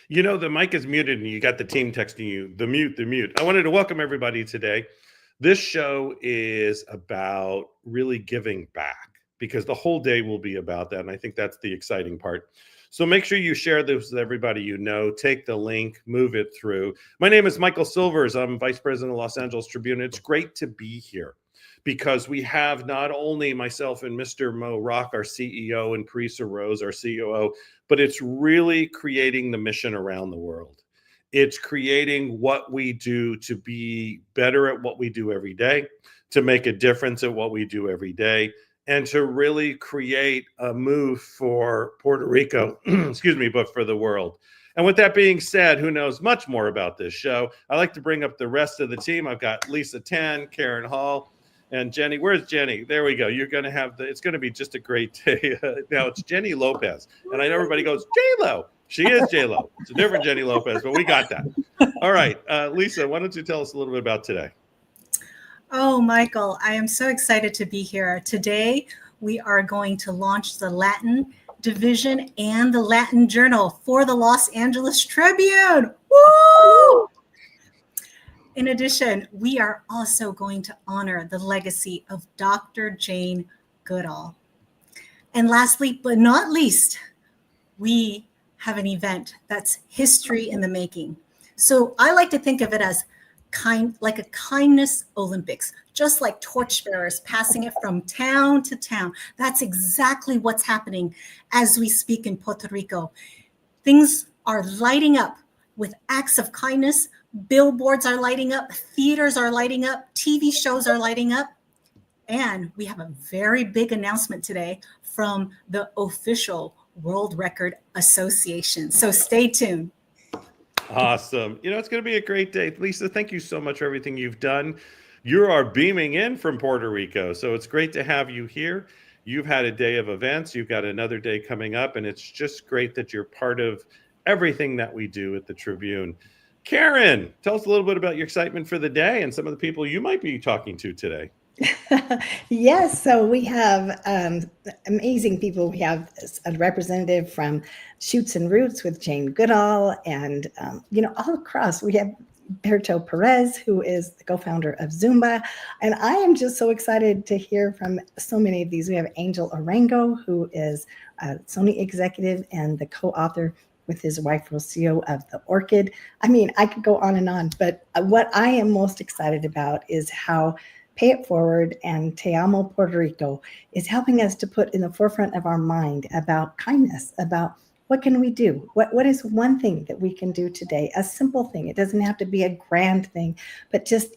You know, the mic is muted and you got the team texting you, the mute, the mute. I wanted to welcome everybody today. This show is about really giving back because the whole day will be about that. And I think that's the exciting part. So make sure you share this with everybody you know. Take the link, move it through. My name is Michael Silvers. I'm Vice President of Los Angeles Tribune. It's great to be here because we have not only myself and Mr. Mo Rock, our CEO, and Parisa Rose, our COO, but it's really creating the mission around the world. It's creating what we do to be better at what we do every day, to make a difference at what we do every day, and to really create a move for Puerto Rico, excuse me, but for the world. And with that being said, who knows much more about this show? I like to bring up the rest of the team. I've got Lisa Tan, Karen Hall, and Jenny. Where's Jenny? There we go. You're going to have it's going to be just a great day. Now it's Jenny Lopez. And I know everybody goes, J-Lo. She is J-Lo. It's a different Jenny Lopez, but we got that. All right. Lisa, why don't you tell us a little bit about today? Oh, Michael, I am so excited to be here. Today, we are going to launch the Latin division and the Latin Journal for the Los Angeles Tribune. Woo! In addition, we are also going to honor the legacy of Dr. Jane Goodall. And lastly, but not least, we have an event that's history in the making. So I like to think of it as like a kindness Olympics, just like torchbearers passing it from town to town. That's exactly what's happening as we speak in Puerto Rico. Things are lighting up with acts of kindness. Billboards are lighting up, theaters are lighting up, TV shows are lighting up. And we have a very big announcement today from the official World Record Association. So stay tuned. Awesome. You know, it's going to be a great day. Lisa, thank you so much for everything you've done. You are beaming in from Puerto Rico, so it's great to have you here. You've had a day of events. You've got another day coming up, and it's just great that you're part of everything that we do at the Tribune. Karen, tell us a little bit about your excitement for the day and some of the people you might be talking to today. Yes, so we have amazing people. We have a representative from Shoots and Roots with Jane Goodall, and all across we have Berto Perez, who is the co-founder of Zumba, and I am just so excited to hear from so many of these. We have Angel Arango, who is a Sony executive and the co-author with his wife, Rocio, of the Orchid. I mean, I could go on, but what I am most excited about is how Pay It Forward and Te Amo Puerto Rico is helping us to put in the forefront of our mind about kindness, about what can we do? What is one thing that we can do today? A simple thing. It doesn't have to be a grand thing, but just,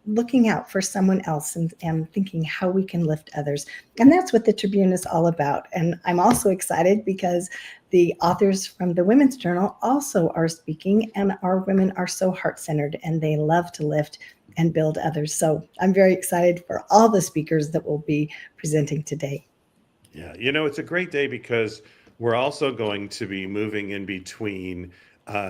looking out for someone else and thinking how we can lift others. And that's what the Tribune is all about. And I'm also excited because the authors from the Women's Journal also are speaking, and our women are so heart-centered and they love to lift and build others. So I'm very excited for all the speakers that will be presenting today. Yeah, it's a great day because we're also going to be moving in between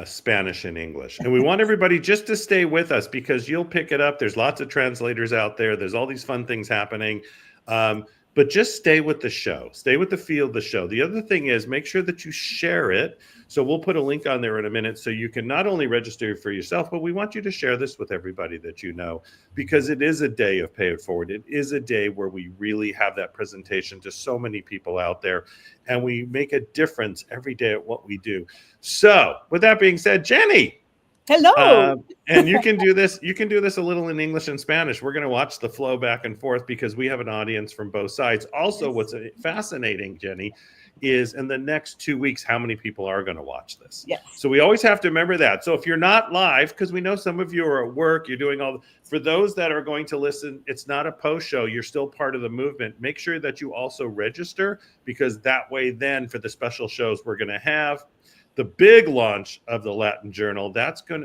Spanish and English. And we want everybody just to stay with us because you'll pick it up. There's lots of translators out there. There's all these fun things happening. But just stay with the show. Stay with the feel of the show. The other thing is make sure that you share it. So we'll put a link on there in a minute so you can not only register for yourself, but we want you to share this with everybody that you know, because it is a day of Pay It Forward. It is a day where we really have that presentation to so many people out there, and we make a difference every day at what we do. So with that being said, Jenny. Hello. And you can do this. You can do this a little in English and Spanish. We're going to watch the flow back and forth because we have an audience from both sides. Also, what's fascinating, Jenny, is in the next 2 weeks, how many people are going to watch this? Yes. So we always have to remember that. So if you're not live, because we know some of you are at work, you're doing for those that are going to listen, it's not a post show. You're still part of the movement. Make sure that you also register, because that way then for the special shows we're going to have, the big launch of the Latin Journal,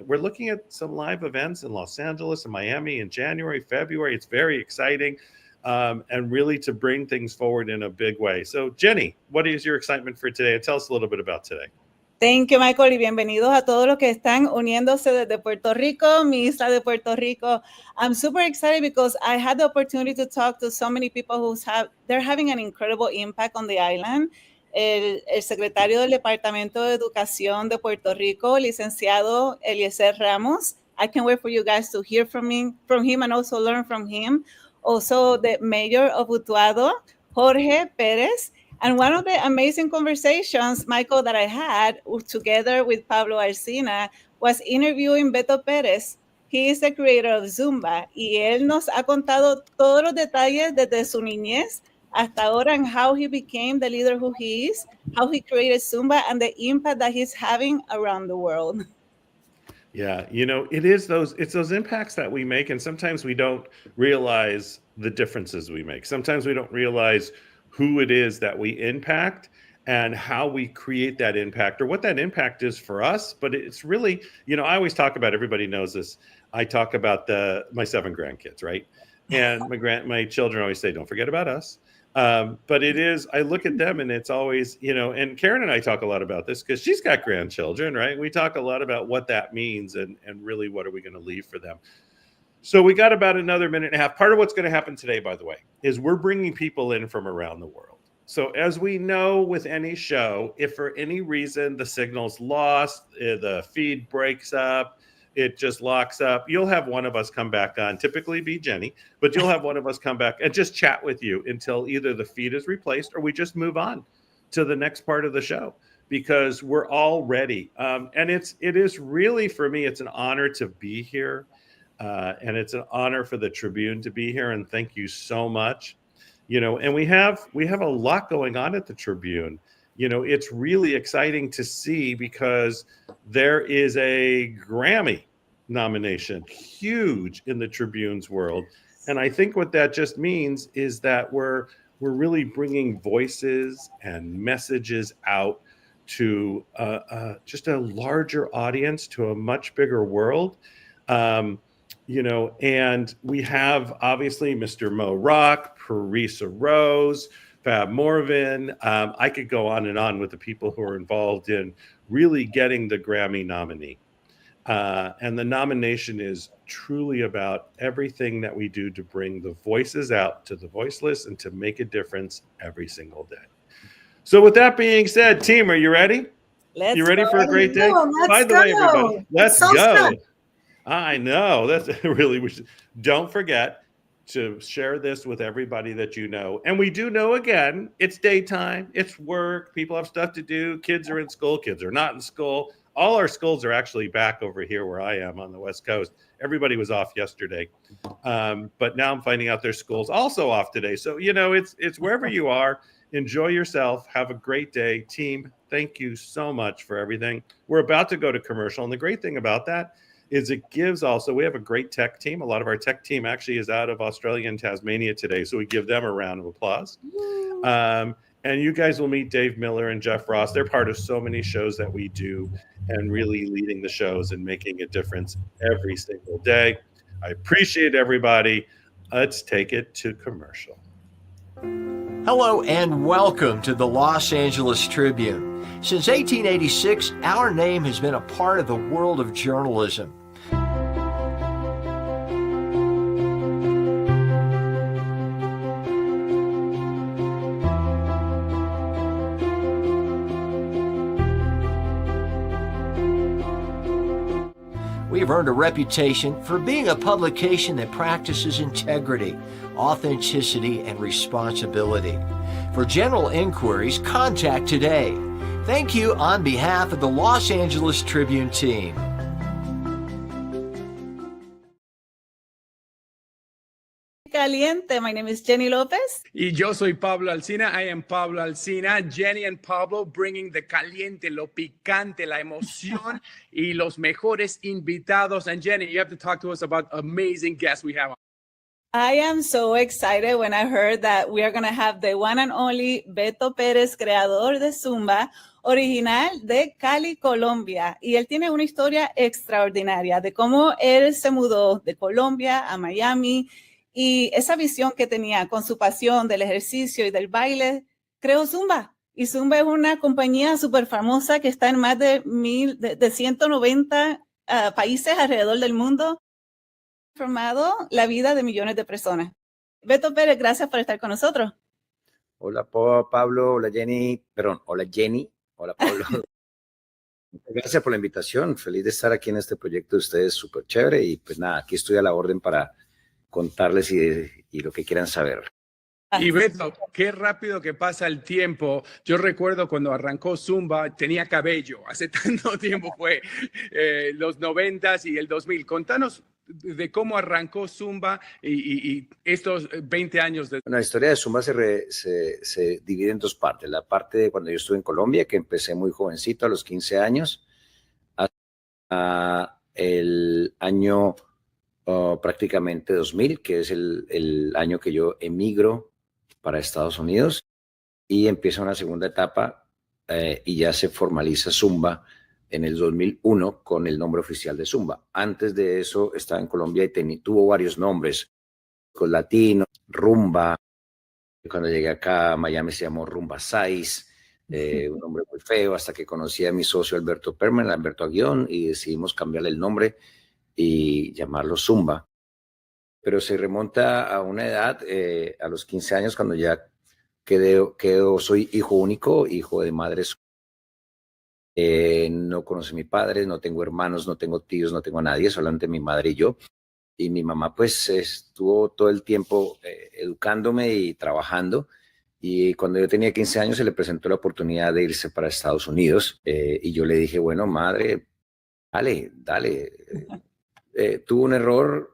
we're looking at some live events in Los Angeles and Miami in January, February. It's very exciting, and really to bring things forward in a big way. So Jenny, what is your excitement for today? And tell us a little bit about today. Thank you, Michael, y bienvenidos a todos los que están uniéndose desde Puerto Rico, mi isla de Puerto Rico. I'm super excited because I had the opportunity to talk to so many people they're having an incredible impact on the island. El secretario del Departamento de Educación de Puerto Rico, licenciado Eliezer Ramos. I can't wait for you guys to hear from him and also learn from him. Also, the mayor of Utuado, Jorge Perez. And one of the amazing conversations, Michael, that I had together with Pablo Alsina was interviewing Beto Perez. He is the creator of Zumba, y él nos ha contado todos los detalles desde su niñez hasta ahora and how he became the leader who he is, how he created Zumba, and the impact that he's having around the world. Yeah, it's those impacts that we make, and sometimes we don't realize the differences we make. Sometimes we don't realize who it is that we impact and how we create that impact or what that impact is for us. But it's really, I always talk about, everybody knows this, I talk about my 7 grandkids, right? And my children always say, don't forget about us. But I look at them and it's always, and Karen and I talk a lot about this because she's got grandchildren, right? We talk a lot about what that means and really what are we going to leave for them. So we got about another minute and a half. Part of what's going to happen today, by the way, is we're bringing people in from around the world. So as we know with any show, if for any reason the signal's lost, the feed breaks up, it just locks up, you'll have one of us come back on, typically be Jenny, but you'll have one of us come back and just chat with you until either the feed is replaced or we just move on to the next part of the show, because we're all ready. And it is really, for me, it's an honor to be here. And it's an honor for the Tribune to be here. And thank you so much. And we have a lot going on at the Tribune. It's really exciting to see because there is a Grammy nomination, huge in the Tribune's world. And I think what that just means is that we're really bringing voices and messages out to just a larger audience, to a much bigger world. And we have obviously Mr. Mo Rock, Parisa Rose, Fab Morvan. I could go on and on with the people who are involved in really getting the Grammy nominee. And the nomination is truly about everything that we do to bring the voices out to the voiceless and to make a difference every single day. So with that being said, team, are you ready? You ready for a great day? By the way, everybody, let's go. I know. That's really, don't forget, to share this with everybody that you know. And we do know, again, it's daytime, it's work, people have stuff to do, kids are in school, kids are not in school. All our schools are actually back over here where I am on the West Coast. Everybody was off yesterday. But now I'm finding out their school's also off today. So, you know, it's wherever you are, enjoy yourself. Have a great day. Team, thank you so much for everything. We're about to go to commercial. And the great thing about that is it gives also, we have a great tech team. A lot of our tech team actually is out of Australia and Tasmania today. So we give them a round of applause. And you guys will meet Dave Miller and Jeff Ross. They're part of so many shows that we do and really leading the shows and making a difference every single day. I appreciate everybody. Let's take it to commercial. Hello and welcome to the Los Angeles Tribune. Since 1886, our name has been a part of the world of journalism. We have earned a reputation for being a publication that practices integrity, authenticity, and responsibility. For general inquiries, contact today. Thank you on behalf of the Los Angeles Tribune team. Caliente. My name is Jenny Lopez. Y yo soy Pablo Alsina. I am Pablo Alsina. Jenny and Pablo bringing the caliente, lo picante, la emoción y los mejores invitados. And Jenny, you have to talk to us about amazing guests we have. I am so excited when I heard that we are going to have the one and only Beto Pérez, creador de Zumba, original de Cali, Colombia. Y él tiene una historia extraordinaria de cómo él se mudó de Colombia a Miami y esa visión que tenía con su pasión del ejercicio y del baile, creó Zumba. Y Zumba es una compañía súper famosa que está en más de 190 países alrededor del mundo. Formado la vida de millones de personas. Beto Pérez, gracias por estar con nosotros. Hola Pablo, hola Jenny, hola Jenny, hola Pablo. Gracias por la invitación, feliz de estar aquí en este proyecto de ustedes, súper chévere y pues nada, aquí estoy a la orden para contarles y lo que quieran saber. Y Beto, qué rápido que pasa el tiempo. Yo recuerdo cuando arrancó Zumba, tenía cabello, hace tanto tiempo fue, los 90s y el 2000. Contanos de cómo arrancó Zumba y estos 20 años. Bueno, la historia de Zumba se divide en dos partes. La parte de cuando yo estuve en Colombia, que empecé muy jovencito, a los 15 años, hasta el año prácticamente 2000, que es el año que yo emigro para Estados Unidos y empieza una segunda etapa y ya se formaliza Zumba en el 2001 con el nombre oficial de Zumba. Antes de eso estaba en Colombia y tuvo varios nombres, con latino, Rumba. Cuando llegué acá a Miami se llamó Rumba 6, un nombre muy feo, hasta que conocí a mi socio Alberto Aguión, y decidimos cambiarle el nombre y llamarlo Zumba. Pero se remonta a una edad, a los 15 años, cuando ya soy hijo único, hijo de madres. No conocí a mi padre, no tengo hermanos, no tengo tíos, no tengo a nadie, solamente mi madre y yo. Y mi mamá pues estuvo todo el tiempo educándome y trabajando. Y cuando yo tenía 15 años se le presentó la oportunidad de irse para Estados Unidos. Y yo le dije, bueno, madre, dale. Tuvo un error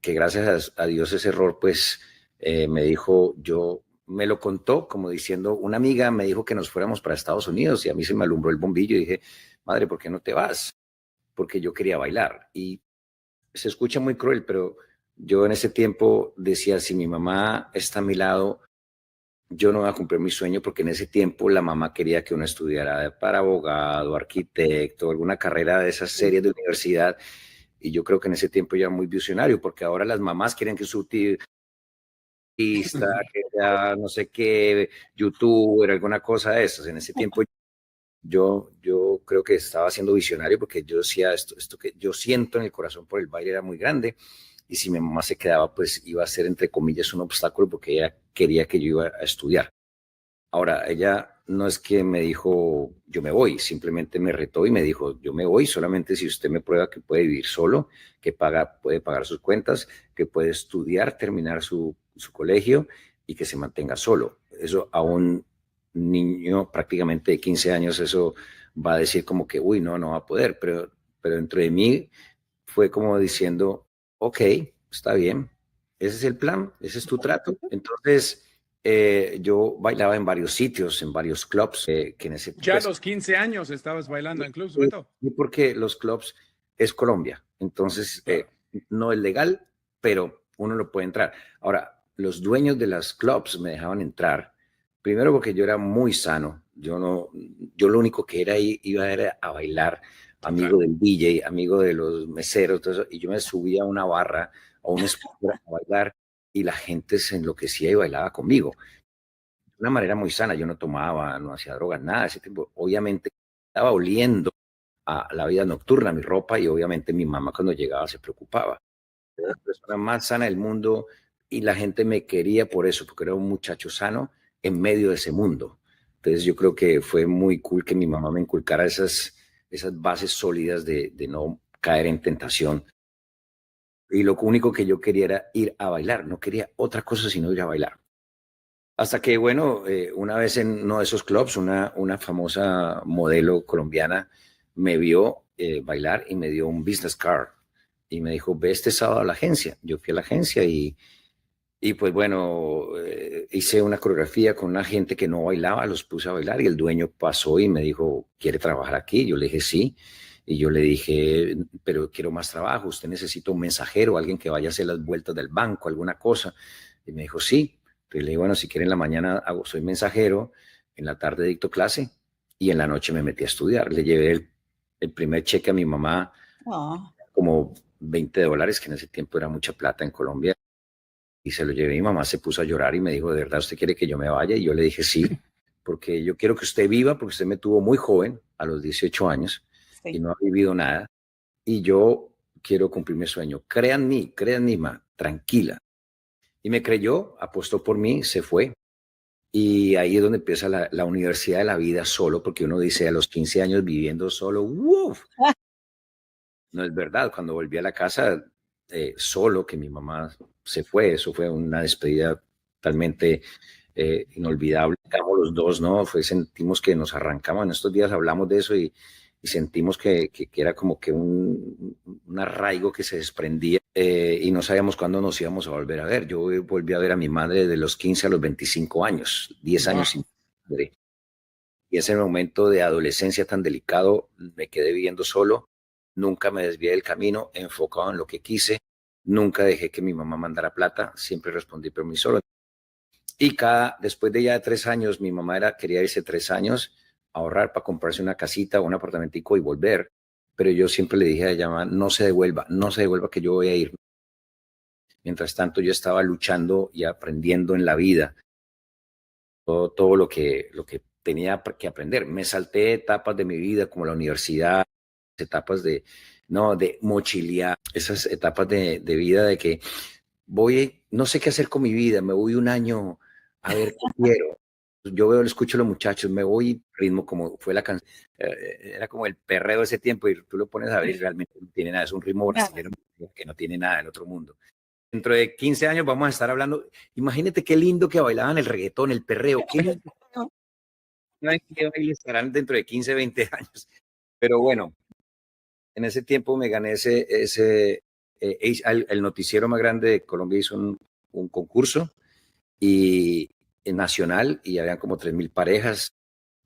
que gracias a Dios ese error pues me dijo, me lo contó como diciendo, una amiga me dijo que nos fuéramos para Estados Unidos y a mí se me alumbró el bombillo y dije, madre, ¿por qué no te vas? Porque yo quería bailar. Y se escucha muy cruel, pero yo en ese tiempo decía, si mi mamá está a mi lado, yo no voy a cumplir mi sueño, porque en ese tiempo la mamá quería que uno estudiara para abogado, arquitecto, alguna carrera de esas series de universidad. Y yo creo que en ese tiempo ya era muy visionario, porque ahora las mamás quieren que su tío que ya no sé qué, youtuber, alguna cosa de esas. En ese tiempo yo creo que estaba siendo visionario, porque yo decía, esto que yo siento en el corazón por el baile era muy grande, y si mi mamá se quedaba, pues iba a ser, entre comillas, un obstáculo, porque ella quería que yo iba a estudiar. Ahora, ella no es que me dijo yo me voy, simplemente me retó y me dijo yo me voy solamente si usted me prueba que puede vivir solo, que puede pagar sus cuentas, que puede estudiar, terminar su colegio y que se mantenga solo. Eso a un niño prácticamente de 15 años, eso va a decir como que, uy, no va a poder, pero dentro de mí fue como diciendo, ok, está bien, ese es el plan, ese es tu trato. Entonces, yo bailaba en varios sitios, en varios clubs, que en ese Ya a los 15 años estabas bailando en clubs, Beto. porque los clubs es Colombia, entonces Claro. no es legal, pero uno lo puede entrar. Ahora, los dueños de las clubs me dejaban entrar, primero porque yo era muy sano, yo lo único que iba era a bailar, amigo del DJ, amigo de los meseros, todo eso, y yo me subía a una barra o una escuela a bailar y la gente se enloquecía y bailaba conmigo. De una manera muy sana, yo no tomaba, no hacía drogas, nada de ese tipo. Obviamente estaba oliendo a la vida nocturna, mi ropa, y obviamente mi mamá cuando llegaba se preocupaba. Era la persona más sana del mundo y la gente me quería por eso, porque era un muchacho sano en medio de ese mundo. Entonces yo creo que fue muy cool que mi mamá me inculcara esas bases sólidas de no caer en tentación. Y lo único que yo quería era ir a bailar, no quería otra cosa sino ir a bailar. Hasta que, bueno, una vez en uno de esos clubs, una famosa modelo colombiana me vio bailar y me dio un business card y me dijo, ve este sábado a la agencia. Yo fui a la agencia y pues bueno, hice una coreografía con una gente que no bailaba, los puse a bailar y el dueño pasó y me dijo, ¿quiere trabajar aquí? Yo le dije, sí. Y yo le dije, pero quiero más trabajo, usted necesita un mensajero, alguien que vaya a hacer las vueltas del banco, alguna cosa. Y me dijo, sí. Entonces le dije, bueno, si quiere en la mañana soy mensajero, en la tarde dicto clase y en la noche me metí a estudiar. Le llevé el primer cheque a mi mamá, como $20, que en ese tiempo era mucha plata en Colombia. Y se lo llevé, mi mamá se puso a llorar y me dijo, ¿de verdad usted quiere que yo me vaya? Y yo le dije, sí, porque yo quiero que usted viva, porque usted me tuvo muy joven, a los 18 años, y no ha vivido nada. Y yo quiero cumplir mi sueño. Crean en mí, ma, tranquila. Y me creyó, apostó por mí, se fue. Y ahí es donde empieza la universidad de la vida solo, porque uno dice a los 15 años viviendo solo, ¡uf! No es verdad. Cuando volví a la casa solo, que mi mamá se fue, eso fue una despedida totalmente inolvidable. Estamos los dos, ¿no? Sentimos que nos arrancamos. En estos días hablamos de eso y sentimos que era como que un arraigo que se desprendía y no sabíamos cuándo nos íbamos a volver a ver. Yo volví a ver a mi madre de los 15 a los 25 años, 10 años sin madre. Y ese momento de adolescencia tan delicado, me quedé viviendo solo, nunca me desvié del camino, enfocado en lo que quise, nunca dejé que mi mamá mandara plata, siempre respondí por mí solo. Y después de ya 3 años, mi mamá quería irse 3 años, ahorrar para comprarse una casita o un apartamentico y volver. Pero yo siempre le dije a ella, no se devuelva que yo voy a ir. Mientras tanto, yo estaba luchando y aprendiendo en la vida todo lo que tenía que aprender. Me salté etapas de mi vida como la universidad, etapas de mochilear, esas etapas de vida de que no sé qué hacer con mi vida, me voy un año a ver qué quiero. Yo escucho a los muchachos, me voy ritmo como fue la canción, era como el perreo de ese tiempo y tú lo pones a ver y realmente no tiene nada, es un ritmo brasileño que no tiene nada en otro mundo. Dentro de 15 años vamos a estar hablando, imagínate qué lindo que bailaban el reggaetón, el perreo, qué lindo. No hay que bailar, estarán dentro de 15, 20 años. Pero bueno, en ese tiempo me gané el noticiero más grande de Colombia hizo un concurso nacional y habían como 3,000 parejas,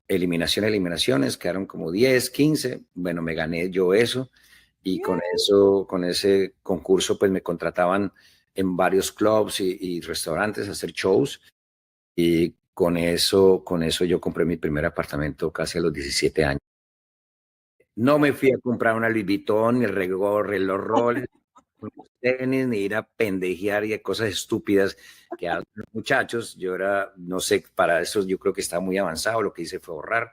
eliminaciones, quedaron como 10, 15. Bueno, me gané yo eso y con ese concurso pues me contrataban en varios clubs y restaurantes a hacer shows y con eso yo compré mi primer apartamento casi a los 17 años. No me fui a comprar una Louis Vuitton, ni el reloj Rolex, ni tenis, ni ir a pendejear y a cosas estúpidas que hacen los muchachos. Yo no sé, para eso yo creo que estaba muy avanzado. Lo que hice fue ahorrar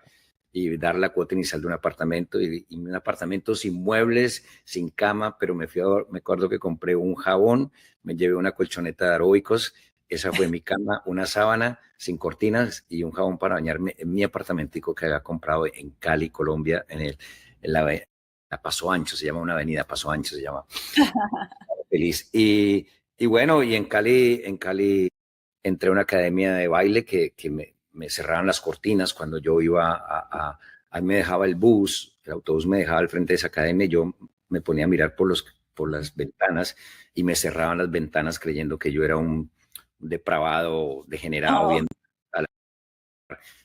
y dar la cuota inicial de un apartamento y un apartamento sin muebles, sin cama, pero me acuerdo que compré un jabón, me llevé una colchoneta de aeróbicos, Esa fue mi cama, una sábana sin cortinas y un jabón para bañarme en mi apartamentico que había comprado en Cali, Colombia, en la Paso Ancho, se llama una avenida, Paso Ancho se llama. Feliz. Y bueno, y en Cali entré a una academia de baile que me cerraban las cortinas cuando yo iba ahí me dejaba el bus, el autobús me dejaba al frente de esa academia, y yo me ponía a mirar por las ventanas y me cerraban las ventanas creyendo que yo era un depravado, degenerado, Oh, viendo a la-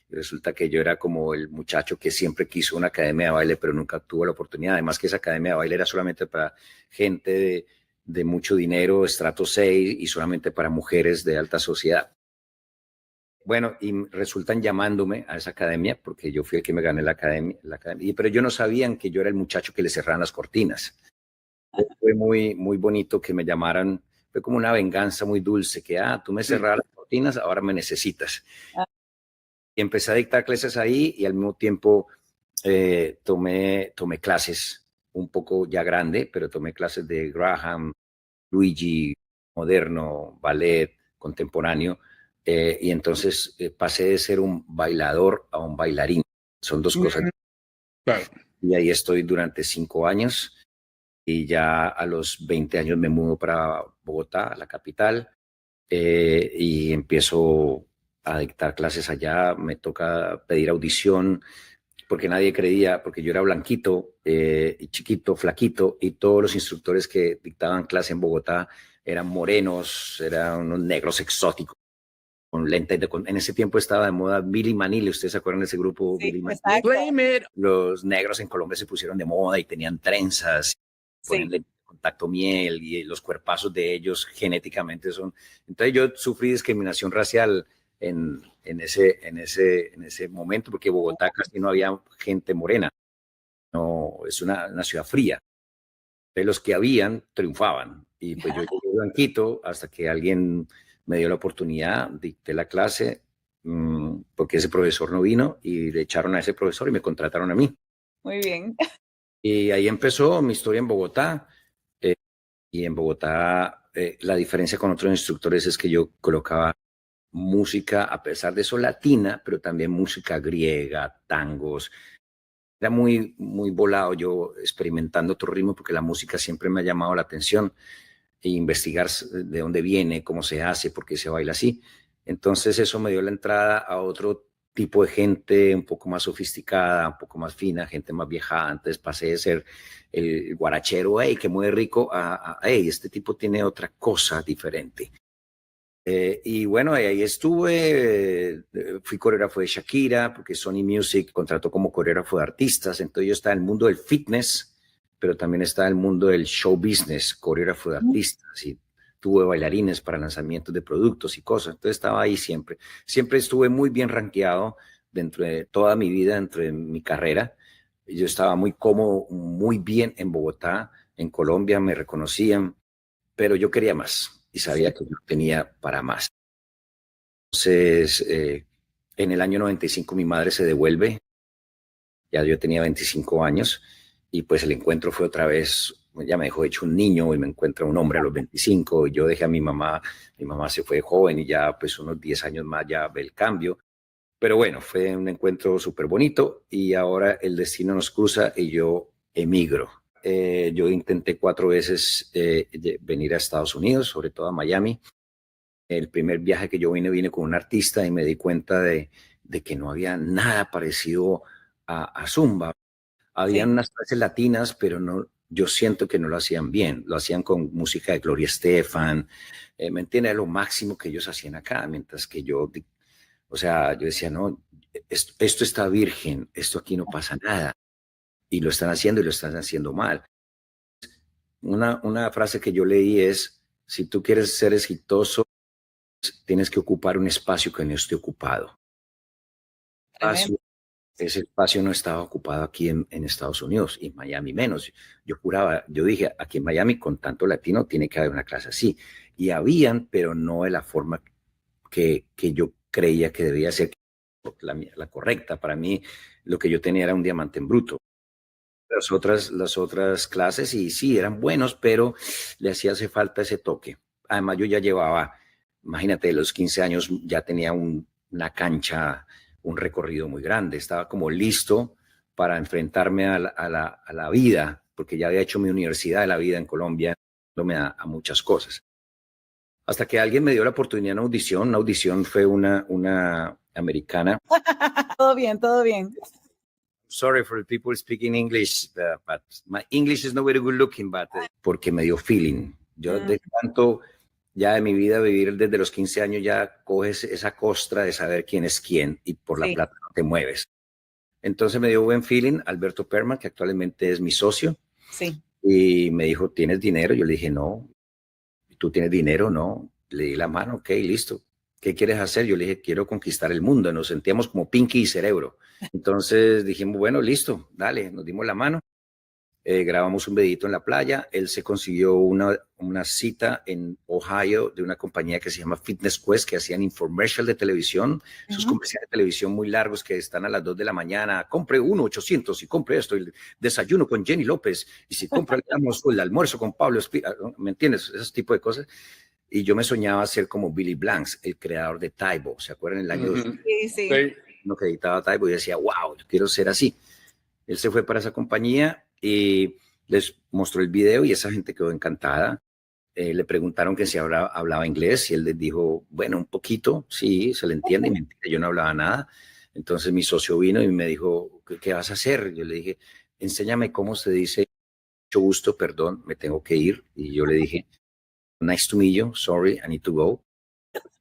y resulta que yo era como el muchacho que siempre quiso una academia de baile, pero nunca tuvo la oportunidad. Además que esa academia de baile era solamente para gente de mucho dinero, estrato 6, y solamente para mujeres de alta sociedad. Bueno, y resultan llamándome a esa academia porque yo fui el que me gané la academia, pero yo no sabían que yo era el muchacho que le cerraban las cortinas. Fue muy, muy bonito que me llamaran, fue como una venganza muy dulce, que, tú me cerrabas las cortinas, ahora me necesitas. Y empecé a dictar clases ahí y al mismo tiempo tomé clases un poco ya grande, pero tomé clases de Graham, Luigi, moderno, ballet, contemporáneo, y entonces pasé de ser un bailador a un bailarín. Son dos cosas. Claro. Y ahí estoy durante 5 años y ya a los 20 años me mudo para Bogotá, la capital, y empiezo a dictar clases allá. Me toca pedir audición porque nadie creía, porque yo era blanquito, y chiquito, flaquito, y todos los instructores que dictaban clase en Bogotá eran morenos, eran unos negros exóticos, con lentes en ese tiempo estaba de moda Billy Manile. ¿Ustedes se acuerdan de ese grupo? sí, Billy Manile. exacto. Blame it. Los negros en Colombia se pusieron de moda y tenían trenzas, ponen Sí. lentes de contacto miel, y los cuerpazos de ellos genéticamente son. Entonces yo sufrí discriminación racial en ese momento, porque Bogotá casi no había gente morena. No, es una ciudad fría. Entonces los que habían triunfaban. Y pues yo llegué blanquito hasta que alguien me dio la oportunidad, dicté la clase, porque ese profesor no vino y le echaron a ese profesor y me contrataron a mí. Muy bien. Y ahí empezó mi historia en Bogotá. Y en Bogotá, la diferencia con otros instructores es que yo colocaba música, a pesar de eso, latina, pero también música griega, tangos. Era muy, muy volado yo experimentando otro ritmo, porque la música siempre me ha llamado la atención, e investigar de dónde viene, cómo se hace, por qué se baila así. Entonces eso me dio la entrada a otro tipo de gente un poco más sofisticada, un poco más fina, gente más viejada. Antes pasé de ser el guarachero, hey, que muy rico, hey, este tipo tiene otra cosa diferente. Y bueno, ahí estuve, fui coreógrafo de Shakira, porque Sony Music contrató como coreógrafo de artistas. Entonces yo estaba en el mundo del fitness, pero también estaba en el mundo del show business, coreógrafo de artistas, y tuve bailarines para lanzamientos de productos y cosas. Entonces estaba ahí siempre. Siempre estuve muy bien rankeado dentro de toda mi vida, dentro de mi carrera. Yo estaba muy cómodo, muy bien en Bogotá, en Colombia me reconocían, pero yo quería más y sabía que yo tenía para más. Entonces, en el año 95 mi madre se devuelve, ya yo tenía 25 años, y pues el encuentro fue otra vez, ya me dejó hecho un niño y me encuentra un hombre a los 25, y yo dejé a mi mamá se fue joven y ya pues unos 10 años más ya ve el cambio. Pero bueno, fue un encuentro súper bonito y ahora el destino nos cruza y yo emigro. Yo intenté 4 veces venir a Estados Unidos, sobre todo a Miami. El primer viaje que yo vine con un artista y me di cuenta de que no había nada parecido a Zumba. Habían unas clases latinas, pero no, yo siento que no lo hacían bien. Lo hacían con música de Gloria Estefan. ¿Me entiendes? Lo máximo que ellos hacían acá, mientras que yo, o sea, yo decía, no, esto está virgen, esto aquí no pasa nada. Y lo están haciendo y lo están haciendo mal. Una frase que yo leí es, si tú quieres ser exitoso, tienes que ocupar un espacio que no esté ocupado. Ese espacio no estaba ocupado aquí en Estados Unidos, y en Miami menos. Yo juraba, yo dije, aquí en Miami con tanto latino tiene que haber una clase así. Y habían, pero no de la forma que yo creía que debía ser la correcta. Para mí, lo que yo tenía era un diamante en bruto. Las otras clases, y sí, eran buenos, pero le hacía falta ese toque. Además, yo ya llevaba imagínate, de los 15 años ya tenía una cancha, un recorrido muy grande. Estaba como listo para enfrentarme a la vida, porque ya había hecho mi universidad de la vida en Colombia, a muchas cosas. Hasta que alguien me dio la oportunidad en una audición fue una americana. Todo bien, todo bien. Sorry for the people speaking English, but my English is not very good looking, but porque me dio feeling. Yo de tanto ya de mi vida vivir desde los 15 años ya coges esa costra de saber quién es quién y por la plata no te mueves. Entonces me dio buen feeling Alberto Perman, que actualmente es mi socio. Sí. Y me dijo, ¿tienes dinero? Yo le dije, no. ¿Tú tienes dinero? No. Le di la mano, ok, listo. ¿Qué quieres hacer? Yo le dije, quiero conquistar el mundo. Nos sentíamos como Pinky y Cerebro. Entonces dijimos, bueno, listo, dale, nos dimos la mano. Grabamos un videito en la playa. Él se consiguió una cita en Ohio de una compañía que se llama Fitness Quest, que hacían infomercial de televisión, sus comerciales de televisión muy largos que están a las 2 de la mañana. Compre 1-800 y compre esto, el desayuno con Jenny López, y si compra el almuerzo con Pablo Espira, ¿me entiendes? Ese tipo de cosas. Y yo me soñaba ser como Billy Blanks, el creador de Taibo. ¿Se acuerdan? En el año 2000, Sí. uno que editaba Taibo y decía, wow, yo quiero ser así. Él se fue para esa compañía y les mostró el video y esa gente quedó encantada. Le preguntaron que si hablaba inglés y él les dijo, bueno, un poquito, sí, se le entiende. Y mentira, yo no hablaba nada. Entonces mi socio vino y me dijo, ¿qué vas a hacer? Yo le dije, enséñame cómo se dice, mucho gusto, perdón, me tengo que ir. Y yo le dije, nice to meet you, sorry, I need to go.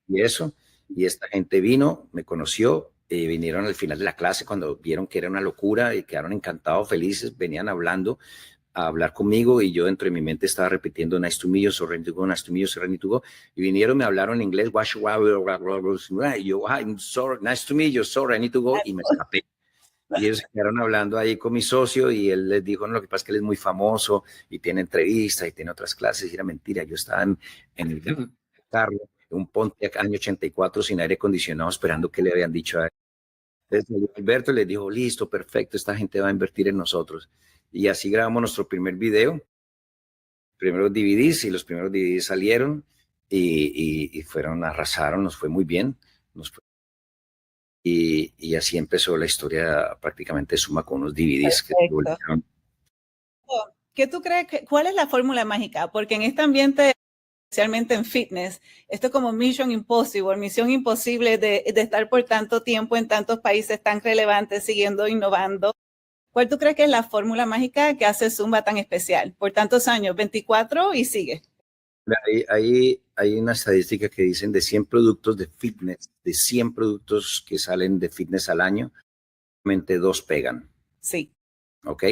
Y eso, y esta gente vino, me conoció, vinieron al final de la clase cuando vieron que era una locura y quedaron encantados, felices, venían hablando a hablar conmigo y yo dentro de mi mente estaba repitiendo nice to meet you, sorry, I need to go, nice to meet you, sorry, I need to go. Y vinieron, me hablaron en inglés, y yo, I'm sorry, nice to meet you, sorry, I need to go, y me escapé. Y ellos se quedaron hablando ahí con mi socio y él les dijo, no, lo que pasa es que él es muy famoso y tiene entrevistas y tiene otras clases. Y era mentira, yo estaba en el carro, un Pontiac año 84 sin aire acondicionado esperando que le habían dicho a él. Entonces Alberto les dijo, listo, perfecto, esta gente va a invertir en nosotros. Y así grabamos nuestro primer video, primeros DVDs, y los primeros DVDs salieron y fueron, arrasaron, nos fue muy bien. Y así empezó la historia prácticamente Suma con unos DVDs que se volvieron. ¿Qué tú crees? ¿Cuál es la fórmula mágica? Porque en este ambiente, especialmente en fitness, esto es como misión imposible de estar por tanto tiempo en tantos países tan relevantes, siguiendo innovando. ¿Cuál tú crees que es la fórmula mágica que hace Zumba tan especial? Por tantos años, 24 y sigue. Hay una estadística que dicen de 100 productos de fitness, de 100 productos que salen de fitness al año, solamente 2 pegan. Sí. ¿Ok?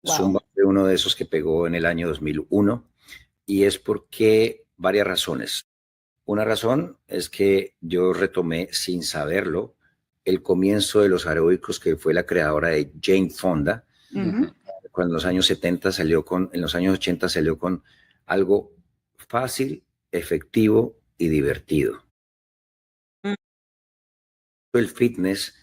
Wow. Zumba fue uno de esos que pegó en el año 2001 y es porque varias razones. Una razón es que yo retomé sin saberlo el comienzo de los aeróbicos que fue la creadora de Jane Fonda. Cuando en los años 70 en los años 80 salió con algo fácil, efectivo y divertido. El fitness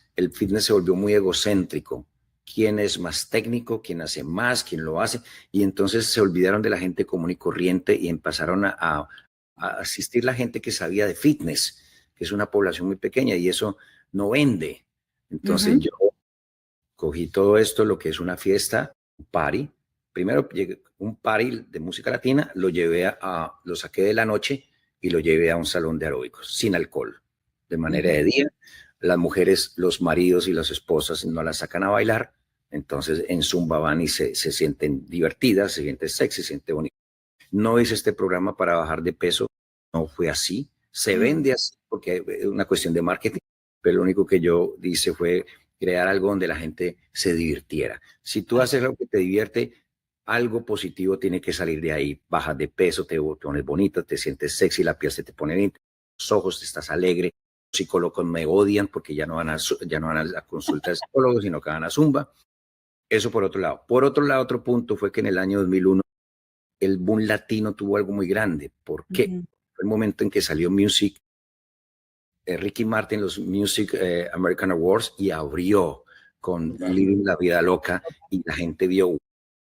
se volvió muy egocéntrico. ¿Quién es más técnico? ¿Quién hace más? ¿Quién lo hace? Y entonces se olvidaron de la gente común y corriente y empezaron a asistir la gente que sabía de fitness, que es una población muy pequeña y eso no vende. Entonces yo cogí todo esto, lo que es una fiesta, un party. Primero llegué un party de música latina, lo saqué de la noche y lo llevé a un salón de aeróbicos sin alcohol, de manera de día. Las mujeres, los maridos y las esposas no las sacan a bailar, entonces en Zumba van y se sienten divertidas, se sienten sexy, se sienten bonitas. No hice este programa para bajar de peso, no fue así. Se vende así porque es una cuestión de marketing, pero lo único que yo hice fue crear algo donde la gente se divirtiera. Si tú haces algo que te divierte, algo positivo tiene que salir de ahí. Bajas de peso, te pones bonita, te sientes sexy, la piel se te pone bien, los ojos, estás alegre. Los psicólogos me odian porque ya no van a la consulta de psicólogos, sino que van a Zumba. Eso por otro lado. Por otro lado, otro punto fue que en el año 2001 el boom latino tuvo algo muy grande. ¿Por qué? Fue el momento en que salió Music, Ricky Martin, los Music American Awards, y abrió con Living la Vida Loca, y la gente vio,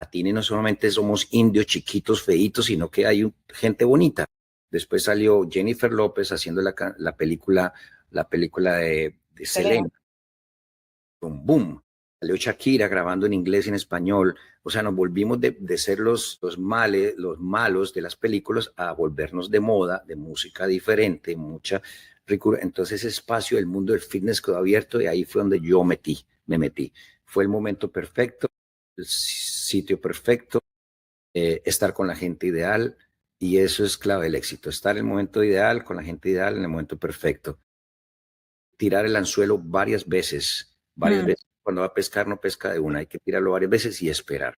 latino no solamente somos indios chiquitos, feitos, sino que hay gente bonita. Después salió Jennifer López haciendo la película de Selena. Un boom. Salió Shakira grabando en inglés y en español. O sea, nos volvimos de ser los malos de las películas a volvernos de moda, de música diferente, mucha ricura. Entonces ese espacio del mundo del fitness quedó abierto y ahí fue donde me metí. Fue el momento perfecto, el sitio perfecto, estar con la gente ideal, y eso es clave del éxito, estar en el momento ideal, con la gente ideal, en el momento perfecto. Tirar el anzuelo varias veces. Cuando va a pescar, no pesca de una, hay que tirarlo varias veces y esperar.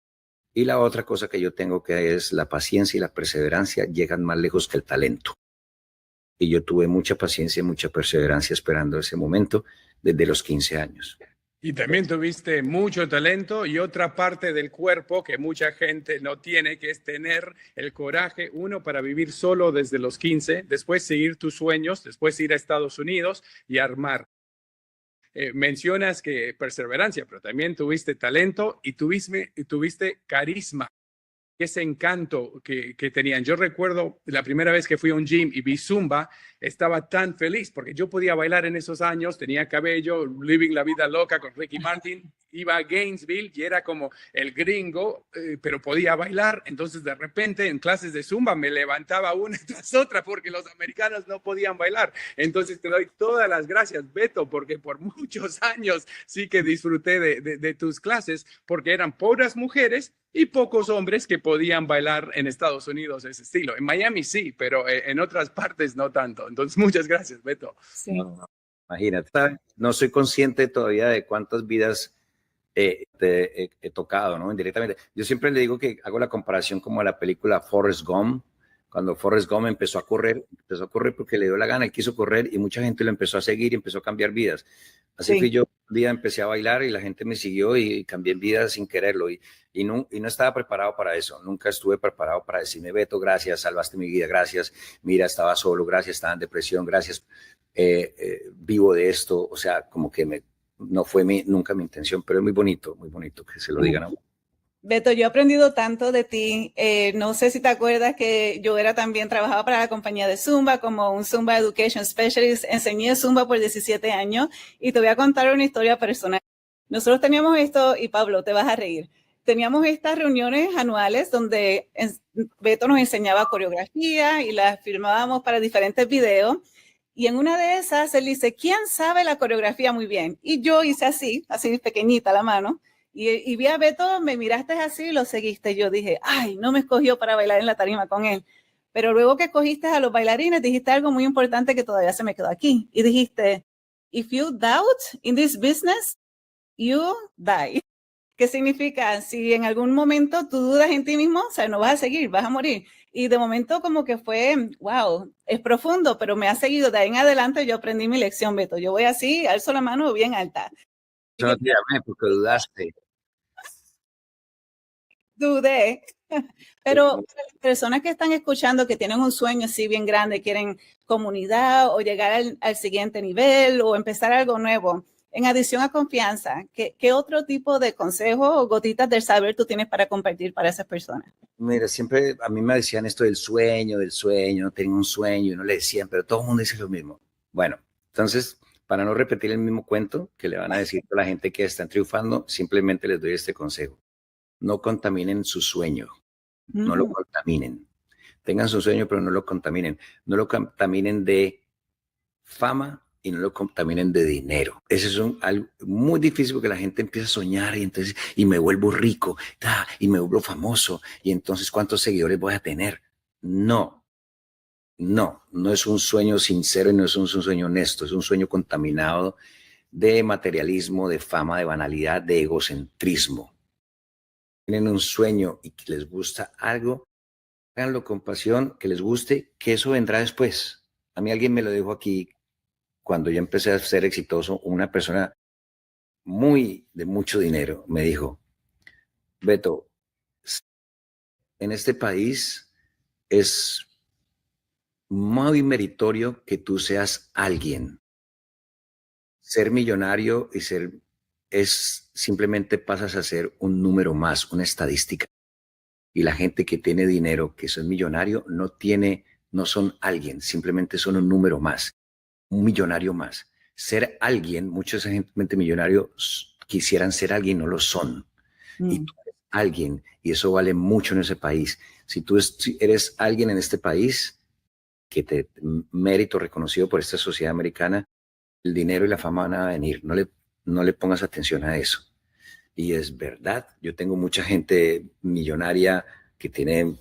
Y la otra cosa que yo tengo que es la paciencia y la perseverancia llegan más lejos que el talento. Y yo tuve mucha paciencia y mucha perseverancia esperando ese momento desde los 15 años. Y también tuviste mucho talento y otra parte del cuerpo que mucha gente no tiene, que es tener el coraje, uno, para vivir solo desde los 15, después seguir tus sueños, después ir a Estados Unidos y armar. Mencionas que perseverancia, pero también tuviste talento y tuviste carisma. Ese encanto que tenían. Yo recuerdo la primera vez que fui a un gym y vi Zumba, estaba tan feliz porque yo podía bailar en esos años, tenía cabello, living la vida loca con Ricky Martin, iba a Gainesville y era como el gringo, pero podía bailar. Entonces de repente en clases de Zumba me levantaba una tras otra porque los americanos no podían bailar. Entonces te doy todas las gracias, Beto, porque por muchos años sí que disfruté de tus clases, porque eran puras mujeres y pocos hombres que podían bailar en Estados Unidos ese estilo. En Miami sí, pero en otras partes no tanto. Entonces, muchas gracias, Beto. Sí. No, imagínate, no soy consciente todavía de cuántas vidas he tocado, ¿no? Indirectamente. Yo siempre le digo que hago la comparación como a la película Forrest Gump. Cuando Forrest Gump empezó a correr porque le dio la gana, él quiso correr y mucha gente lo empezó a seguir y empezó a cambiar vidas. Así fui yo, un día empecé a bailar y la gente me siguió y cambié vidas sin quererlo y no estaba preparado para eso, nunca estuve preparado para decirme, Beto, gracias, salvaste mi vida, gracias, mira, estaba solo, gracias, estaba en depresión, gracias, vivo de esto, o sea, como que no fue nunca mi intención, pero es muy bonito que se lo digan a uno. Beto, yo he aprendido tanto de ti. No sé si te acuerdas que yo trabajaba para la compañía de Zumba como un Zumba Education Specialist. Enseñé Zumba por 17 años y te voy a contar una historia personal. Nosotros teníamos esto, y Pablo, te vas a reír. Teníamos estas reuniones anuales donde Beto nos enseñaba coreografía y las filmábamos para diferentes videos. Y en una de esas él dice, ¿quién sabe la coreografía muy bien? Y yo hice así pequeñita la mano. Y vi a Beto, me miraste así y lo seguiste. Yo dije, ay, no me escogió para bailar en la tarima con él. Pero luego que escogiste a los bailarines, dijiste algo muy importante que todavía se me quedó aquí. Y dijiste, if you doubt in this business, you die. ¿Qué significa? Si en algún momento tú dudas en ti mismo, o sea, no vas a seguir, vas a morir. Y de momento como que fue, wow, es profundo, pero me ha seguido. De ahí en adelante yo aprendí mi lección, Beto. Yo voy así, alzo la mano bien alta. No te llamé porque dudaste. Dudé, pero las personas que están escuchando, que tienen un sueño así bien grande, quieren comunidad o llegar al siguiente nivel o empezar algo nuevo, en adición a confianza, ¿qué otro tipo de consejo o gotitas del saber tú tienes para compartir para esas personas? Mira, siempre a mí me decían esto del sueño, no tenía un sueño, y no le decían, pero todo el mundo dice lo mismo. Bueno, entonces, para no repetir el mismo cuento que le van a decir a la gente que están triunfando, simplemente les doy este consejo. No contaminen su sueño, no lo contaminen. Tengan su sueño, pero no lo contaminen. No lo contaminen de fama y no lo contaminen de dinero. Eso es algo muy difícil porque la gente empieza a soñar y me vuelvo rico y me vuelvo famoso y entonces ¿cuántos seguidores voy a tener? No es un sueño sincero y no es un sueño honesto, es un sueño contaminado de materialismo, de fama, de banalidad, de egocentrismo. Tienen un sueño y que les gusta algo, háganlo con pasión, que les guste, que eso vendrá después. A mí alguien me lo dijo aquí cuando yo empecé a ser exitoso, una persona de mucho dinero me dijo, Beto, en este país es muy meritorio que tú seas alguien. Ser millonario simplemente pasas a ser un número más, una estadística. Y la gente que tiene dinero, que es millonario, no tiene no son alguien, simplemente son un número más, un millonario más. Ser alguien, mucha gente millonario quisieran ser alguien, no lo son. Y tú eres alguien, y eso vale mucho en ese país. Si tú eres alguien en este país, que te mérito reconocido por esta sociedad americana, el dinero y la fama van a venir. No le pongas atención a eso. Y es verdad, yo tengo mucha gente millonaria que tiene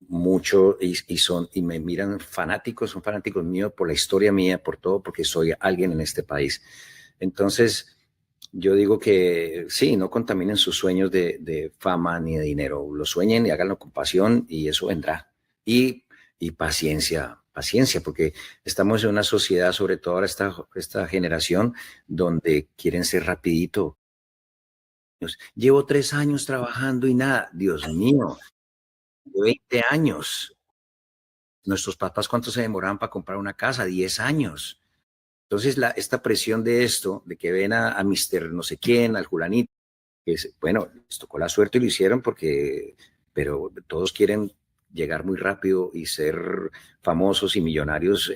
mucho y me miran fanáticos, son fanáticos míos por la historia mía, por todo, porque soy alguien en este país. Entonces, yo digo que sí, no contaminen sus sueños de fama ni de dinero. Lo sueñen y háganlo con pasión y eso vendrá. Y paciencia, paciencia, porque estamos en una sociedad, sobre todo ahora esta generación, donde quieren ser rapidito. Llevo 3 años trabajando y nada. Dios mío, 20 años. Nuestros papás, ¿cuánto se demoraban para comprar una casa? 10 años. Entonces, esta presión de esto, de que ven a Mr. no sé quién, al Julanito, que bueno, les tocó la suerte y lo hicieron pero todos quieren llegar muy rápido y ser famosos y millonarios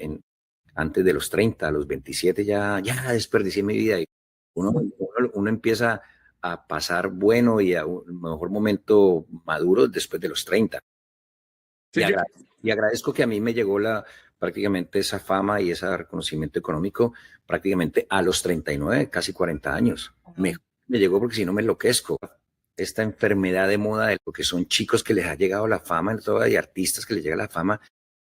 antes de los 30, a los 27 ya desperdicié mi vida. Y uno empieza a pasar bueno y a un mejor momento maduro después de los 30. Sí, Y agradezco que a mí me llegó prácticamente esa fama y ese reconocimiento económico prácticamente a los 39, casi 40 años. Me llegó porque si no me enloquezco. Esta enfermedad de moda de lo que son chicos que les ha llegado la fama y artistas que les llega la fama,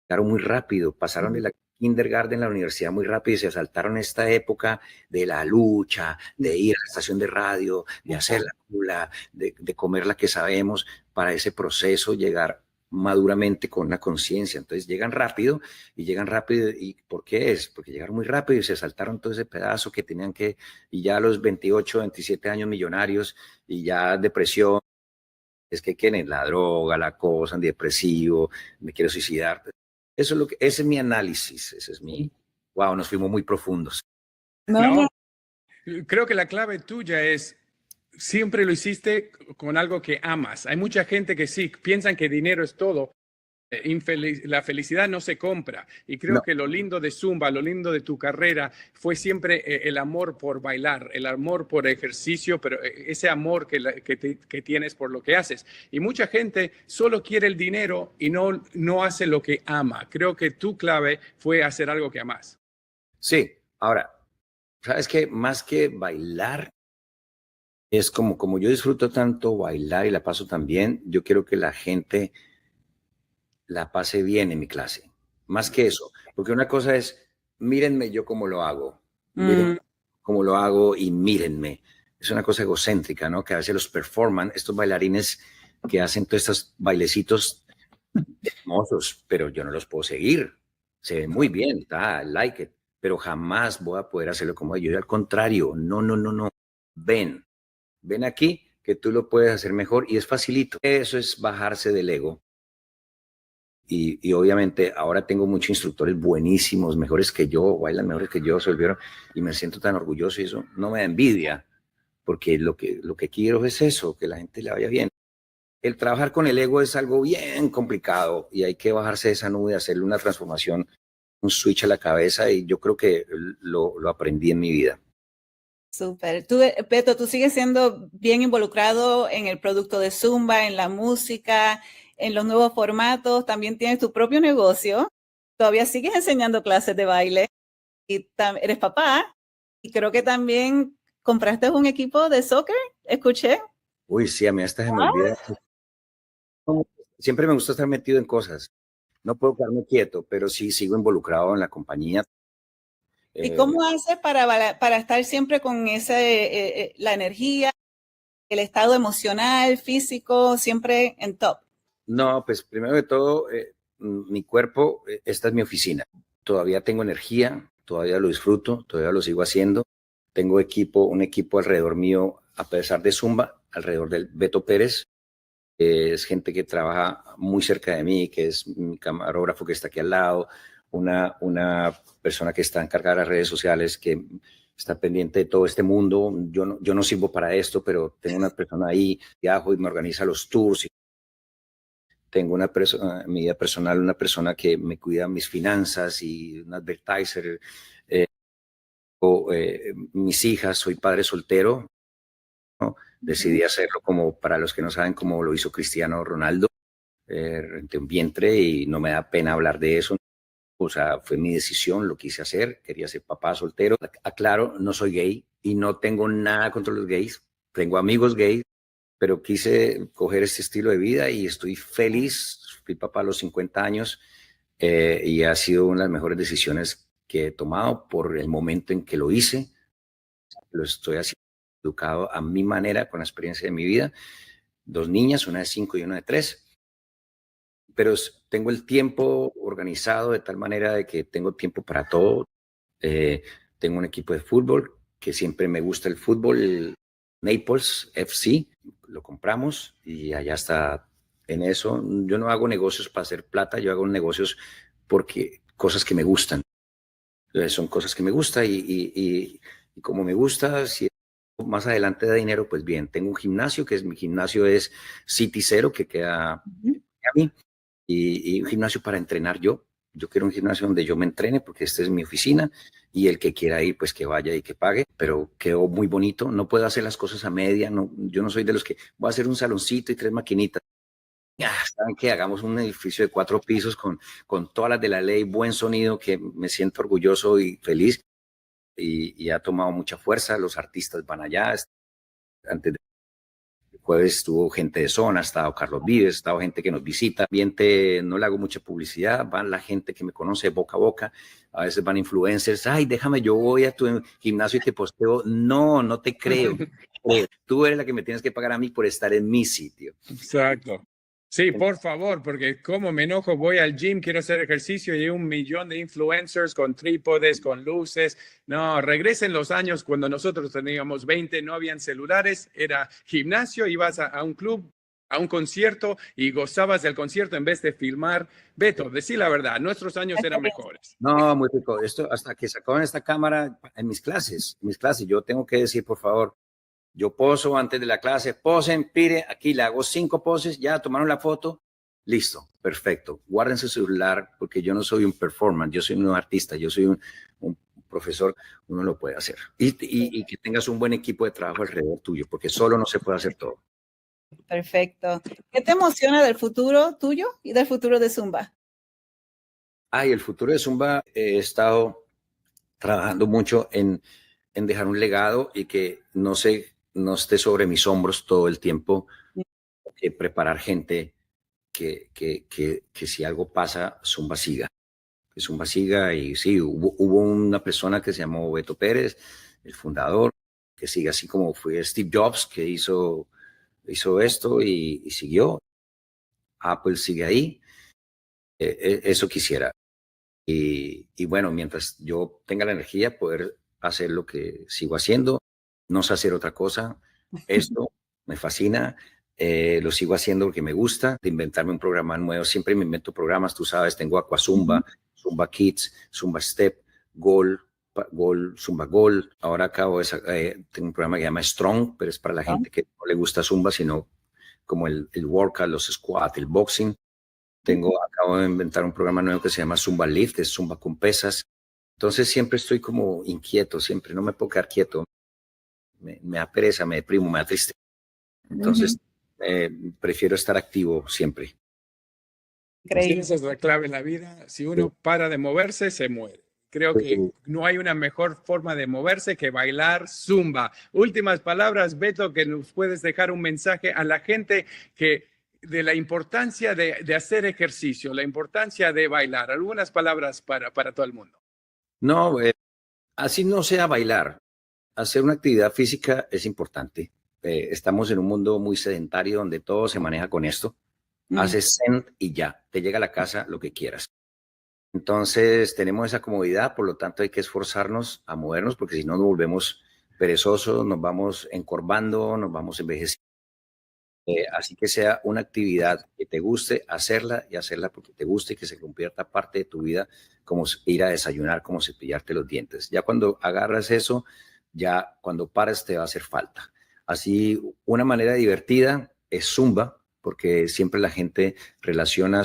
llegaron muy rápido, pasaron de la kindergarten a la universidad muy rápido y se saltaron esta época de la lucha, de ir a la estación de radio, de hacer la cula, de comer la que sabemos, para ese proceso llegar maduramente con una conciencia. Entonces llegan rápido. ¿Y por qué es? Porque llegaron muy rápido y se saltaron todo ese pedazo que tenían y ya a los 28, 27 años millonarios y ya depresión, es que quieren la droga, la cosa, antidepresivo, me quiero suicidar. Ese es mi análisis, wow, nos fuimos muy profundos. No, creo que la clave tuya es siempre lo hiciste con algo que amas. Hay mucha gente que sí, piensan que dinero es todo. La felicidad no se compra. Y creo que lo lindo de Zumba, lo lindo de tu carrera fue siempre el amor por bailar, el amor por ejercicio, pero ese amor que tienes por lo que haces. Y mucha gente solo quiere el dinero y no hace lo que ama. Creo que tu clave fue hacer algo que amas. Sí, ahora, ¿sabes qué? Más que bailar, es como yo disfruto tanto bailar y la paso tan bien, yo quiero que la gente la pase bien en mi clase. Más que eso, porque una cosa es, mírenme yo cómo lo hago, mírenme cómo lo hago y mírenme. Es una cosa egocéntrica, ¿no? Que a veces los performan, estos bailarines que hacen todos estos bailecitos hermosos, pero yo no los puedo seguir. Se ven muy bien, like it, pero jamás voy a poder hacerlo como ellos. Yo al contrario, no. Ven aquí que tú lo puedes hacer mejor y es facilito. Eso es bajarse del ego. Y obviamente ahora tengo muchos instructores buenísimos, mejores que yo, bailan mejores que yo, se volvieron, y me siento tan orgulloso y eso no me da envidia, porque lo que quiero es eso, que la gente le vaya bien. El trabajar con el ego es algo bien complicado y hay que bajarse de esa nube, hacerle una transformación, un switch a la cabeza, y yo creo que lo aprendí en mi vida. Súper. Tú, Beto, tú sigues siendo bien involucrado en el producto de Zumba, en la música, en los nuevos formatos. También tienes tu propio negocio. Todavía sigues enseñando clases de baile. Y eres papá. Y creo que también compraste un equipo de soccer. ¿Escuché? Uy, sí, a mí hasta se me olvida. Siempre me gusta estar metido en cosas. No puedo quedarme quieto, pero sí sigo involucrado en la compañía. ¿Y cómo haces para estar siempre con la energía, el estado emocional, físico, siempre en top? No, pues primero de todo, mi cuerpo, esta es mi oficina. Todavía tengo energía, todavía lo disfruto, todavía lo sigo haciendo. Tengo un equipo alrededor mío, a pesar de Zumba, alrededor del Beto Pérez. Es gente que trabaja muy cerca de mí, que es mi camarógrafo que está aquí al lado, una persona que está encargada de las redes sociales, que está pendiente de todo este mundo. Yo no sirvo para esto, pero tengo una persona ahí, viajo y me organiza los tours. tengo una persona, en mi vida personal, una persona que me cuida mis finanzas y un advertiser, mis hijas, soy padre soltero, ¿no? Decidí hacerlo como, para los que no saben, como lo hizo Cristiano Ronaldo, renté un vientre y no me da pena hablar de eso. O sea, fue mi decisión, lo quise hacer, quería ser papá soltero. Aclaro, no soy gay y no tengo nada contra los gays, tengo amigos gays, pero quise coger este estilo de vida y estoy feliz. Fui papá a los 50 años y ha sido una de las mejores decisiones que he tomado por el momento en que lo hice. Lo estoy haciendo educado a mi manera, con la experiencia de mi vida. 2 niñas, una de 5 y una de 3. Pero tengo el tiempo organizado de tal manera de que tengo tiempo para todo. Tengo un equipo de fútbol que siempre me gusta el fútbol, el Naples FC, lo compramos y allá está en eso. Yo no hago negocios para hacer plata, yo hago negocios porque cosas que me gustan. Son cosas que me gustan y como me gusta, si más adelante da dinero, pues bien. Tengo un gimnasio, mi gimnasio es City Cero, que queda en Miami, y un gimnasio para entrenar yo. Yo quiero un gimnasio donde yo me entrene porque esta es mi oficina y el que quiera ir, pues que vaya y que pague, pero quedó muy bonito. No puedo hacer las cosas a media, no, yo no soy de los que voy a hacer un saloncito y 3 maquinitas. ¿Saben qué? Hagamos un edificio de 4 pisos con todas las de la ley, buen sonido, que me siento orgulloso y feliz y ha tomado mucha fuerza. Los artistas van allá. Antes de jueves estuvo gente de zona, ha estado Carlos Vives, ha estado gente que nos visita. No le hago mucha publicidad, van la gente que me conoce boca a boca, a veces van influencers, ay, déjame, yo voy a tu gimnasio y te posteo. No, no te creo. Tú eres la que me tienes que pagar a mí por estar en mi sitio. Exacto. Sí, por favor, porque como me enojo, voy al gym, quiero hacer ejercicio y hay 1 millón de influencers con trípodes, con luces. No, regresen los años cuando nosotros teníamos 20, no habían celulares, era gimnasio, ibas a un club, a un concierto y gozabas del concierto en vez de filmar. Beto, decí la verdad, nuestros años eran mejores. No, muy rico. Esto hasta que sacaban esta cámara en mis clases, yo tengo que decir, por favor, yo poso antes de la clase, posen, pire, aquí le hago 5 poses, ya tomaron la foto, listo, perfecto. Guarden su celular porque yo no soy un performance, yo soy un artista, yo soy un profesor, uno lo puede hacer. Y que tengas un buen equipo de trabajo alrededor tuyo, porque solo no se puede hacer todo. Perfecto. ¿Qué te emociona del futuro tuyo y del futuro de Zumba? Y el futuro de Zumba, he estado trabajando mucho en dejar un legado y que no esté sobre mis hombros todo el tiempo, preparar gente que si algo pasa, Zumba siga. Que Zumba siga y sí, hubo una persona que se llamó Beto Pérez, el fundador, que sigue así como fue Steve Jobs, que hizo esto y siguió. Apple sigue ahí. Eso quisiera. Y bueno, mientras yo tenga la energía, poder hacer lo que sigo haciendo, no sé hacer otra cosa. Esto me fascina, lo sigo haciendo porque me gusta, de inventarme un programa nuevo. Siempre me invento programas, tú sabes, tengo Aquazumba, Zumba Kids, Zumba Step, Goal, Zumba Goal. Ahora tengo un programa que se llama Strong, pero es para la gente que no le gusta Zumba, sino como el workout, los squats, el boxing. Acabo de inventar un programa nuevo que se llama Zumba Lift, es Zumba con pesas. Entonces siempre estoy como inquieto, siempre no me puedo quedar quieto. Me da pereza, me deprimo, me da triste. Entonces prefiero estar activo siempre. Increíble. Esa es la clave en la vida. Si uno para de moverse, se muere. Creo que no hay una mejor forma de moverse que bailar Zumba. Últimas palabras, Beto, que nos puedes dejar un mensaje a la gente de la importancia de hacer ejercicio, la importancia de bailar. Algunas palabras para todo el mundo. No, así no sea bailar. Hacer una actividad física es importante. Estamos en un mundo muy sedentario donde todo se maneja con esto. Haces send y ya, te llega a la casa lo que quieras. Entonces tenemos esa comodidad, por lo tanto hay que esforzarnos a movernos porque si no nos volvemos perezosos, nos vamos encorvando, nos vamos envejeciendo. Así que sea una actividad que te guste, hacerla y hacerla porque te guste y que se convierta parte de tu vida, como ir a desayunar, como cepillarte los dientes. Ya cuando agarras eso, ya cuando pares te va a hacer falta. Así, una manera divertida es Zumba, porque siempre la gente relaciona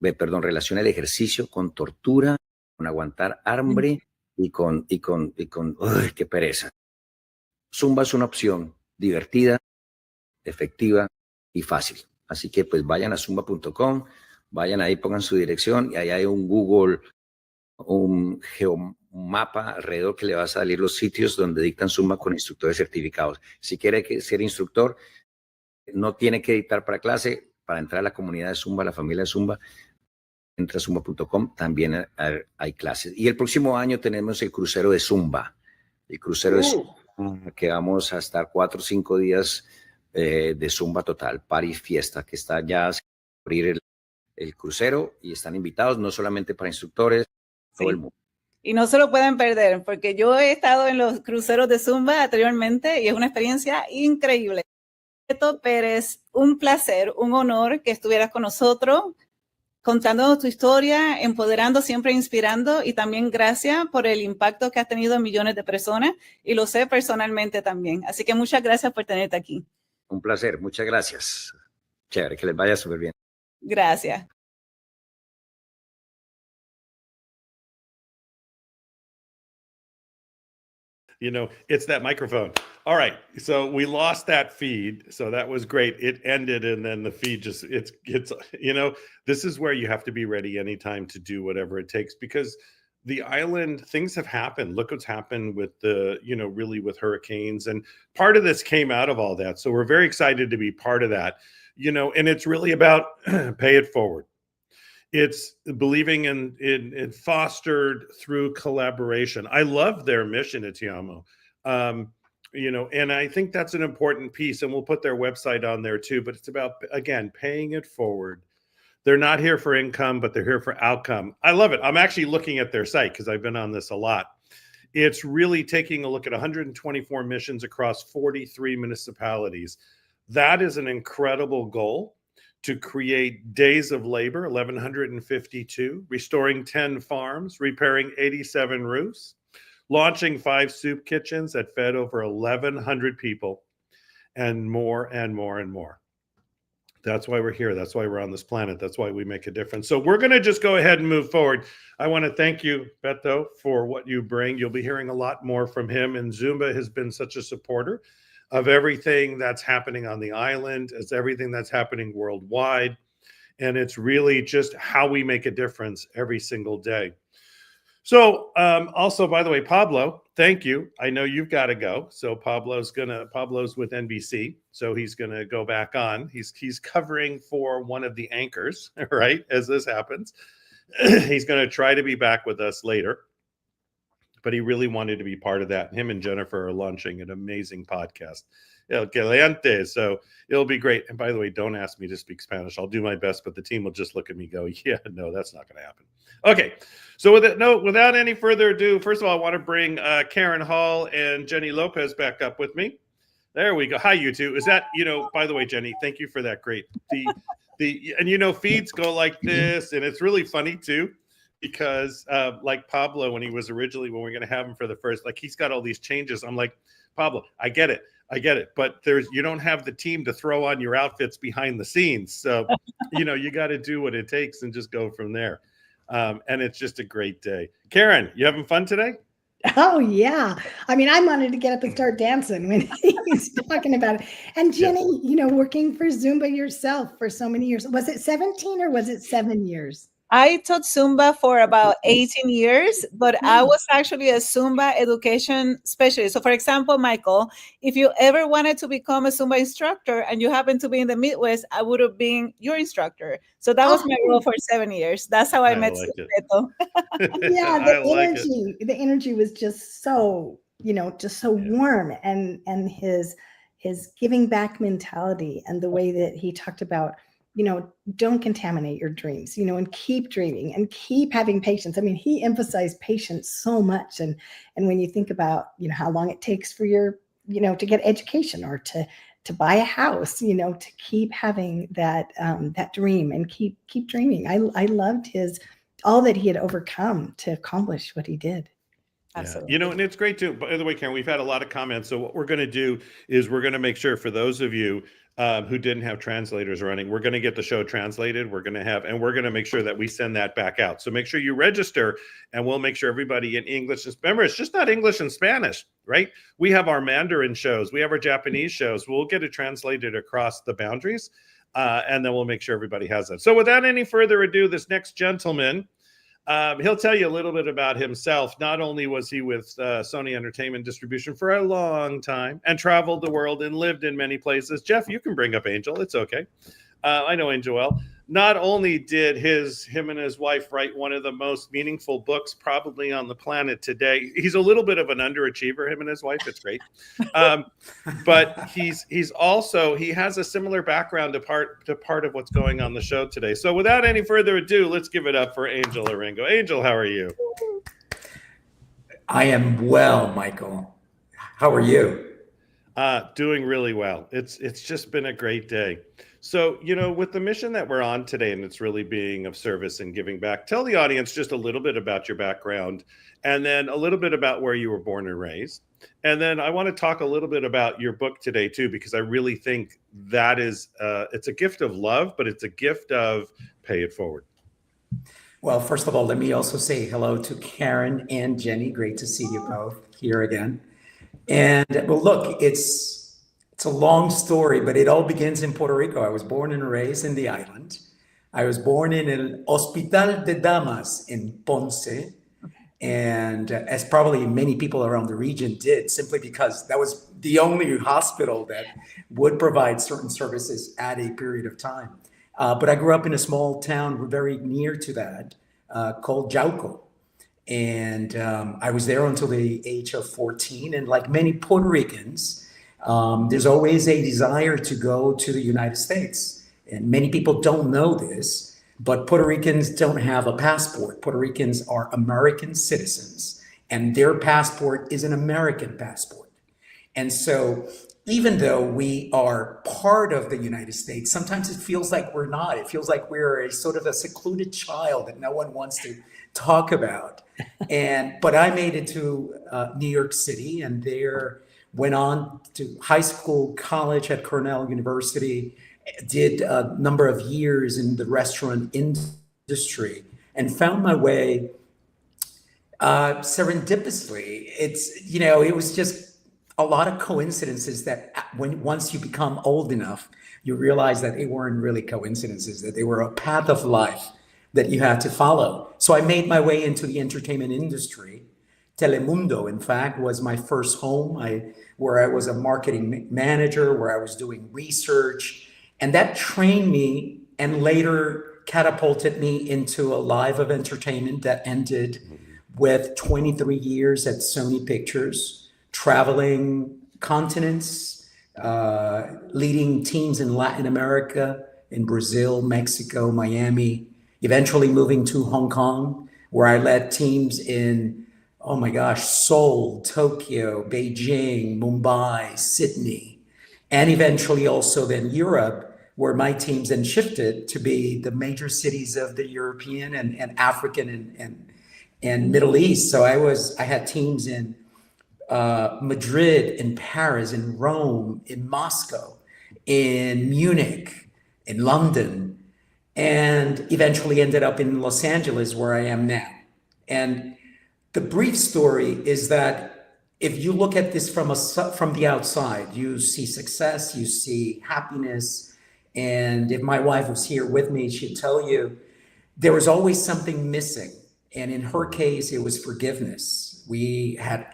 relaciona el ejercicio con tortura, con aguantar hambre ¡uy, qué pereza! Zumba es una opción divertida, efectiva y fácil. Así que pues vayan a zumba.com, vayan ahí, pongan su dirección y ahí hay un Google, un geomapa alrededor que le va a salir los sitios donde dictan Zumba con instructores certificados. Si quiere ser instructor, no tiene que dictar para clase, para entrar a la comunidad de Zumba, la familia de Zumba, entra a zumba.com, también hay clases. Y el próximo año tenemos el crucero de Zumba. El crucero de Zumba, que vamos a estar 4 o 5 días de Zumba total, party, fiesta, que está ya a abrir el crucero y están invitados no solamente para instructores, todo el mundo. Y no se lo pueden perder, porque yo he estado en los cruceros de Zumba anteriormente y es una experiencia increíble. Pérez, un placer, un honor que estuvieras con nosotros, contándonos tu historia, empoderando, siempre inspirando, y también gracias por el impacto que has tenido en millones de personas, y lo sé personalmente también. Así que muchas gracias por tenerte aquí. Un placer, muchas gracias. Chévere, que les vaya súper bien. Gracias. It's that microphone. All right. So we lost that feed. So that was great. It ended and then the feed just, it's, this is where you have to be ready anytime to do whatever it takes, because the island, things have happened. Look what's happened with really with hurricanes. And part of this came out of all that. So we're very excited to be part of that, and it's really about pay it forward. It's believing in fostered through collaboration. I love their mission at Tiamo, and I think that's an important piece, and we'll put their website on there too, but it's about, again, paying it forward. They're not here for income, but they're here for outcome. I love it. I'm actually looking at their site because I've been on this a lot. It's really taking a look at 124 missions across 43 municipalities. That is an incredible goal. To create days of labor, 1,152, restoring 10 farms, repairing 87 roofs, launching 5 soup kitchens that fed over 1,100 people, and more and more and more. That's why we're here. That's why we're on this planet. That's why we make a difference. So we're going to just go ahead and move forward. I want to thank you, Beto, for what you bring. You'll be hearing a lot more from him, and Zumba has been such a supporter of everything that's happening on the island, as everything that's happening worldwide. And it's really just how we make a difference every single day. So also, by the way, Pablo, thank you. I know you've got to go. So Pablo's with NBC. So he's going to go back on. He's covering for one of the anchors, right? As this happens, he's going to try to be back with us later. But he really wanted to be part of that. Him and Jennifer are launching an amazing podcast, El Caliente. So it'll be great. And by the way, don't ask me to speak Spanish. I'll do my best, but the team will just look at me and go, yeah, no, that's not going to happen. Okay. So without any further ado, first of all, I want to bring Karen Hall and Jenny Lopez back up with me. There we go. Hi, you two. Is that, by the way, Jenny, thank you for that. Great. Feeds go like this, and it's really funny too. Because like Pablo, when we're going to have him for the first, like he's got all these changes. I'm like, Pablo, I get it. But you don't have the team to throw on your outfits behind the scenes. So, you got to do what it takes and just go from there. And it's just a great day. Karen, you having fun today? Oh, yeah. I mean, I wanted to get up and start dancing when he's talking about it. And Jenny, yes. Working for Zumba yourself for so many years. Was it 17 or was it 7 years? I taught Zumba for about 18 years, but I was actually a Zumba education specialist. So for example, Michael, if you ever wanted to become a Zumba instructor and you happen to be in the Midwest, I would have been your instructor. So that was my role for 7 years. That's how I met Beto. Yeah, the energy was just so, warm, and his giving back mentality and the way that he talked about, don't contaminate your dreams, and keep dreaming and keep having patience. I mean, he emphasized patience so much. And when you think about, how long it takes for your, to get education or to buy a house, to keep having that dream and keep dreaming. I loved all that he had overcome to accomplish what he did. Absolutely. And it's great too. By the way, Karen, we've had a lot of comments. So what we're going to do is we're going to make sure for those of you who didn't have translators running. We're going to get the show translated. We're going to make sure that we send that back out. So make sure you register, and we'll make sure everybody in English. Remember, it's just not English and Spanish, right? We have our Mandarin shows. We have our Japanese shows. We'll get it translated across the boundaries, and then we'll make sure everybody has that. So without any further ado, this next gentleman, he'll tell you a little bit about himself. Not only was he with Sony Entertainment Distribution for a long time and traveled the world and lived in many places. Jeff, you can bring up Angel. It's okay. I know Angel well. Not only did him and his wife write one of the most meaningful books probably on the planet today. He's a little bit of an underachiever, him and his wife. It's great. But he has a similar background to part of what's going on the show today. So without any further ado, let's give it up for Angel Arango. Angel, how are you? I am well, Michael. How are you? Doing really well. It's just been a great day. So, with the mission that we're on today, and it's really being of service and giving back, tell the audience just a little bit about your background, and then a little bit about where you were born and raised. And then I want to talk a little bit about your book today, too, because I really think that is, it's a gift of love, but it's a gift of pay it forward. Well, first of all, let me also say hello to Karen and Jenny. Great to see you both here again. And well, look, it's a long story, but it all begins in Puerto Rico. I was born and raised in the island. I was born in el Hospital de Damas in Ponce. And as probably many people around the region did, simply because that was the only hospital that would provide certain services at a period of time. But I grew up in a small town very near to that called Jauco. And I was there until the age of 14. And like many Puerto Ricans, there's always a desire to go to the United States. And many people don't know this, but Puerto Ricans don't have a passport. Puerto Ricans are American citizens, and their passport is an American passport. And so even though we are part of the United States, sometimes it feels like we're not. It feels like we're a sort of a secluded child that no one wants to talk about. But I made it to New York City, and there went on to high school, college at Cornell University, did a number of years in the restaurant industry, and found my way serendipitously. It was just a lot of coincidences that once you become old enough, you realize that they weren't really coincidences, that they were a path of life that you had to follow. So I made my way into the entertainment industry. Telemundo, in fact, was my first home, where I was a marketing manager, where I was doing research. And that trained me and later catapulted me into a life of entertainment that ended with 23 years at Sony Pictures, traveling continents, leading teams in Latin America, in Brazil, Mexico, Miami, eventually moving to Hong Kong, where I led teams in, oh my gosh, Seoul, Tokyo, Beijing, Mumbai, Sydney, and eventually also then Europe, where my teams then shifted to be the major cities of the European and African and Middle East. So I had teams in Madrid, in Paris, in Rome, in Moscow, in Munich, in London, and eventually ended up in Los Angeles, where I am now. And the brief story is that if you look at this from the outside, you see success, you see happiness. And if my wife was here with me, she'd tell you there was always something missing. And in her case, it was forgiveness. We had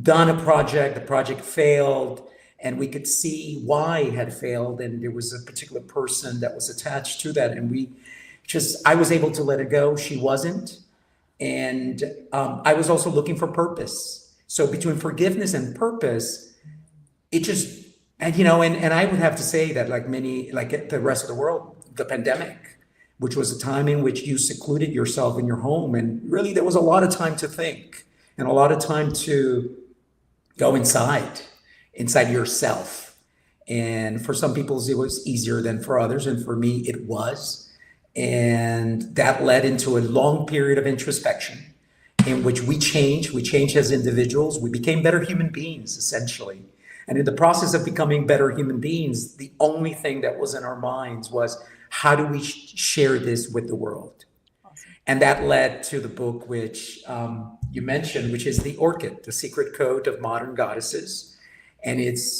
done a project, the project failed, and we could see why it had failed. And there was a particular person that was attached to that. And I was able to let it go. She wasn't. And I was also looking for purpose. So between forgiveness and purpose, it just, and I would have to say that like the rest of the world, the pandemic, which was a time in which you secluded yourself in your home. And really there was a lot of time to think and a lot of time to go inside yourself. And for some people it was easier than for others. And for me, it was. And that led into a long period of introspection in which we changed as individuals. We became better human beings, essentially. And in the process of becoming better human beings, the only thing that was in our minds was, how do we share this with the world? Awesome. And that led to the book which you mentioned, which is The Orchid, The Secret Code of Modern Goddesses. And it's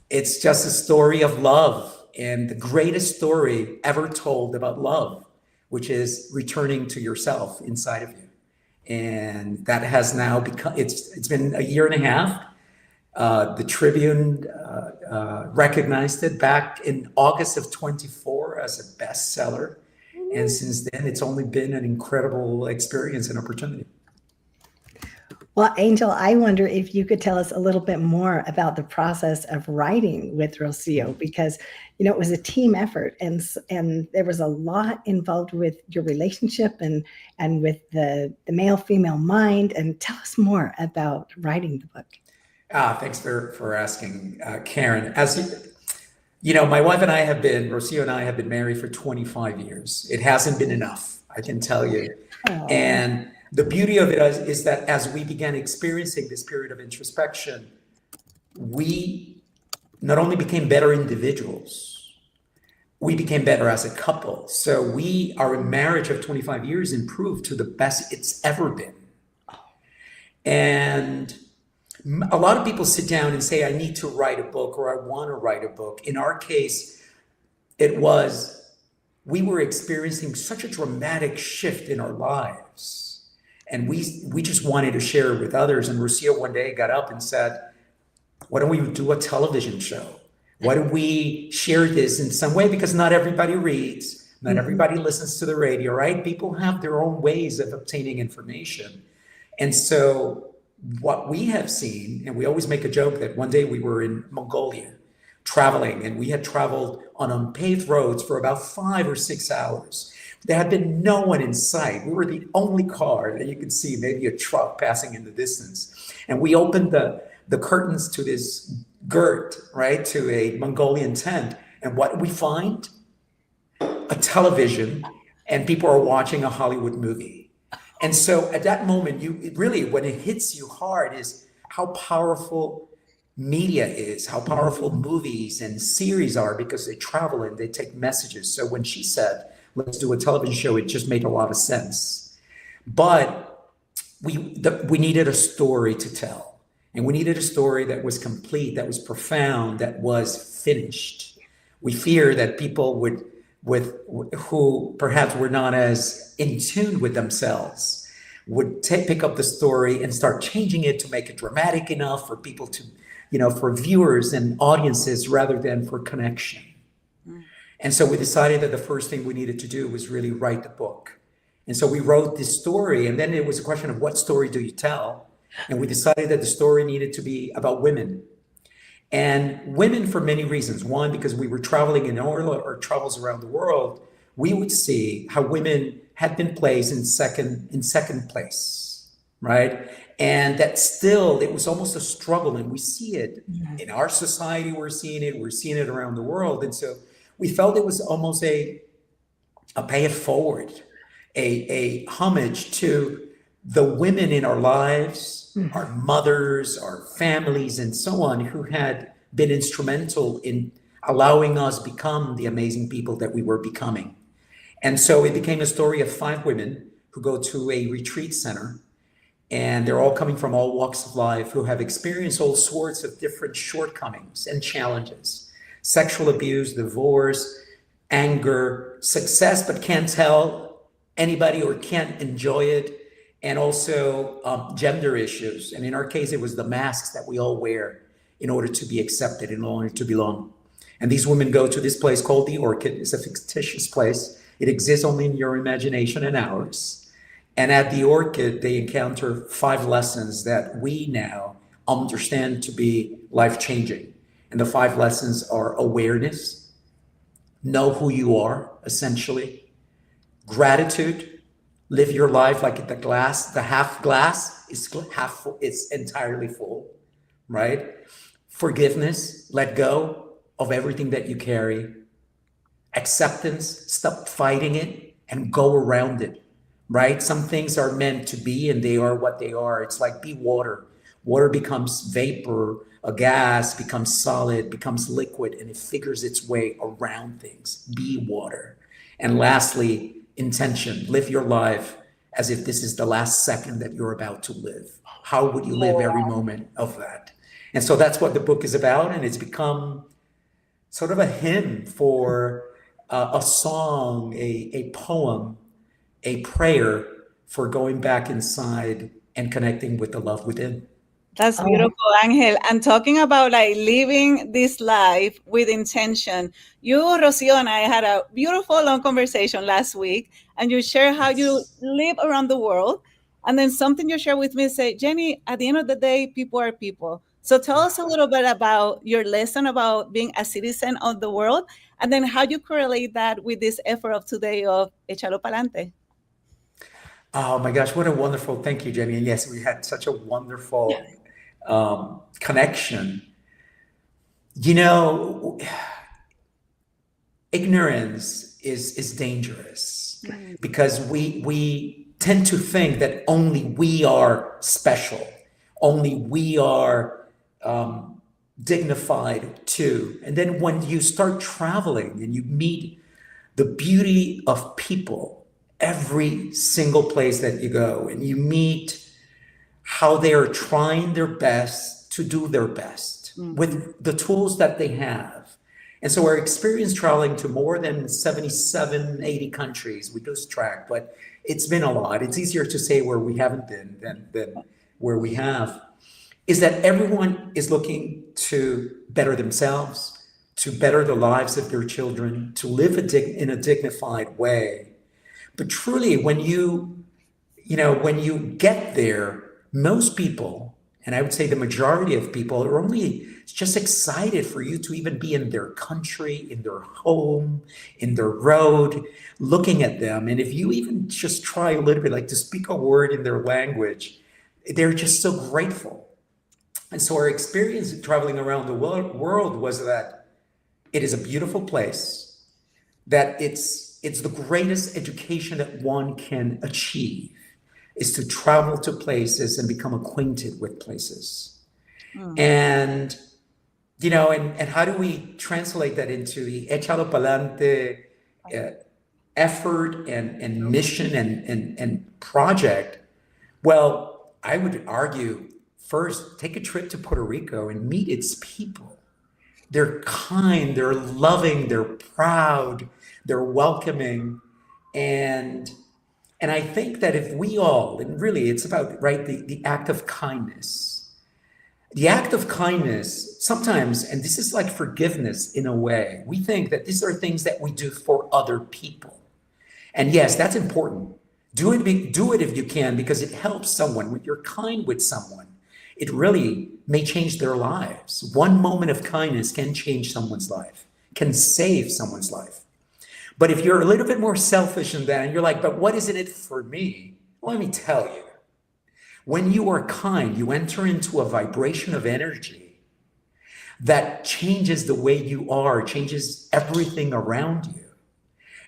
just a story of love, and the greatest story ever told about love, which is returning to yourself inside of you. And that has now become, it's been a year and a half. The Tribune recognized it back in August of 24 as a bestseller. And since then, it's only been an incredible experience and opportunity. Well, Angel, I wonder if you could tell us a little bit more about the process of writing with Rocio, because, you know, it was a team effort, and there was a lot involved with your relationship and with the male-female mind. And tell us more about writing the book. Thanks for asking, Karen. As you know, my wife and I Rocio and I have been married for 25 years. It hasn't been enough, I can tell you. Oh. And the beauty of it is that as we began experiencing this period of introspection, we not only became better individuals, we became better as a couple. So our marriage of 25 years improved to the best it's ever been. And a lot of people sit down and say, I need to write a book, or I want to write a book. In our case, we were experiencing such a dramatic shift in our lives. And we just wanted to share it with others. And Rocio one day got up and said, why don't we do a television show? Why don't we share this in some way? Because not everybody reads, not everybody listens to the radio, right? People have their own ways of obtaining information. And so what we have seen, and we always make a joke that one day we were in Mongolia traveling, and we had traveled on unpaved roads for about 5 or 6 hours. There had been no one in sight. We were the only car that you could see, maybe a truck passing in the distance. And we opened the curtains to this yurt, right, to a Mongolian tent. And what did we find? A television, and people are watching a Hollywood movie. And so at that moment, when it hits you hard, is how powerful media is, how powerful movies and series are, because they travel and they take messages. So when she said, let's do a television show, it just made a lot of sense. But we needed a story to tell. And we needed a story that was complete, that was profound, that was finished. We fear that people who perhaps were not as in tune with themselves would pick up the story and start changing it to make it dramatic enough for people to, for viewers and audiences rather than for connection. And so we decided that the first thing we needed to do was really write the book. And so we wrote this story, and then it was a question of what story do you tell? And we decided that the story needed to be about women. And women for many reasons. One, because we were traveling in all our travels around the world, we would see how women had been placed in second place, right? And that still, it was almost a struggle, and we see it in our society, we're seeing it around the world. And so we felt it was almost a pay it forward, a homage to the women in our lives, our mothers, our families, and so on, who had been instrumental in allowing us become the amazing people that we were becoming. And so it became a story of 5 women who go to a retreat center, and they're all coming from all walks of life, who have experienced all sorts of different shortcomings and challenges. Sexual abuse, divorce, anger, success, but can't tell anybody or can't enjoy it, and also gender issues. And in our case, it was the masks that we all wear in order to be accepted, in order to belong. And these women go to this place called The Orchid. It's a fictitious place. It exists only in your imagination and ours. And at The Orchid, they encounter 5 lessons that we now understand to be life-changing. And the 5 lessons are awareness, know who you are, essentially, gratitude, live your life like the half glass is half full, it's entirely full, right? Forgiveness, let go of everything that you carry. Acceptance, stop fighting it and go around it, right? Some things are meant to be and they are what they are. It's like be water. Water becomes vapor, a gas becomes solid, becomes liquid, and it figures its way around things. Be water. And lastly, intention. Live your life as if this is the last second that you're about to live. How would you live every moment of that? And so that's what the book is about. And it's become sort of a hymn for a song, a poem, a prayer for going back inside and connecting with the love within. That's beautiful, Angel. And talking about like living this life with intention, you, Rocio, and I had a beautiful long conversation last week, and you share how you live around the world. And then something you share with me say, Jenny, at the end of the day, people are people. So tell us a little bit about your lesson about being a citizen of the world, and then how you correlate that with this effort of today of Echalo Palante. Oh my gosh, what a wonderful, thank you, Jenny. And yes, we had such a wonderful connection. You know, ignorance is dangerous because we tend to think that only we are special, only we are dignified too. And then when you start traveling and you meet the beauty of people, every single place that you go, and you meet how they are trying their best to do their best with the tools that they have. And so our experience traveling to more than 77, 80 countries, we lose track, but it's been a lot. It's easier to say where we haven't been than where we have, is that everyone is looking to better themselves, to better the lives of their children, to live in a dignified way. But truly, when you get there, most people, and I would say the majority of people, are only just excited for you to even be in their country, in their home, in their road, looking at them. And if you even just try a little bit, like to speak a word in their language, they're just so grateful. And so our experience traveling around the world was that it is a beautiful place, that it's the greatest education that one can achieve, is to travel to places and become acquainted with places. And, you know, and how do we translate that into the Echalo Palante effort and mission and project? Well, I would argue, first, take a trip to Puerto Rico and meet its people. They're kind, they're loving, they're proud, they're welcoming. And I think that if we all, and really it's about, right, the act of kindness. The act of kindness, sometimes, and this is like forgiveness in a way, we think that these are things that we do for other people. And yes, that's important. Do it if you can, because it helps someone. When you're kind with someone, it really may change their lives. One moment of kindness can change someone's life, can save someone's life. But if you're a little bit more selfish than that, and you're like, but what is in it for me? Let me tell you, when you are kind, you enter into a vibration of energy that changes the way you are, changes everything around you.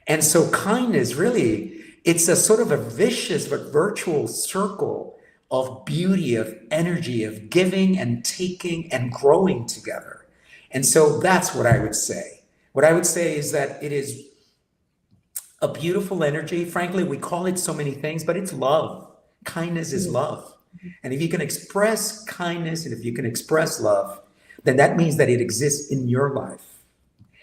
And so kindness, really, it's a sort of a vicious but virtual circle of beauty, of energy, of giving and taking and growing together. And so that's what I would say. What I would say is that it is a beautiful energy. Frankly, we call it so many things, but it's love. Kindness is love. And if you can express kindness and if you can express love, then that means that it exists in your life.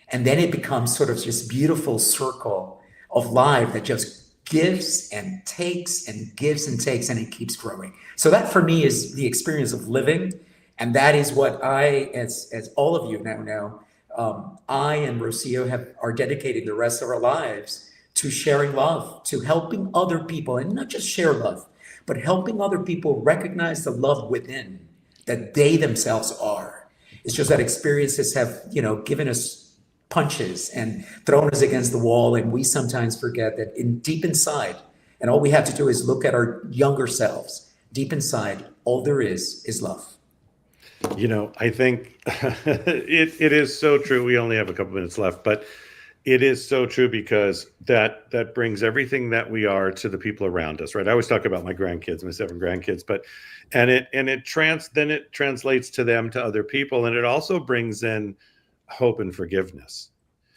And then it becomes sort of this beautiful circle of life that just gives and takes and gives and takes, and it keeps growing. So that for me is the experience of living. And that is what I, as all of you now know, I and Rocio are dedicating the rest of our lives to sharing love, to helping other people, and not just share love, but helping other people recognize the love within that they themselves are. It's just that experiences have, given us punches and thrown us against the wall, and we sometimes forget that deep inside, and all we have to do is look at our younger selves. Deep inside, all there is love. I think it is so true. We only have a couple minutes left, but It is so true, because that brings everything that we are to the people around us, right? I always talk about my grandkids, my 7 grandkids, but it translates to them, to other people, and it also brings in hope and forgiveness.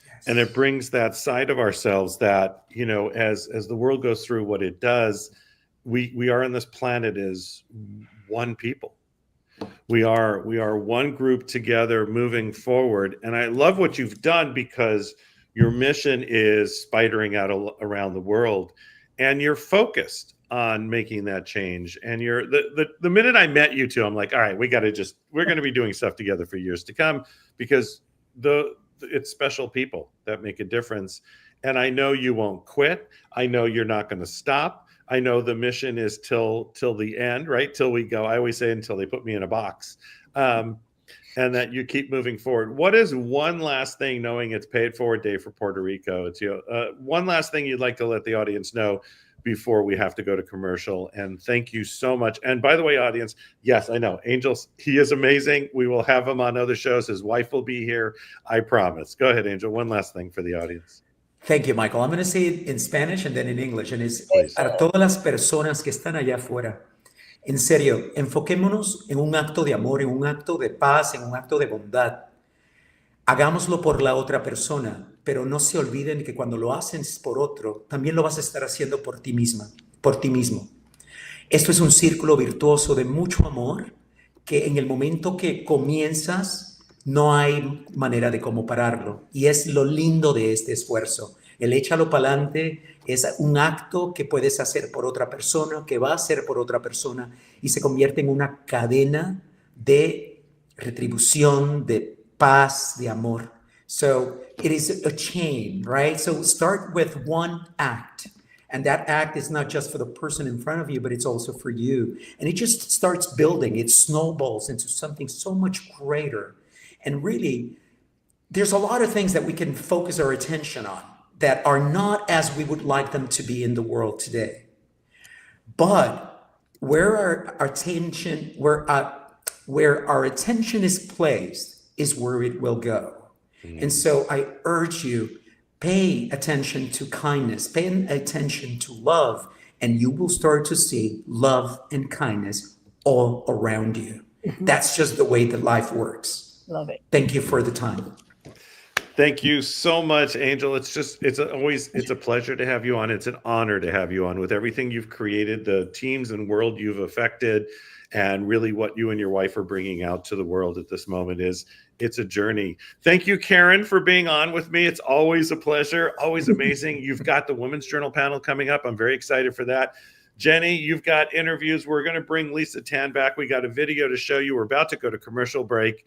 Yes. And it brings that side of ourselves that, you know, as the world goes through what it does, we are on this planet as one people. We are one group together moving forward. And I love what you've done, because your mission is spidering out around the world, and you're focused on making that change. And you're the minute I met you two, I'm like, all right, we're going to be doing stuff together for years to come, because it's special people that make a difference. And I know you won't quit. I know you're not going to stop. I know the mission is till the end, right? Till we go. I always say until they put me in a box. And that you keep moving forward. What is one last thing, knowing it's Pay It Forward Day for Puerto Rico? It's one last thing you'd like to let the audience know before we have to go to commercial. And thank you so much. And by the way, audience, yes, I know Angel, he is amazing. We will have him on other shows. His wife will be here, I promise. Go ahead, Angel. One last thing for the audience. Thank you, Michael. I'm going to say it in Spanish and then in English. And it's Please. para todas las personas que están allá afuera. En serio, enfoquémonos en un acto de amor, en un acto de paz, en un acto de bondad. Hagámoslo por la otra persona, pero no se olviden que cuando lo haces por otro, también lo vas a estar haciendo por ti misma, por ti mismo. Esto es un círculo virtuoso de mucho amor, que en el momento que comienzas, no hay manera de cómo pararlo. Y es lo lindo de este esfuerzo. El échalo para adelante es un acto que puedes hacer por otra persona, que va a hacer por otra persona, y se convierte en una cadena de retribución, de paz, de amor. So it is a chain, right? So start with one act. And that act is not just for the person in front of you, but it's also for you. And it just starts building. It snowballs into something so much greater. And really, there's a lot of things that we can focus our attention on that are not as we would like them to be in the world today. But where our attention is placed is where it will go. And so I urge you, pay attention to kindness, pay attention to love, and you will start to see love and kindness all around you. That's just the way that life works. Love it. Thank you for the time. Thank you so much, Angel. It's a pleasure to have you on. It's an honor to have you on, with everything you've created, the teams and world you've affected, and really what you and your wife are bringing out to the world at this moment. It's a journey. Thank you, Karen, for being on with me. It's always a pleasure, always amazing. You've got the Women's Journal panel coming up. I'm very excited for that. Jenny, you've got interviews. We're going to bring Lisa Tan back. We got a video to show you. We're about to go to commercial break.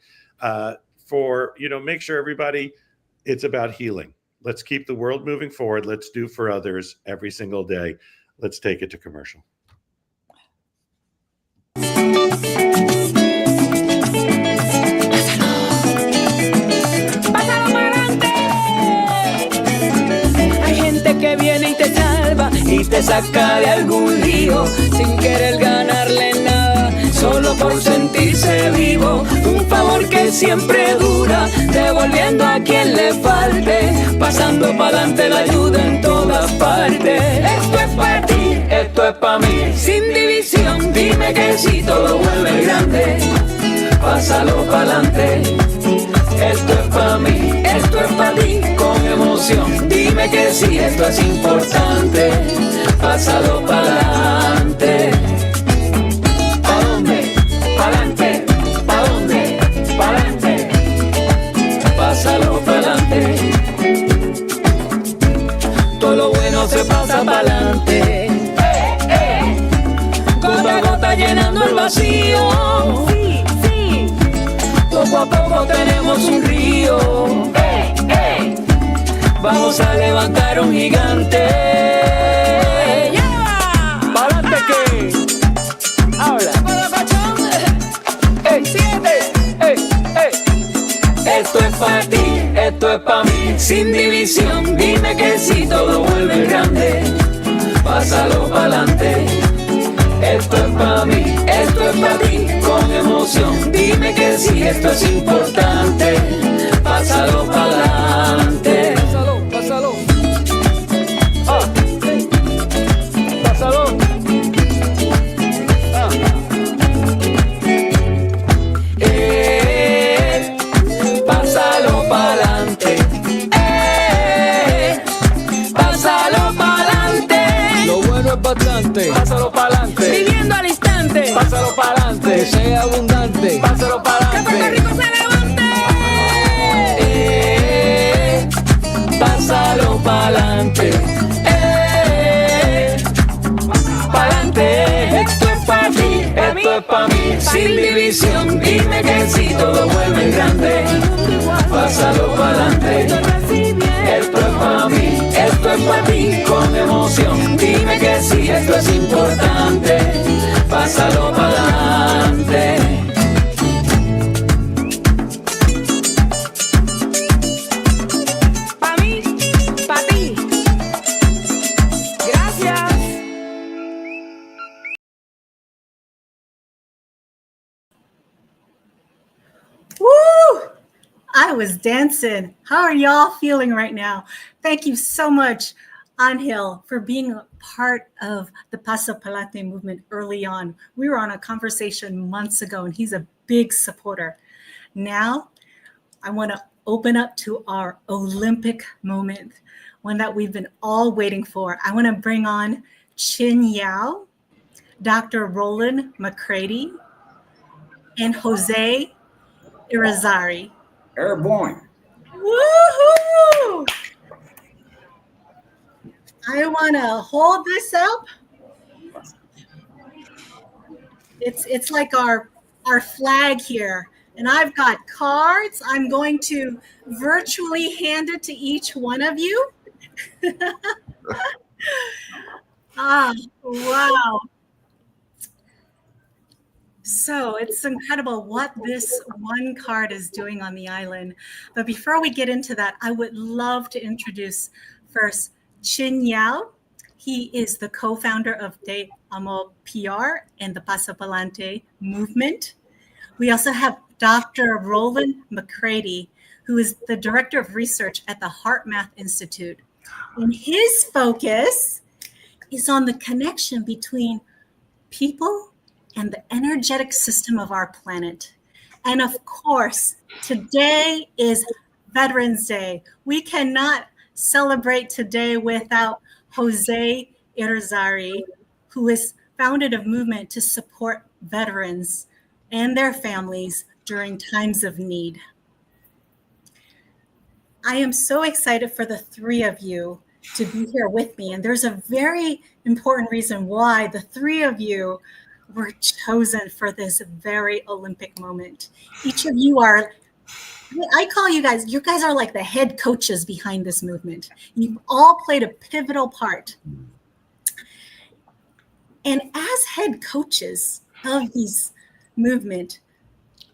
Make sure everybody, it's about healing. Let's keep the world moving forward. Let's do for others every single day. Let's take it to commercial. Hay gente que viene y te salva y te saca de algún lío sin querer ganarle nada, solo por sentirse vivo. Un favor que siempre dura, devolviendo a quien le falte, pasando pa'lante la ayuda en todas partes. Esto es para ti, esto es para mí, sin división, dime que sí, todo vuelve grande, pásalo pa'lante. Esto es para mí, esto es para ti, con emoción, dime que sí, esto es importante, pásalo pa'lante. ¿Pa' dónde? Pa'lante. ¿Pa' dónde? Pa'lante. Pásalo pa'lante. Todo lo bueno se pasa pa'lante. Gota a gota llenando el vacío. Poco a poco tenemos un río. Vamos a levantar un gigante. ¿Pa'lante qué? Habla. Esto es para ti, esto es para mí, sin división, dime que sí, todo vuelve grande, pásalo pa'lante. Esto es para mí, esto es para ti, con emoción, dime que sí, esto es importante, pásalo pa'lante. pásalo pa'lante. Viviendo al instante, pásalo pa'lante. Que sea abundante, pásalo pa'lante. Que Puerto Rico se levante. Pásalo pa'lante. Pa'lante. Esto es pa' ti, esto es pa' mí. Sin división, dime que sí, todo vuelve grande. Pásalo pa'lante. Esto es pa' mí, esto es pa' ti, con emoción. Dime que sí, esto es importante. Pásalo pa'lante. Pa' mí, pa' ti. Gracias. Woo! I was dancing. How are y'all feeling right now? Thank you so much, Angel, for being a part of the Paso Pa'lante movement early on. We were on a conversation months ago, and he's a big supporter. Now, I want to open up to our Olympic moment, one that we've been all waiting for. I want to bring on Chin Yao, Dr. Roland McCready, and Jose Irizarry. Airborne. Woohoo! I want to hold this up. It's like our flag here. And I've got cards. I'm going to virtually hand it to each one of you. Wow. So it's incredible what this one card is doing on the island. But before we get into that, I would love to introduce first Chin Yao. He is the co-founder of De Amo PR and the Paso Pa'lante movement. We also have Dr. Roland McCready, who is the director of research at the HeartMath Institute. And his focus is on the connection between people and the energetic system of our planet. And of course, today is Veterans Day. We cannot celebrate today without Jose Irizarry, who has founded a movement to support veterans and their families during times of need. I am so excited for the three of you to be here with me. And there's a very important reason why the three of you were chosen for this very Olympic moment. Each of you are, I call you guys are like the head coaches behind this movement. You've all played a pivotal part. And as head coaches of this movement,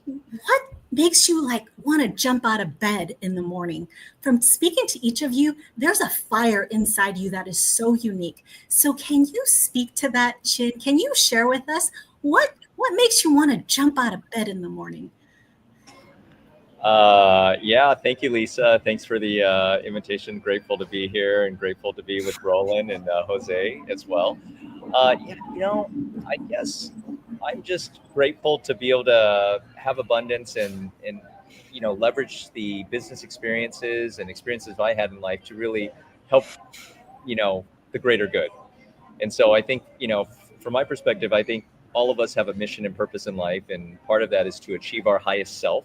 what makes you want to jump out of bed in the morning? From speaking to each of you, there's a fire inside you that is so unique. So can you speak to that, Chin? Can you share with us what makes you want to jump out of bed in the morning? Yeah, thank you, Lisa. Thanks for the invitation. Grateful to be here and grateful to be with Roland and Jose as well. Yeah, I guess I'm just grateful to be able to have abundance and leverage the business experiences and experiences I had in life to really help, the greater good. And so I think, from my perspective, I think all of us have a mission and purpose in life. And part of that is to achieve our highest self.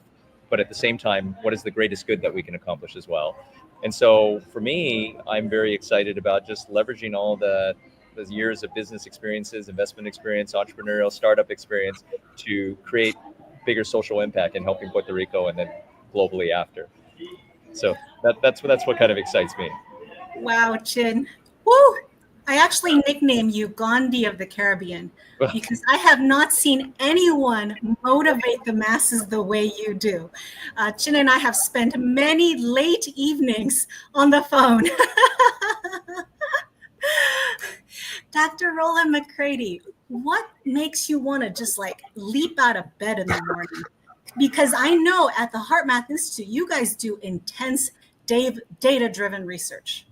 But at the same time, what is the greatest good that we can accomplish as well? And so for me, I'm very excited about just leveraging all those years of business experiences, investment experience, entrepreneurial startup experience to create bigger social impact and helping Puerto Rico and then globally after. So that's what kind of excites me. Wow, Chin. Woo! I actually nicknamed you Gandhi of the Caribbean because I have not seen anyone motivate the masses the way you do. Chin and I have spent many late evenings on the phone. Dr. Roland McCready, what makes you want to just leap out of bed in the morning? Because I know at the HeartMath Institute, you guys do intense data-driven research.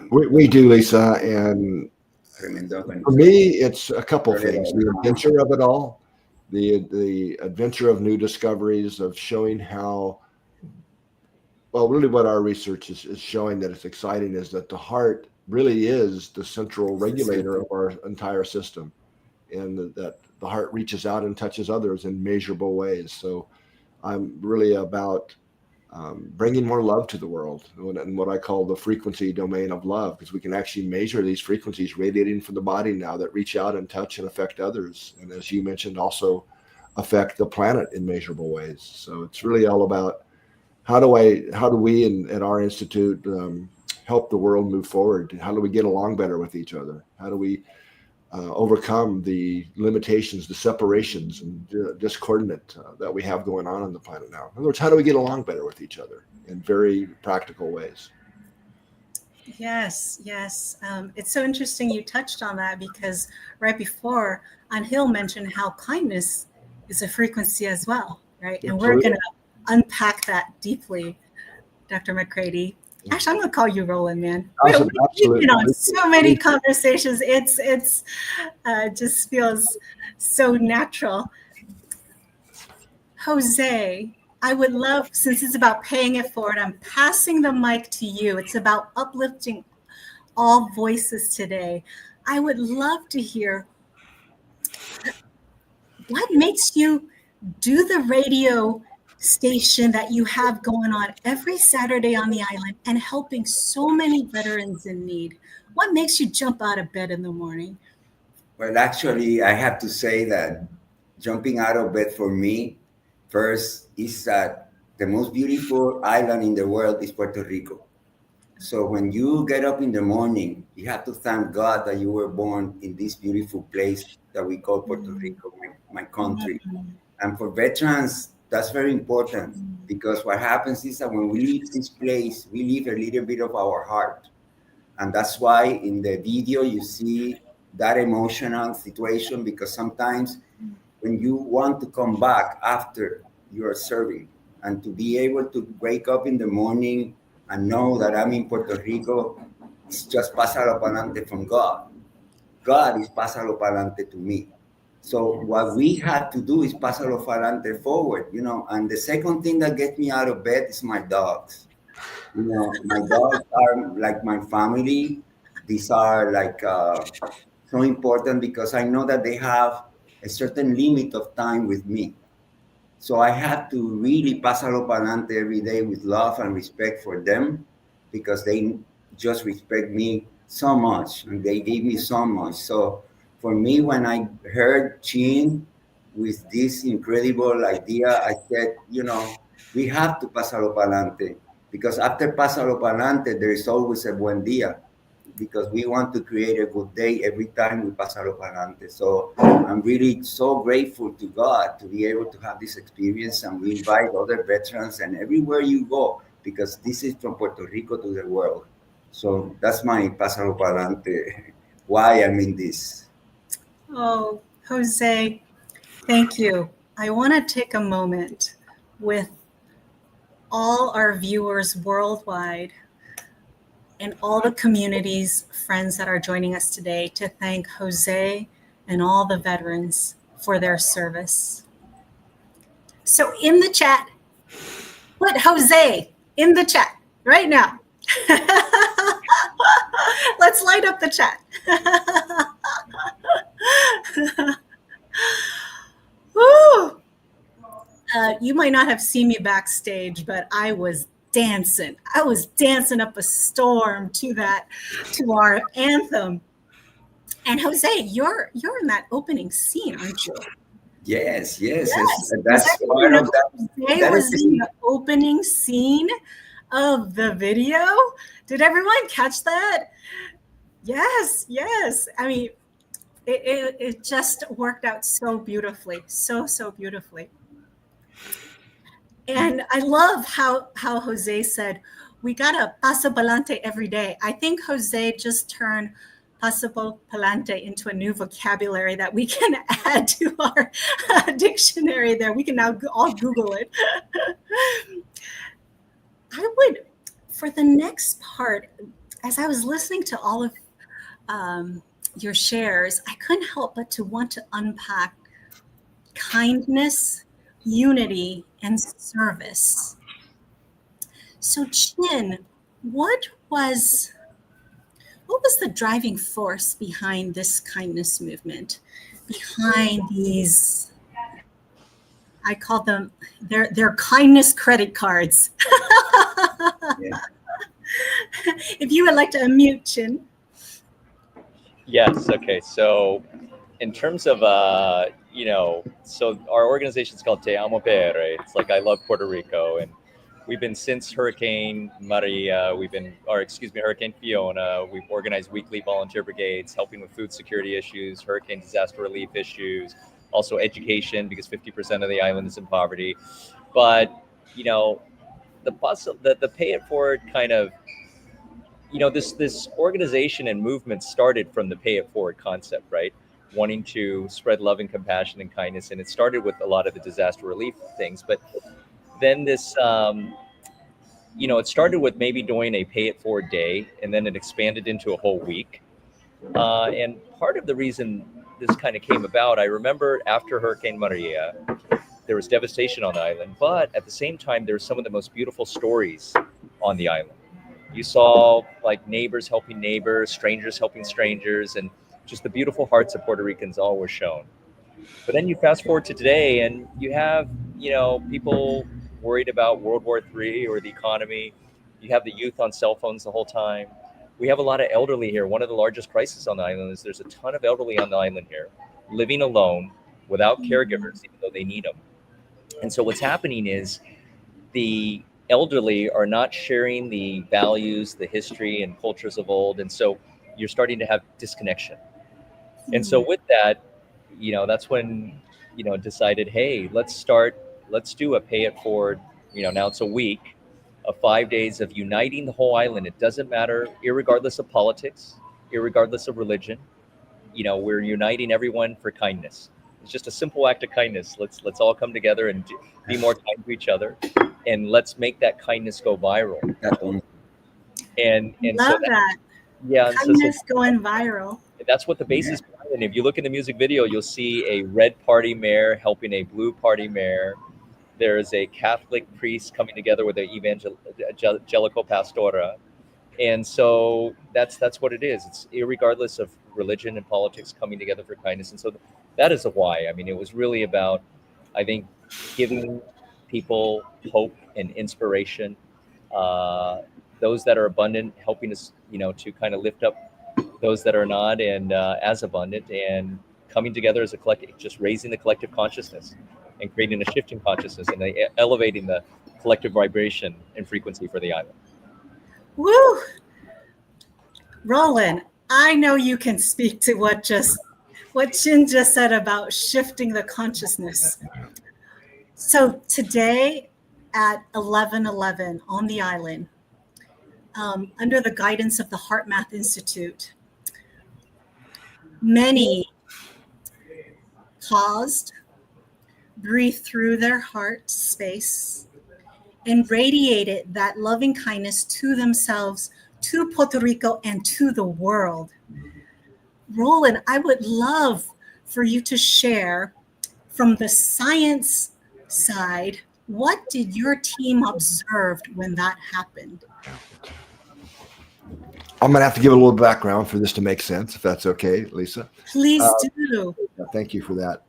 We do, Lisa, and for me, it's a couple things. The adventure of it all, the adventure of new discoveries, of showing how, well, really what our research is showing that it's exciting is that the heart really is the central regulator of our entire system. and that the heart reaches out and touches others in measurable ways. So I'm really about bringing more love to the world, and what I call the frequency domain of love, because we can actually measure these frequencies radiating from the body now that reach out and touch and affect others. And as you mentioned, also affect the planet in measurable ways. So it's really all about how do we at our institute help the world move forward? How do we get along better with each other? How do we overcome the limitations, the separations, and discordant that we have going on the planet now? In other words, how do we get along better with each other in very practical ways? Yes, yes. It's so interesting you touched on that, because right before, Angel mentioned how kindness is a frequency as well, right? And we're going to unpack that deeply, Dr. McCready. Actually, I'm going to call you Roland, man. Awesome. We've been on so many conversations. It's just feels so natural. Jose, I would love, since it's about paying it forward, I'm passing the mic to you. It's about uplifting all voices today. I would love to hear what makes you do the radio station that you have going on every Saturday on the island and helping so many veterans in need. What makes you jump out of bed in the morning? Well, actually, I have to say that jumping out of bed for me, first, is that the most beautiful island in the world is Puerto Rico. So when you get up in the morning, you have to thank God that you were born in this beautiful place that we call Puerto Rico, my country. And for veterans, that's very important, because what happens is that when we leave this place, we leave a little bit of our heart. And that's why in the video you see that emotional situation, because sometimes when you want to come back after you are serving, and to be able to wake up in the morning and know that I'm in Puerto Rico, it's just pasalo pa'lante from God. God is pasalo pa'lante to me. So what we have to do is pasalo pa'lante forward, And the second thing that gets me out of bed is my dogs. My dogs are like my family. These are like so important, because I know that they have a certain limit of time with me. So I have to really pasalo pa'lante every day with love and respect for them, because they just respect me so much and they gave me so much. So for me, when I heard Chin with this incredible idea, I said, we have to pasalo pa'lante, because after pasalo pa'lante, there is always a buen dia, because we want to create a good day every time we pasalo pa'lante. So I'm really so grateful to God to be able to have this experience, and we invite other veterans and everywhere you go, because this is from Puerto Rico to the world. So that's my pasalo pa'lante, why I'm in this. Oh, Jose, thank you. I want to take a moment with all our viewers worldwide and all the communities, friends that are joining us today, to thank Jose and all the veterans for their service. So in the chat, put Jose in the chat right now. Let's light up the chat. Woo! You might not have seen me backstage, but I was dancing. I was dancing up a storm to our anthem. And Jose, you're in that opening scene, aren't you? Yes. That's part of that. Jose was in the opening scene of the video. Did everyone catch that? Yes. I mean, it just worked out so beautifully, so beautifully. And I love how Jose said, we got to paso pa'lante every day. I think Jose just turned paso pa'lante into a new vocabulary that we can add to our dictionary there. We can now all Google it. I would, for the next part, as I was listening to all of your shares, I couldn't help but to want to unpack kindness, unity, and service. So Chin, what was the driving force behind this kindness movement? behind these, I call them, they're kindness credit cards. Yeah. If you would like to unmute, Chin. Yes. Okay. So, in terms of so our organization is called Te Amo PR. It's like I love Puerto Rico, and we've been since Hurricane Maria. Hurricane Fiona. We've organized weekly volunteer brigades, helping with food security issues, hurricane disaster relief issues, also education, because 50% of the island is in poverty. But the pay it forward kind of this organization and movement started from the pay it forward concept, right? Wanting to spread love and compassion and kindness, and it started with a lot of the disaster relief things. But then it started with maybe doing a pay it forward day, and then it expanded into a whole week. And part of the reason this kind of came about, I remember after Hurricane Maria, there was devastation on the island, but at the same time, there were some of the most beautiful stories on the island. You saw like neighbors helping neighbors, strangers helping strangers, and just the beautiful hearts of Puerto Ricans all were shown. But then you fast forward to today, and you have people worried about World War III or the economy. You have the youth on cell phones the whole time. We have a lot of elderly here. One of the largest crises on the island is there's a ton of elderly on the island here, living alone without caregivers, even though they need them. And so what's happening is the elderly are not sharing the values, the history and cultures of old. And so you're starting to have disconnection. And so with that, that's when, decided, hey, let's do a pay it forward. Now it's a week of 5 days of uniting the whole island. It doesn't matter, irregardless of politics, irregardless of religion. We're uniting everyone for kindness. It's just a simple act of kindness. Let's all come together and be more kind to each other, and let's make that kindness go viral. And Love so that. Yeah, Kindness going viral. that's what the base is behind. And if you look in the music video, you'll see a red party mayor helping a blue party mayor. There's a Catholic priest coming together with an evangelical pastora. And so that's what it is. It's irregardless of religion and politics, coming together for kindness. And so that is the why. I mean, it was really about, I think, giving people hope and inspiration. Those that are abundant, helping us, to kind of lift up those that are not and as abundant, and coming together as a collective, just raising the collective consciousness and creating a shift in consciousness and elevating the collective vibration and frequency for the island. Woo! Roland, I know you can speak to what Chin just said about shifting the consciousness. So today at 11:11 on the island, under the guidance of the Heart Math Institute, many paused, breathed through their heart space, and radiated that loving kindness to themselves, to Puerto Rico, and to the world. Roland, I would love for you to share from the science side, what did your team observe when that happened? I'm going to have to give a little background for this to make sense, if that's okay, Lisa. Please do. Thank you for that.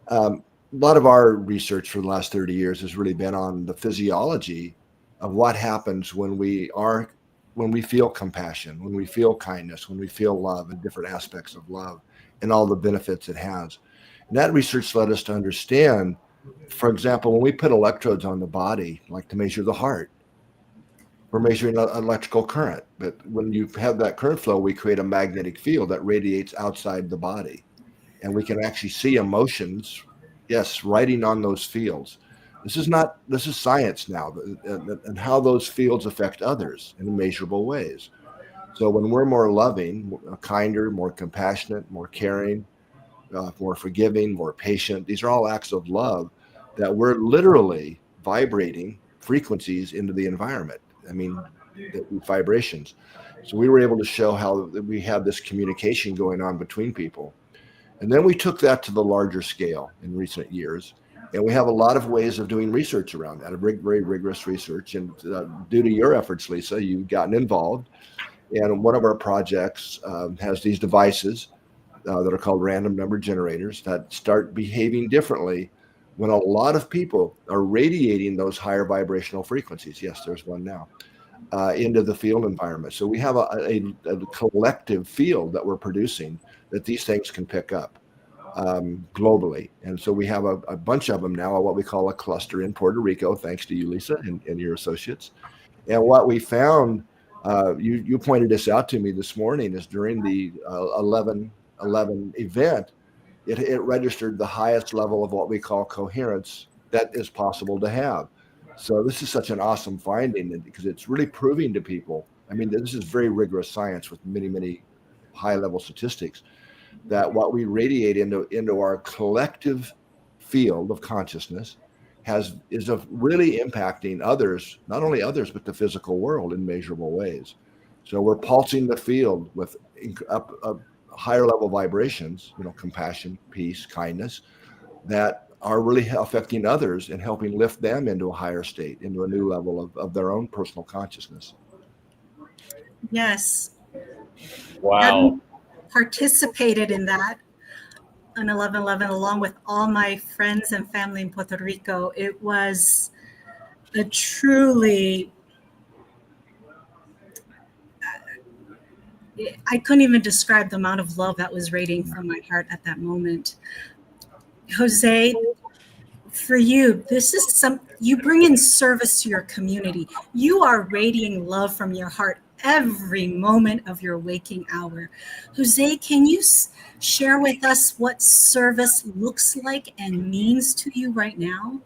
A lot of our research for the last 30 years has really been on the physiology of what happens when we feel compassion, when we feel kindness, when we feel love, and different aspects of love and all the benefits it has. And that research led us to understand, for example, when we put electrodes on the body, like to measure the heart, we're measuring electrical current. But when you have that current flow, we create a magnetic field that radiates outside the body. And we can actually see emotions, yes, writing on those fields. This is science now, and how those fields affect others in measurable ways. So when we're more loving, kinder, more compassionate, more caring, more forgiving, more patient, these are all acts of love that we're literally vibrating frequencies into the environment. I mean, the vibrations. So we were able to show how we have this communication going on between people. And then we took that to the larger scale in recent years. And we have a lot of ways of doing research around that, very rigorous research. And due to your efforts, Lisa, you've gotten involved. And one of our projects has these devices that are called random number generators that start behaving differently when a lot of people are radiating those higher vibrational frequencies. Yes, there's one now. Into the field environment. So we have a collective field that we're producing that these things can pick up globally. And so we have a bunch of them now, what we call a cluster in Puerto Rico, thanks to you, Lisa, and your associates. And what we found, you pointed this out to me this morning, is during the 11/11 event, it registered the highest level of what we call coherence that is possible to have. So this is such an awesome finding because it's really proving to people. I mean, this is very rigorous science with many, many high-level statistics, that what we radiate into our collective field of consciousness is really impacting others, not only others, but the physical world in measurable ways. So we're pulsing the field with up higher level vibrations, compassion, peace, kindness, that are really affecting others and helping lift them into a higher state, into a new level of their own personal consciousness. Yes. Wow. Having participated in that on 11/11 along with all my friends and family in Puerto Rico, it was a truly, I couldn't even describe the amount of love that was radiating from my heart at that moment. Jose, for you, this is you bring in service to your community. You are radiating love from your heart every moment of your waking hour. Jose, can you share with us what service looks like and means to you right now?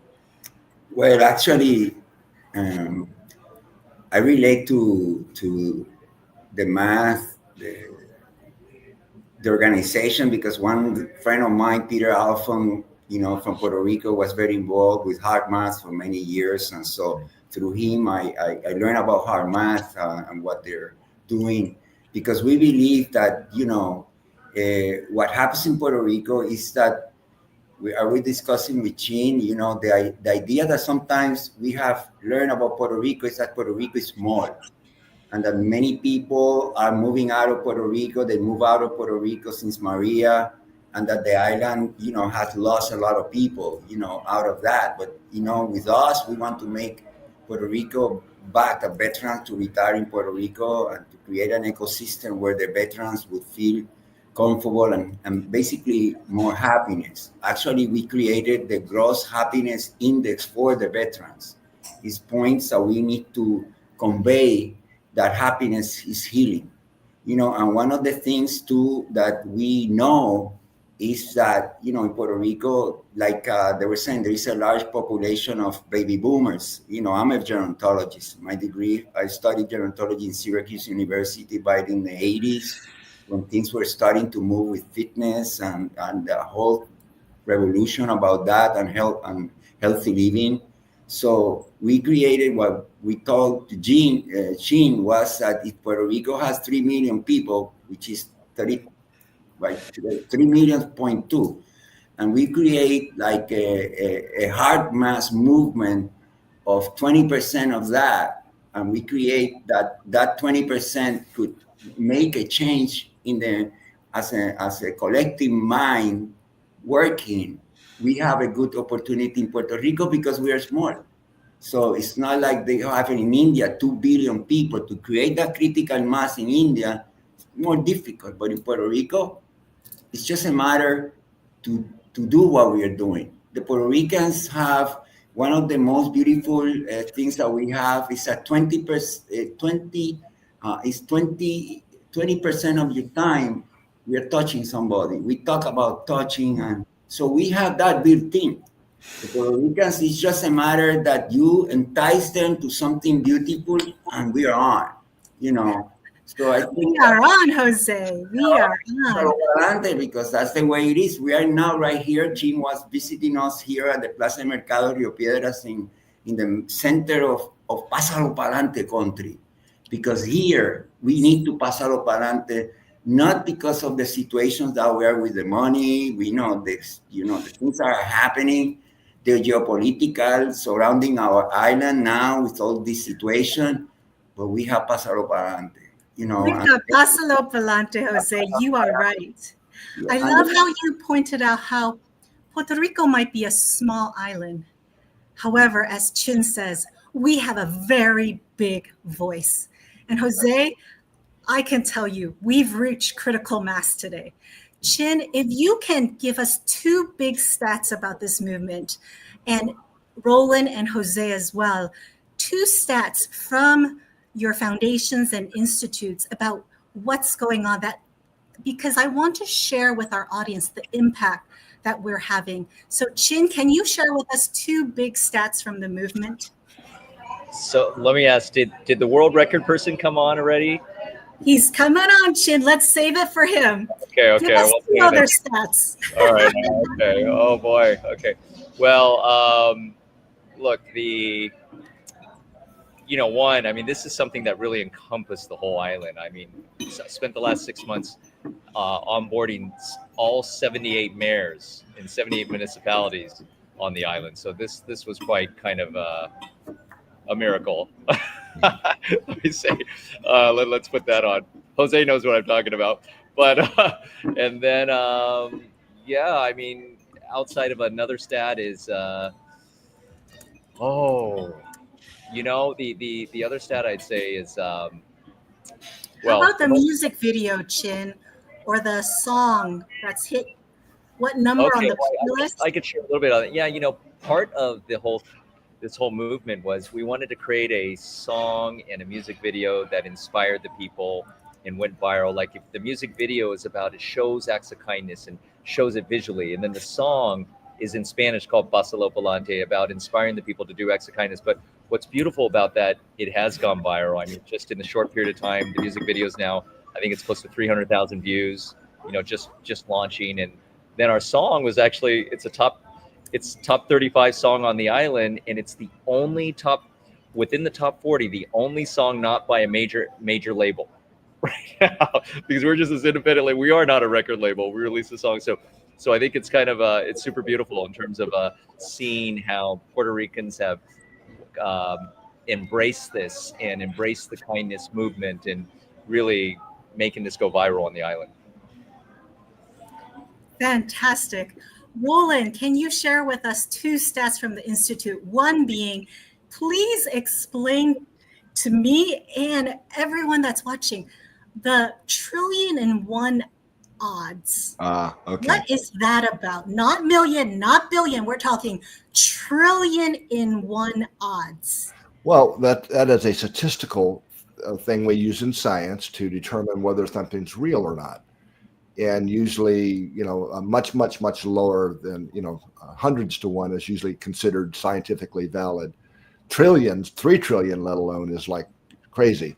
Well, actually, I relate to the math, the organization, because one friend of mine, Peter Alphon, from Puerto Rico, was very involved with hard math for many years. And so through him, I learned about hard math and what they're doing, because we believe that, what happens in Puerto Rico is that we discussing with Jean, the idea that sometimes we have learned about Puerto Rico is that Puerto Rico is small, and that many people are moving out of Puerto Rico. They move out of Puerto Rico since Maria, and that the island, has lost a lot of people, out of that. But, with us, we want to make Puerto Rico back the veterans to retire in Puerto Rico and to create an ecosystem where the veterans would feel comfortable and basically more happiness. Actually, we created the gross happiness index for the veterans. It's points that we need to convey that happiness is healing, and one of the things too that we know is that, in Puerto Rico, like they were saying, there is a large population of baby boomers. I'm a gerontologist. My degree, I studied gerontology in Syracuse University back in the 80s, when things were starting to move with fitness and the whole revolution about that and health and healthy living. So we created what we told Jean was that if Puerto Rico has 3 million people, which is 3 million.2, and we create like a hard mass movement of 20% of that, and we create that 20% could make a change as a collective mind working. We have a good opportunity in Puerto Rico because we are small. So it's not like they have in India 2 billion people. To create that critical mass in India, it's more difficult. But in Puerto Rico, it's just a matter to do what we are doing. The Puerto Ricans have one of the most beautiful things that we have is that 20% of your time we are touching somebody. We talk about touching, and so we have that built in. The Puerto Ricans, it's just a matter that you entice them to something beautiful, and we are on, So I think we are on, Jose. We are on. Because that's the way it is. We are now right here. Jim was visiting us here at the Plaza de Mercado Rio Piedras in the center of Pásalo Pa'lante country. Because here we need to Pásalo Pa'lante, not because of the situations that we are with the money. We know this, the things that are happening, the geopolitical surrounding our island now with all this situation, but we have Pásalo Pa'lante. We have Pásalo Pa'lante, Jose. You are right. I love how you pointed out how Puerto Rico might be a small island. However, as Chin says, we have a very big voice. And Jose, I can tell you, we've reached critical mass today. Chin, if you can give us two big stats about this movement, and Roland and Jose as well, two stats from your foundations and institutes about what's going on, that because I want to share with our audience the impact that we're having. So Chin, can you share with us two big stats from the movement? So let me ask, did the world record person come on already? He's coming on, Chin. Let's save it for him. Okay. Give us two other stats. All right. Okay. Oh boy. Okay. Well, look, one, I mean, this is something that really encompassed the whole island. I mean, I spent the last 6 months onboarding all 78 mayors in 78 municipalities on the island. So this was quite kind of a miracle. Let me say, let's put that on. Jose knows what I'm talking about. But and then yeah, I mean, outside of another stat is the other stat I'd say is how about the music video, Chin, or the song that's hit what number on the playlist? I could share a little bit on it. Yeah, part of this whole movement was we wanted to create a song and a music video that inspired the people and went viral. Like if the music video is about, it shows acts of kindness and shows it visually, and then the song is in Spanish called Pásalo Pa'lante, about inspiring the people to do acts of kindness. But what's beautiful about that, it has gone viral. I mean, just in a short period of time, the music video is now, I think it's close to 300,000 views, just launching. And then our song was actually, it's top 35 song on the island, and it's the only within the top 40, the only song not by a major label right now, because we're just as independently, we are not a record label. We released the song. So I think it's kind of it's super beautiful in terms of seeing how Puerto Ricans have embraced this and embraced the kindness movement and really making this go viral on the island. Fantastic. Roland, can you share with us two stats from the Institute? One being, please explain to me and everyone that's watching the 1,000,000,001 odds. Okay. What is that about? Not million, not billion. We're talking 1,000,000,001 odds. Well, that is a statistical thing we use in science to determine whether something's real or not. And usually, much, much, much lower than, hundreds to one is usually considered scientifically valid. Trillions, 3 trillion, let alone, is like crazy.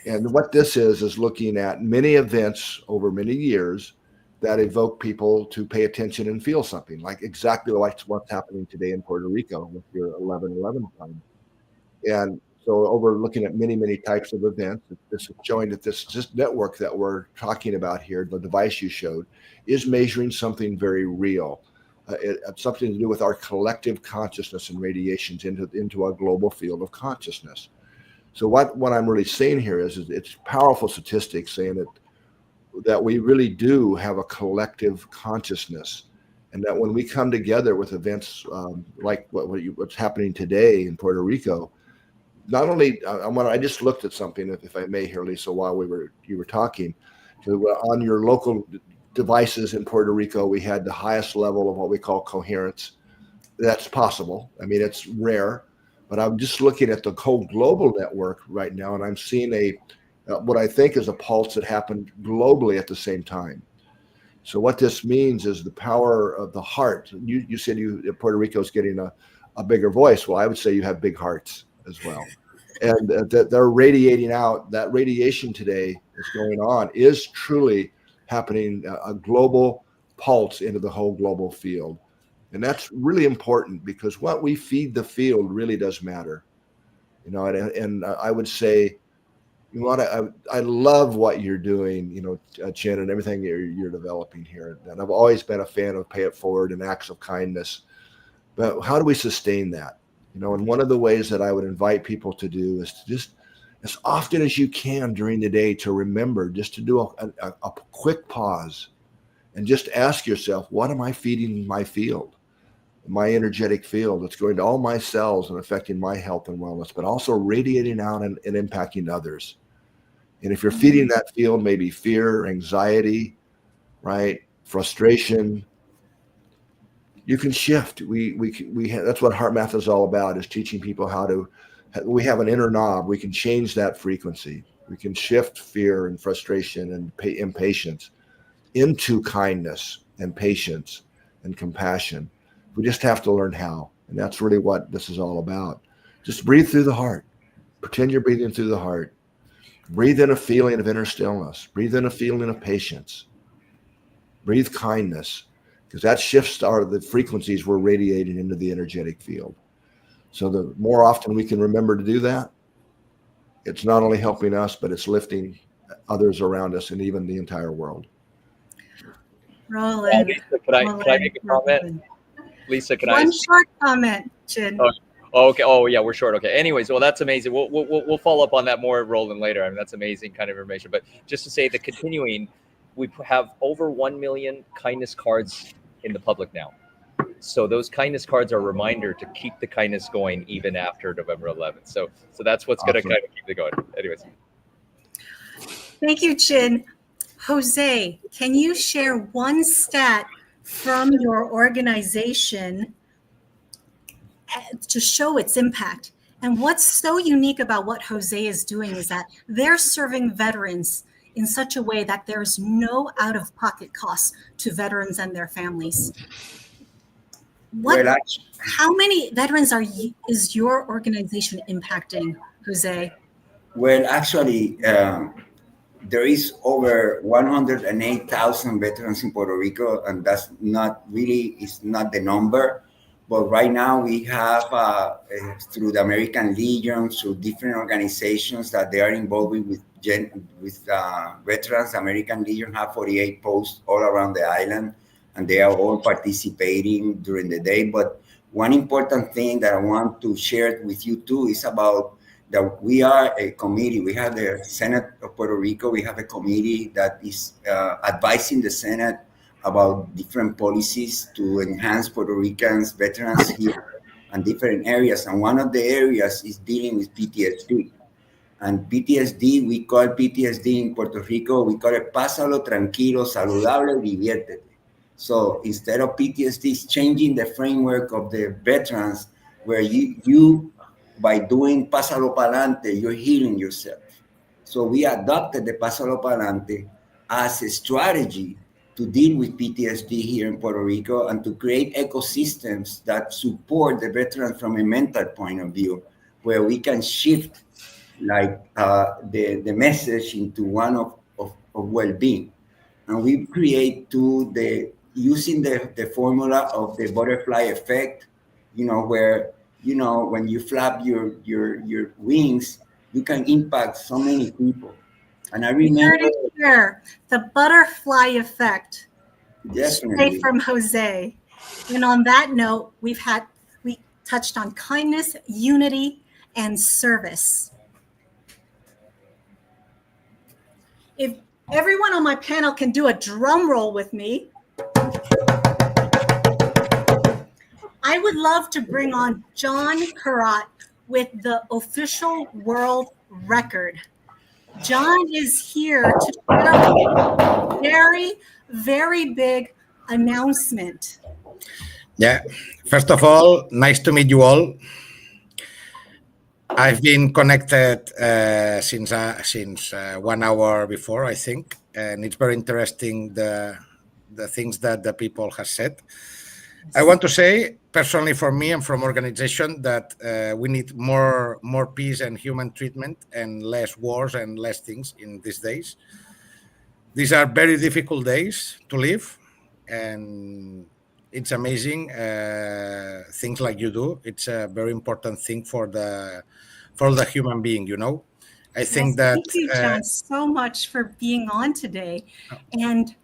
And what this is looking at many events over many years that evoke people to pay attention and feel something, like exactly like what's happening today in Puerto Rico with your 11/11 fund. And so over looking at many, many types of events, this is showing that this network that we're talking about here, the device you showed, is measuring something very real. It's something to do with our collective consciousness and radiations into our global field of consciousness. So what I'm really saying here is it's powerful statistics saying that we really do have a collective consciousness, and that when we come together with events like what's happening today in Puerto Rico, not only I just looked at something, if I may here, Lisa, while you were talking. So on your local devices in Puerto Rico, we had the highest level of what we call coherence. That's possible. I mean, it's rare. But I'm just looking at the whole global network right now, and I'm seeing what I think is a pulse that happened globally at the same time. So what this means is the power of the heart. You said Puerto Rico is getting a bigger voice. Well, I would say you have big hearts as well. And that they're radiating out. That radiation today is going on is truly happening, a global pulse into the whole global field. And that's really important because what we feed the field really does matter, and I would say, I love what you're doing, Chin, and everything you're developing here. And I've always been a fan of pay it forward and acts of kindness, but how do we sustain that? And one of the ways that I would invite people to do is to just, as often as you can during the day, to remember just to do a quick pause and just ask yourself, what am I feeding my field, my energetic field? That's going to all my cells and affecting my health and wellness, but also radiating out and impacting others. And if you're feeding that field, maybe fear, anxiety, right, frustration, you can shift. That's what heart math is all about, is teaching people how to. We have an inner knob. We can change that frequency. We can shift fear and frustration and impatience into kindness and patience and compassion. We just have to learn how, and that's really what this is all about. Just breathe through the heart. Pretend you're breathing through the heart. Breathe in a feeling of inner stillness. Breathe in a feeling of patience. Breathe kindness, because that shifts the frequencies we're radiating into the energetic field. So the more often we can remember to do that, it's not only helping us, but it's lifting others around us and even the entire world. Roland. Lisa, can I make a comment? Lisa, can One short comment, Chin. Oh, okay. Oh, yeah, we're short. Okay. Anyways, well, that's amazing. We'll follow up on that more, Roland, later. I mean, that's amazing kind of information. But just to say that continuing, we have over 1 million kindness cards in the public now. So those kindness cards are a reminder to keep the kindness going even after November 11th. So that's what's going to kind of keep it going. Anyways. Thank you, Chin. Jose, can you share one stat from your organization to show its impact? And what's so unique about what Jose is doing is that they're serving veterans in such a way that there's no out-of-pocket costs to veterans and their families. How many veterans is your organization impacting, Jose? Well, actually, there is over 108,000 veterans in Puerto Rico, and that's not really, it's not the number. But right now we have, through the American Legion, through different organizations that they are involved with veterans. American Legion have 48 posts all around the island, and they are all participating during the day. But one important thing that I want to share with you too is about that we are a committee. We have the Senate of Puerto Rico. We have a committee that is advising the Senate about different policies to enhance Puerto Ricans, veterans here, and different areas. And one of the areas is dealing with PTSD. And PTSD, we call PTSD in Puerto Rico, we call it pásalo tranquilo, saludable, diviértete. So instead of PTSD, it's changing the framework of the veterans, where you by doing pásalo pa'lante, you're healing yourself. So we adopted the pásalo pa'lante as a strategy to deal with PTSD here in Puerto Rico and to create ecosystems that support the veterans from a mental point of view, where we can shift like the message into one of well-being. And we create using the formula of the butterfly effect, where, when you flap your wings, you can impact so many people. And I remember here, the butterfly effect. Definitely. From Jose. And on that note, we touched on kindness, unity, and service. If everyone on my panel can do a drum roll with me, I would love to bring on John Karat with the official world record. John is here to share a very, very big announcement. Yeah, first of all, nice to meet you all. I've been connected since 1 hour before, I think, and it's very interesting the things that the people have said. I want to say, personally, for me and from organization, that we need more peace and human treatment and less wars and less things in these days. These are very difficult days to live, and it's amazing things like you do. It's a very important thing for the human being, I think that. Thank you, John, so much for being on today. And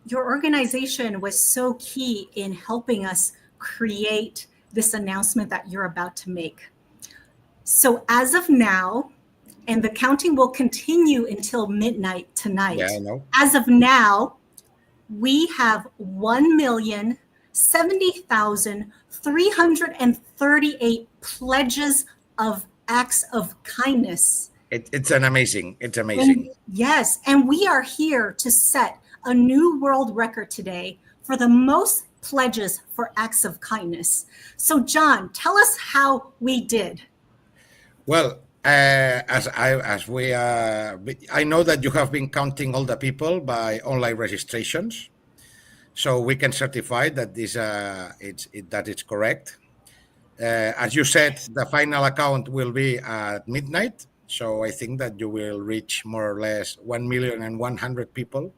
your organization was so key in helping us create this announcement that you're about to make. So as of now, and the counting will continue until midnight tonight. Yeah, I know. As of now, we have 1,070,338 pledges of acts of kindness. It's amazing. Yes, and we are here to set a new world record today for the most pledges for acts of kindness. So, John, tell us how we did. Well, I know that you have been counting all the people by online registrations, so we can certify that it's correct. As you said, the final account will be at midnight, so I think that you will reach more or less 1,100,000 people.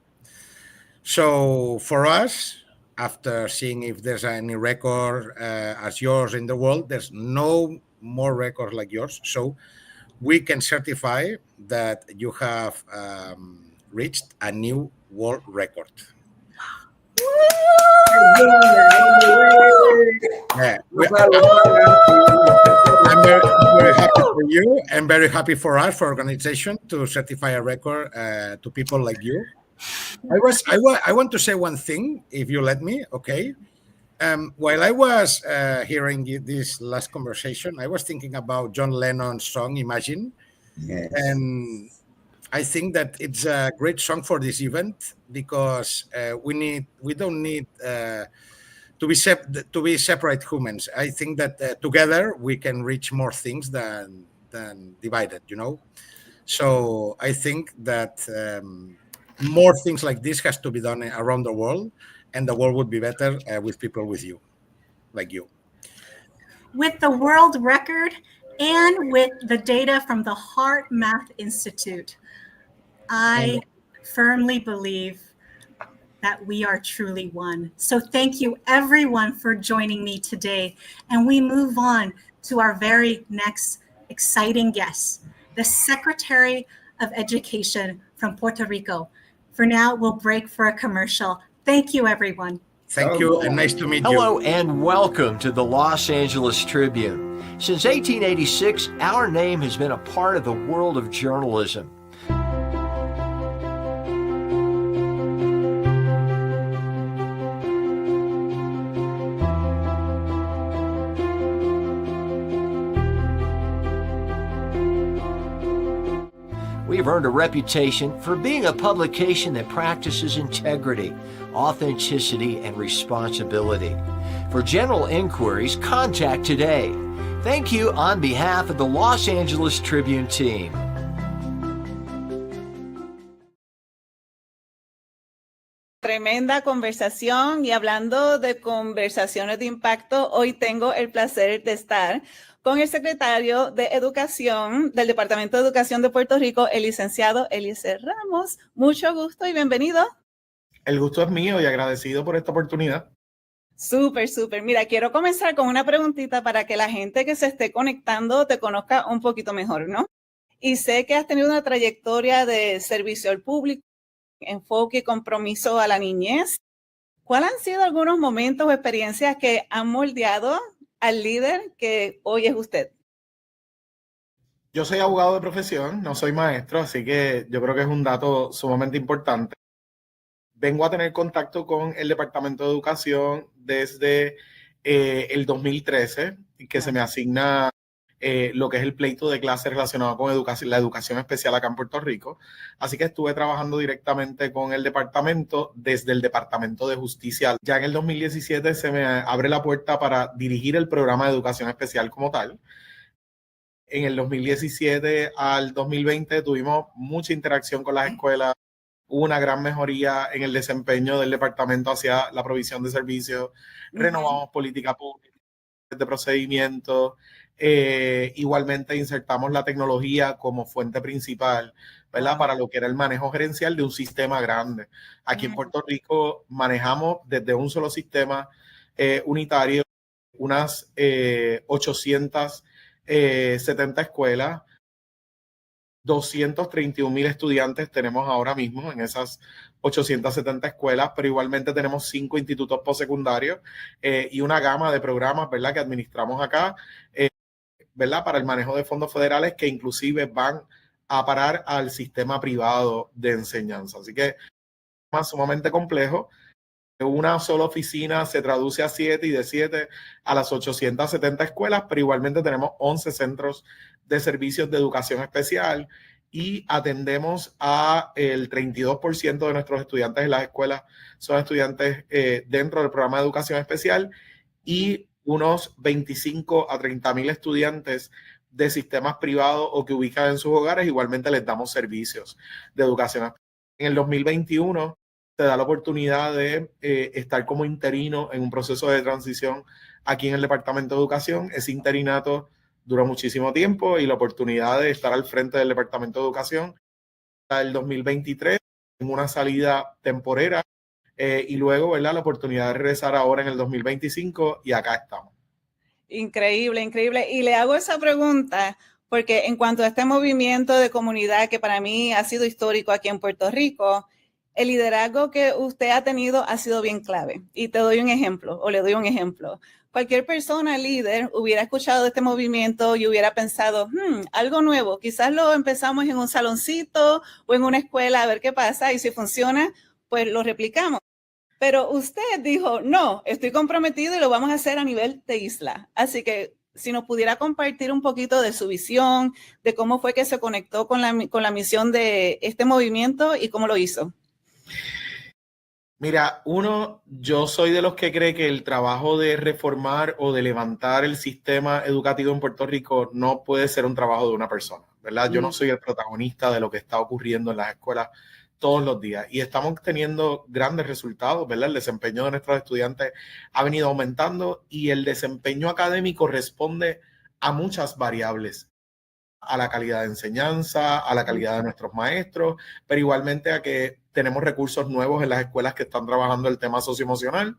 So for us, after seeing if there's any record as yours in the world, there's no more records like yours. So we can certify that you have reached a new world record. Yeah. I'm very happy for you and very happy for us, for organization, to certify a record to people like you. I want to say one thing, if you let me, okay? While I was hearing this last conversation, I was thinking about John Lennon's song, Imagine. Yes. And I think that it's a great song for this event because we don't need to be separate humans. I think that together we can reach more things than divided, you know? So I think that more things like this has to be done around the world, and the world would be better with people with you, like you. With the world record and with the data from the Heart Math Institute, I firmly believe that we are truly one. So thank you everyone for joining me today. And we move on to our very next exciting guest, the Secretary of Education from Puerto Rico. For now, we'll break for a commercial. Thank you, everyone. Thank you, and nice to meet you. Hello and welcome to the Los Angeles Tribune. Since 1886, our name has been a part of the world of journalism. We've earned a reputation for being a publication that practices integrity, authenticity, and responsibility. For general inquiries, contact today. Thank you on behalf of the Los Angeles Tribune team. Tremenda conversación, y hablando de conversaciones de impacto, hoy tengo el placer de estar con el secretario de Educación del Departamento de Educación de Puerto Rico, el licenciado Eliezer Ramos. Mucho gusto y bienvenido. El gusto es mío y agradecido por esta oportunidad. Súper, súper. Mira, quiero comenzar con una preguntita para que la gente que se esté conectando te conozca un poquito mejor, ¿no? Y sé que has tenido una trayectoria de servicio al público, enfoque y compromiso a la niñez. ¿Cuáles han sido algunos momentos o experiencias que han moldeado al líder que hoy es usted? Yo soy abogado de profesión, no soy maestro, así que yo creo que es un dato sumamente importante. Vengo a tener contacto con el Departamento de Educación desde el 2013, que se me asigna lo que es el pleito de clases relacionado con la educación especial acá en Puerto Rico. Así que estuve trabajando directamente con el departamento desde el Departamento de Justicia. Ya en el 2017 se me abre la puerta para dirigir el programa de educación especial como tal. En el 2017 al 2020 tuvimos mucha interacción con las escuelas. Hubo una gran mejoría en el desempeño del departamento hacia la provisión de servicios. Renovamos política pública de procedimientos. Igualmente insertamos la tecnología como fuente principal, ¿verdad? Para lo que era el manejo gerencial de un sistema grande. Aquí en Puerto Rico manejamos desde un solo sistema unitario unas 870 escuelas. 231,000 estudiantes tenemos ahora mismo en esas 870 escuelas, pero igualmente tenemos 5 institutos postsecundarios y una gama de programas, ¿verdad?, que administramos acá, ¿verdad?, para el manejo de fondos federales que inclusive van a parar al sistema privado de enseñanza. Así que más sumamente complejo. Una sola oficina se traduce a 7 y de 7 a las 870 escuelas, pero igualmente tenemos 11 centros de servicios de educación especial y atendemos a el 32% de nuestros estudiantes en las escuelas son estudiantes dentro del programa de educación especial y unos 25 a 30 mil estudiantes de sistemas privados o que ubican en sus hogares, igualmente les damos servicios de educación especial. En el 2021 te da la oportunidad de estar como interino en un proceso de transición aquí en el Departamento de Educación. Ese interinato dura muchísimo tiempo y la oportunidad de estar al frente del Departamento de Educación hasta el 2023 en una salida temporera y luego, ¿verdad?, la oportunidad de regresar ahora en el 2025 y acá estamos. Increíble, increíble. Y le hago esa pregunta porque en cuanto a este movimiento de comunidad que para mí ha sido histórico aquí en Puerto Rico, el liderazgo que usted ha tenido ha sido bien clave. Y te doy un ejemplo, o le doy un ejemplo. Cualquier persona líder hubiera escuchado de este movimiento y hubiera pensado, algo nuevo, quizás lo empezamos en un saloncito o en una escuela a ver qué pasa y si funciona, pues lo replicamos. Pero usted dijo, no, estoy comprometido y lo vamos a hacer a nivel de isla. Así que si nos pudiera compartir un poquito de su visión, de cómo fue que se conectó con la misión de este movimiento y cómo lo hizo. Mira, yo soy de los que cree que el trabajo de reformar o de levantar el sistema educativo en Puerto Rico no puede ser un trabajo de una persona, ¿verdad? Yo no soy el protagonista de lo que está ocurriendo en las escuelas todos los días y estamos teniendo grandes resultados, ¿verdad? El desempeño de nuestros estudiantes ha venido aumentando y el desempeño académico responde a muchas variables, a la calidad de enseñanza, a la calidad de nuestros maestros, pero igualmente a que tenemos recursos nuevos en las escuelas que están trabajando el tema socioemocional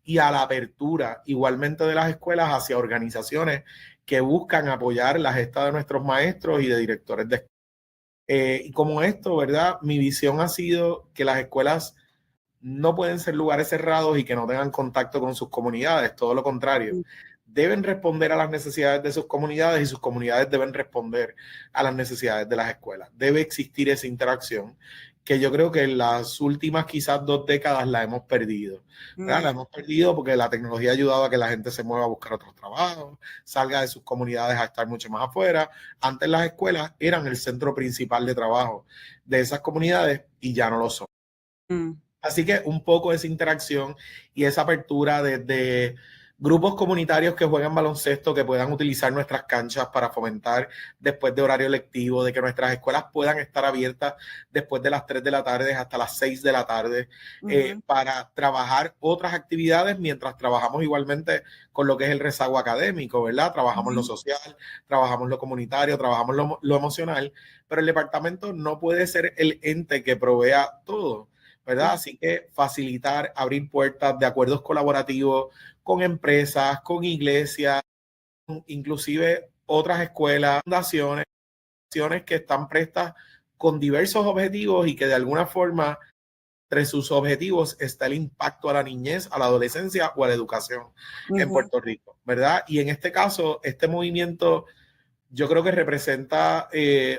y a la apertura igualmente de las escuelas hacia organizaciones que buscan apoyar la gesta de nuestros maestros y de directores de escuelas. Y como esto, ¿verdad? Mi visión ha sido que las escuelas no pueden ser lugares cerrados y que no tengan contacto con sus comunidades, todo lo contrario. Deben responder a las necesidades de sus comunidades y sus comunidades deben responder a las necesidades de las escuelas. Debe existir esa interacción que yo creo que en las últimas quizás 2 décadas la hemos perdido. ¿Verdad? La hemos perdido porque la tecnología ha ayudado a que la gente se mueva a buscar otros trabajos, salga de sus comunidades a estar mucho más afuera. Antes las escuelas eran el centro principal de trabajo de esas comunidades y ya no lo son. Así que un poco esa interacción y esa apertura desde grupos comunitarios que juegan baloncesto, que puedan utilizar nuestras canchas para fomentar después de horario lectivo, de que nuestras escuelas puedan estar abiertas después de las 3 de la tarde hasta las 6 de la tarde para trabajar otras actividades mientras trabajamos igualmente con lo que es el rezago académico, ¿verdad? Trabajamos lo social, trabajamos lo comunitario, trabajamos lo emocional, pero el departamento no puede ser el ente que provea todo, ¿verdad? Así que facilitar, abrir puertas de acuerdos colaborativos con empresas, con iglesias, inclusive otras escuelas, fundaciones que están prestas con diversos objetivos y que de alguna forma entre sus objetivos está el impacto a la niñez, a la adolescencia o a la educación en Puerto Rico, ¿verdad? Y en este caso, este movimiento yo creo que representa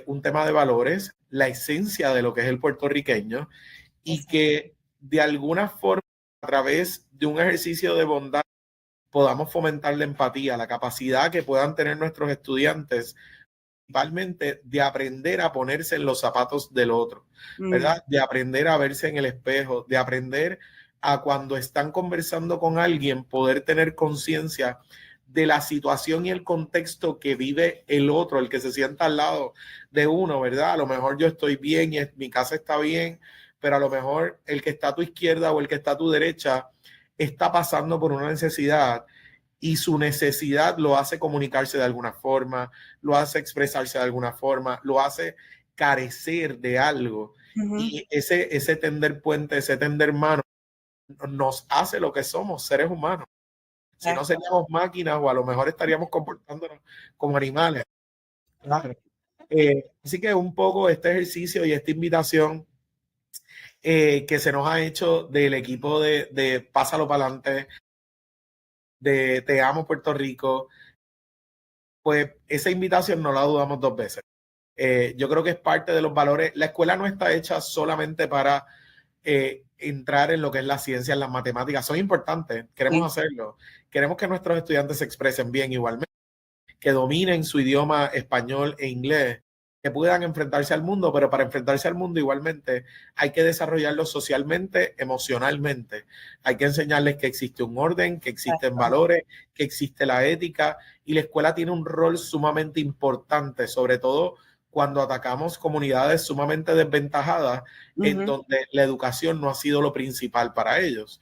un tema de valores, la esencia de lo que es el puertorriqueño y que de alguna forma a través de un ejercicio de bondad podamos fomentar la empatía, la capacidad que puedan tener nuestros estudiantes, principalmente de aprender a ponerse en los zapatos del otro, ¿verdad? De aprender a verse en el espejo, de aprender a cuando están conversando con alguien poder tener conciencia de la situación y el contexto que vive el otro, el que se sienta al lado de uno, ¿verdad? A lo mejor yo estoy bien y mi casa está bien, pero a lo mejor el que está a tu izquierda o el que está a tu derecha está pasando por una necesidad y su necesidad lo hace comunicarse de alguna forma, lo hace expresarse de alguna forma, lo hace carecer de algo. Y ese tender puente, ese tender mano nos hace lo que somos, seres humanos. Si no seríamos máquinas o a lo mejor estaríamos comportándonos como animales. Claro. Así que un poco este ejercicio y esta invitación que se nos ha hecho del equipo de Pásalo para adelante, de Te Amo Puerto Rico, pues esa invitación no la dudamos 2 veces. Yo creo que es parte de los valores. La escuela no está hecha solamente para entrar en lo que es la ciencia, en las matemáticas. Son importantes, queremos hacerlo. Queremos que nuestros estudiantes se expresen bien igualmente, que dominen su idioma español e inglés, que puedan enfrentarse al mundo, pero para enfrentarse al mundo igualmente hay que desarrollarlo socialmente, emocionalmente. Hay que enseñarles que existe un orden, que existen valores, que existe la ética, y la escuela tiene un rol sumamente importante, sobre todo cuando atacamos comunidades sumamente desventajadas, en donde la educación no ha sido lo principal para ellos.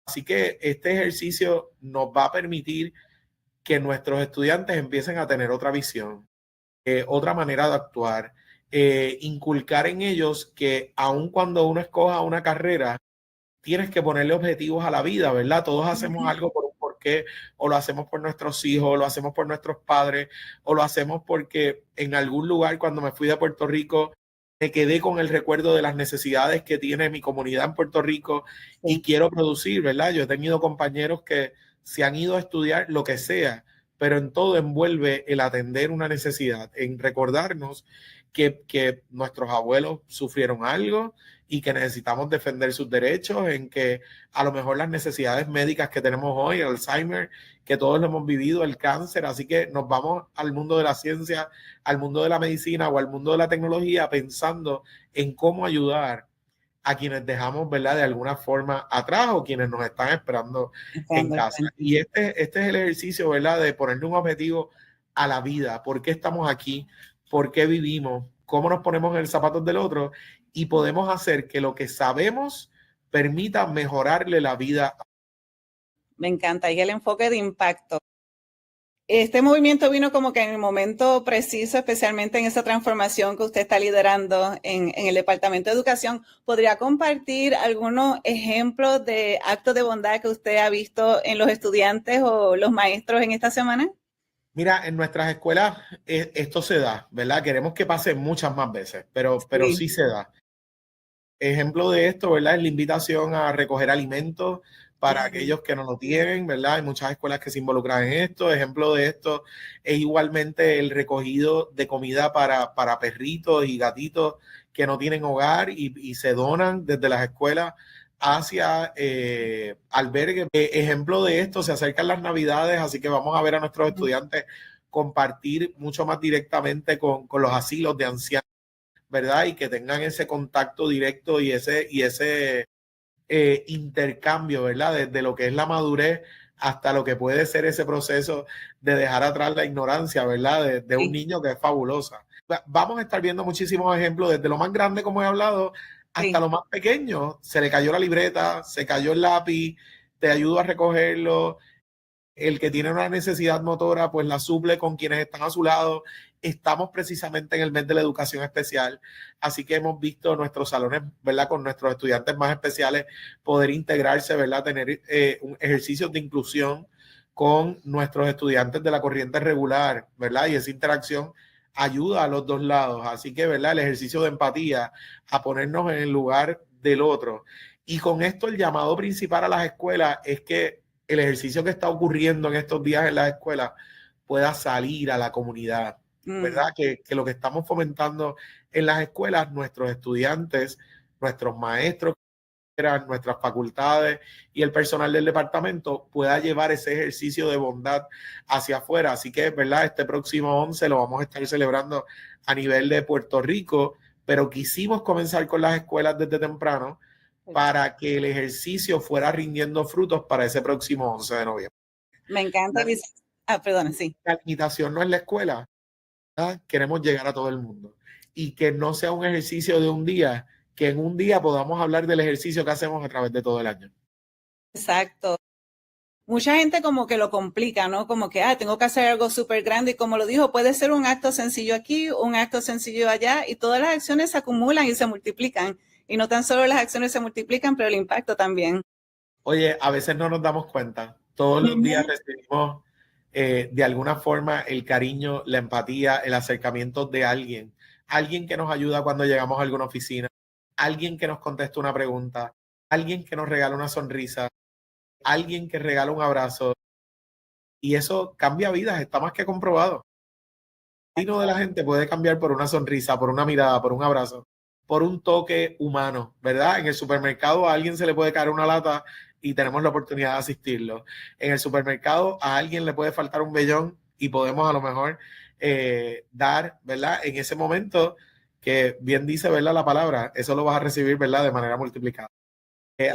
Así que este ejercicio nos va a permitir que nuestros estudiantes empiecen a tener otra visión, otra manera de actuar, inculcar en ellos que aun cuando uno escoja una carrera, tienes que ponerle objetivos a la vida, ¿verdad? Todos hacemos algo por un porqué, o lo hacemos por nuestros hijos, o lo hacemos por nuestros padres, o lo hacemos porque en algún lugar cuando me fui de Puerto Rico me quedé con el recuerdo de las necesidades que tiene mi comunidad en Puerto Rico y quiero producir, ¿verdad? Yo he tenido compañeros que se han ido a estudiar lo que sea, pero en todo envuelve el atender una necesidad, en recordarnos que nuestros abuelos sufrieron algo y que necesitamos defender sus derechos, en que a lo mejor las necesidades médicas que tenemos hoy, el Alzheimer, que todos lo hemos vivido, el cáncer, así que nos vamos al mundo de la ciencia, al mundo de la medicina o al mundo de la tecnología pensando en cómo ayudar a quienes dejamos, ¿verdad?, de alguna forma atrás o quienes nos están esperando en casa. Y este es el ejercicio, ¿verdad?, de ponerle un objetivo a la vida. ¿Por qué estamos aquí? ¿Por qué vivimos? ¿Cómo nos ponemos en el zapato del otro? Y podemos hacer que lo que sabemos permita mejorarle la vida. Me encanta, y el enfoque de impacto. Este movimiento vino como que en el momento preciso, especialmente en esa transformación que usted está liderando en el Departamento de Educación. ¿Podría compartir algunos ejemplos de actos de bondad que usted ha visto en los estudiantes o los maestros en esta semana? Mira, en nuestras escuelas esto se da, ¿verdad? Queremos que pase muchas más veces, pero sí se da. Ejemplo de esto, ¿verdad? Es la invitación a recoger alimentos para aquellos que no lo tienen, ¿verdad? Hay muchas escuelas que se involucran en esto. Ejemplo de esto es igualmente el recogido de comida para perritos y gatitos que no tienen hogar y se donan desde las escuelas hacia albergues. Ejemplo de esto, se acercan las Navidades, así que vamos a ver a nuestros estudiantes compartir mucho más directamente con los asilos de ancianos, ¿verdad? Y que tengan ese contacto directo y ese intercambio, ¿verdad? Desde lo que es la madurez hasta lo que puede ser ese proceso de dejar atrás la ignorancia, ¿verdad? De un niño que es fabulosa. Vamos a estar viendo muchísimos ejemplos, desde lo más grande, como he hablado, hasta lo más pequeño. Se le cayó la libreta, se cayó el lápiz, te ayudo a recogerlo. El que tiene una necesidad motora, pues la suple con quienes están a su lado. Estamos precisamente en el mes de la educación especial, así que hemos visto nuestros salones, ¿verdad?, con nuestros estudiantes más especiales poder integrarse, ¿verdad?, tener un ejercicio de inclusión con nuestros estudiantes de la corriente regular, ¿verdad? Y esa interacción ayuda a los dos lados, así que, ¿verdad?, el ejercicio de empatía, a ponernos en el lugar del otro. Y con esto el llamado principal a las escuelas es que el ejercicio que está ocurriendo en estos días en las escuelas pueda salir a la comunidad, ¿verdad? Que lo que estamos fomentando en las escuelas, nuestros estudiantes, nuestros maestros, nuestras facultades y el personal del departamento pueda llevar ese ejercicio de bondad hacia afuera. Así que, ¿verdad? Este próximo 11 lo vamos a estar celebrando a nivel de Puerto Rico, pero quisimos comenzar con las escuelas desde temprano para que el ejercicio fuera rindiendo frutos para ese próximo 11 de noviembre. Me encanta. Perdón, sí. La limitación no es la escuela, ¿verdad? Queremos llegar a todo el mundo y que no sea un ejercicio de un día, que en un día podamos hablar del ejercicio que hacemos a través de todo el año. Exacto. Mucha gente como que lo complica, ¿no? Como que, tengo que hacer algo súper grande, y como lo dijo, puede ser un acto sencillo aquí, un acto sencillo allá, y todas las acciones se acumulan y se multiplican. Y no tan solo las acciones se multiplican, pero el impacto también. Oye, a veces no nos damos cuenta. Todos los días recibimos de alguna forma el cariño, la empatía, el acercamiento de alguien. Alguien que nos ayuda cuando llegamos a alguna oficina. Alguien que nos contesta una pregunta. Alguien que nos regala una sonrisa. Alguien que regala un abrazo. Y eso cambia vidas, está más que comprobado. El destino de la gente puede cambiar por una sonrisa, por una mirada, por un abrazo. por un toque humano, ¿verdad? En el supermercado a alguien se le puede caer una lata y tenemos la oportunidad de asistirlo. En el supermercado a alguien le puede faltar un vellón y podemos a lo mejor dar, ¿verdad? En ese momento que bien dice, ¿verdad? La palabra, eso lo vas a recibir, ¿verdad? De manera multiplicada.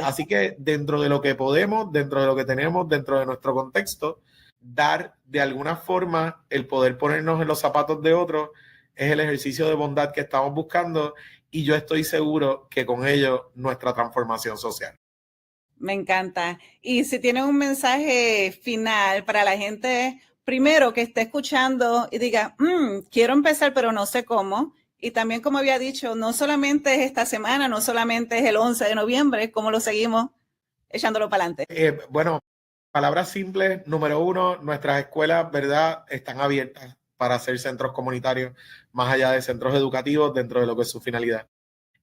Así que dentro de lo que podemos, dentro de lo que tenemos, dentro de nuestro contexto, dar de alguna forma el poder ponernos en los zapatos de otros es el ejercicio de bondad que estamos buscando y yo estoy seguro que con ello nuestra transformación social. Me encanta. Y si tienen un mensaje final para la gente, primero que esté escuchando y diga, quiero empezar, pero no sé cómo. Y también, como había dicho, no solamente es esta semana, no solamente es el 11 de noviembre, cómo lo seguimos echándolo para adelante. Bueno, palabras simples. Número uno, nuestras escuelas, ¿verdad?, están abiertas para hacer centros comunitarios más allá de centros educativos dentro de lo que es su finalidad.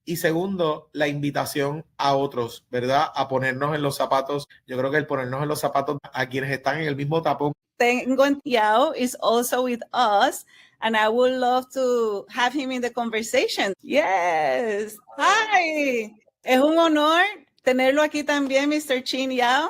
Y segundo, la invitación a otros, ¿verdad?, a ponernos en los zapatos. Yo creo que el ponernos en los zapatos a quienes están en el mismo tapón. Tengo Yao is also with us, and I would love to have him in the conversation. Yes. Hi. Es un honor tenerlo aquí también, Mr. Chin Yao.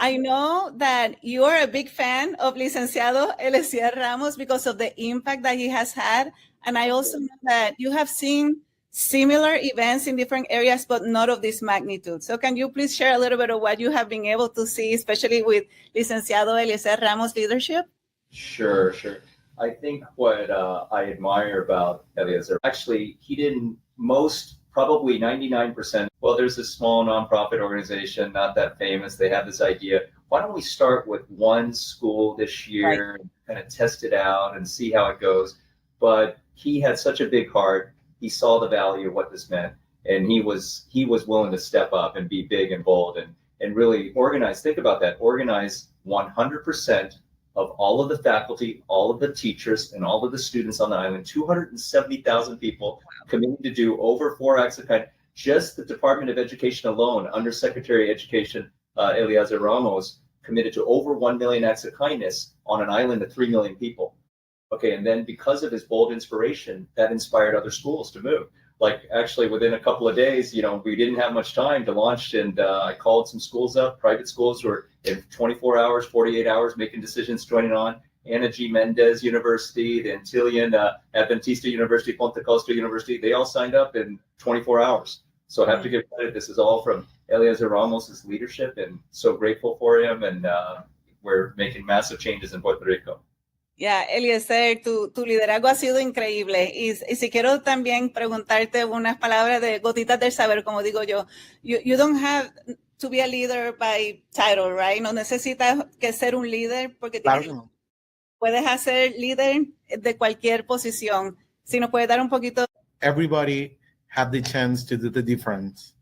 I know that you are a big fan of Licenciado Eliezer Ramos because of the impact that he has had. And I also know that you have seen similar events in different areas, but not of this magnitude. So can you please share a little bit of what you have been able to see, especially with Licenciado Eliezer Ramos' leadership? Sure. I think what I admire about Eliezer, actually, he didn't probably 99%. Well, there's this small nonprofit organization, not that famous. They have this idea. Why don't we start with one school this year and kind of test it out and see how it goes? But he had such a big heart. He saw the value of what this meant, and he was willing to step up and be big and bold and really organize. Think about that. Organize 100% of all of the faculty, all of the teachers, and all of the students on the island, 270,000 people committed to do over 4 acts of kindness. Just the Department of Education alone, under Secretary of Education Eliezer Ramos, committed to over 1 million acts of kindness on an island of 3 million people. Okay, and then because of his bold inspiration, that inspired other schools to move. Like actually within a couple of days, we didn't have much time to launch, and I called some schools up. Private schools were in 24 hours, 48 hours, making decisions, joining on. Ana G. Mendez University, the Antillean Adventista University, Ponte Costa University, they all signed up in 24 hours. So I have to give credit. This is all from Eliezer Ramos' leadership, and so grateful for him, and we're making massive changes in Puerto Rico. Yeah, Eliezer, tu liderazgo ha sido increíble. Y si quiero también preguntarte unas palabras de gotitas del saber, como digo yo. You don't have to be a leader by title, right? No necesitas que ser un líder porque puedes hacer líder de cualquier posición. Si nos puedes dar un poquito. Everybody had the chance to do the difference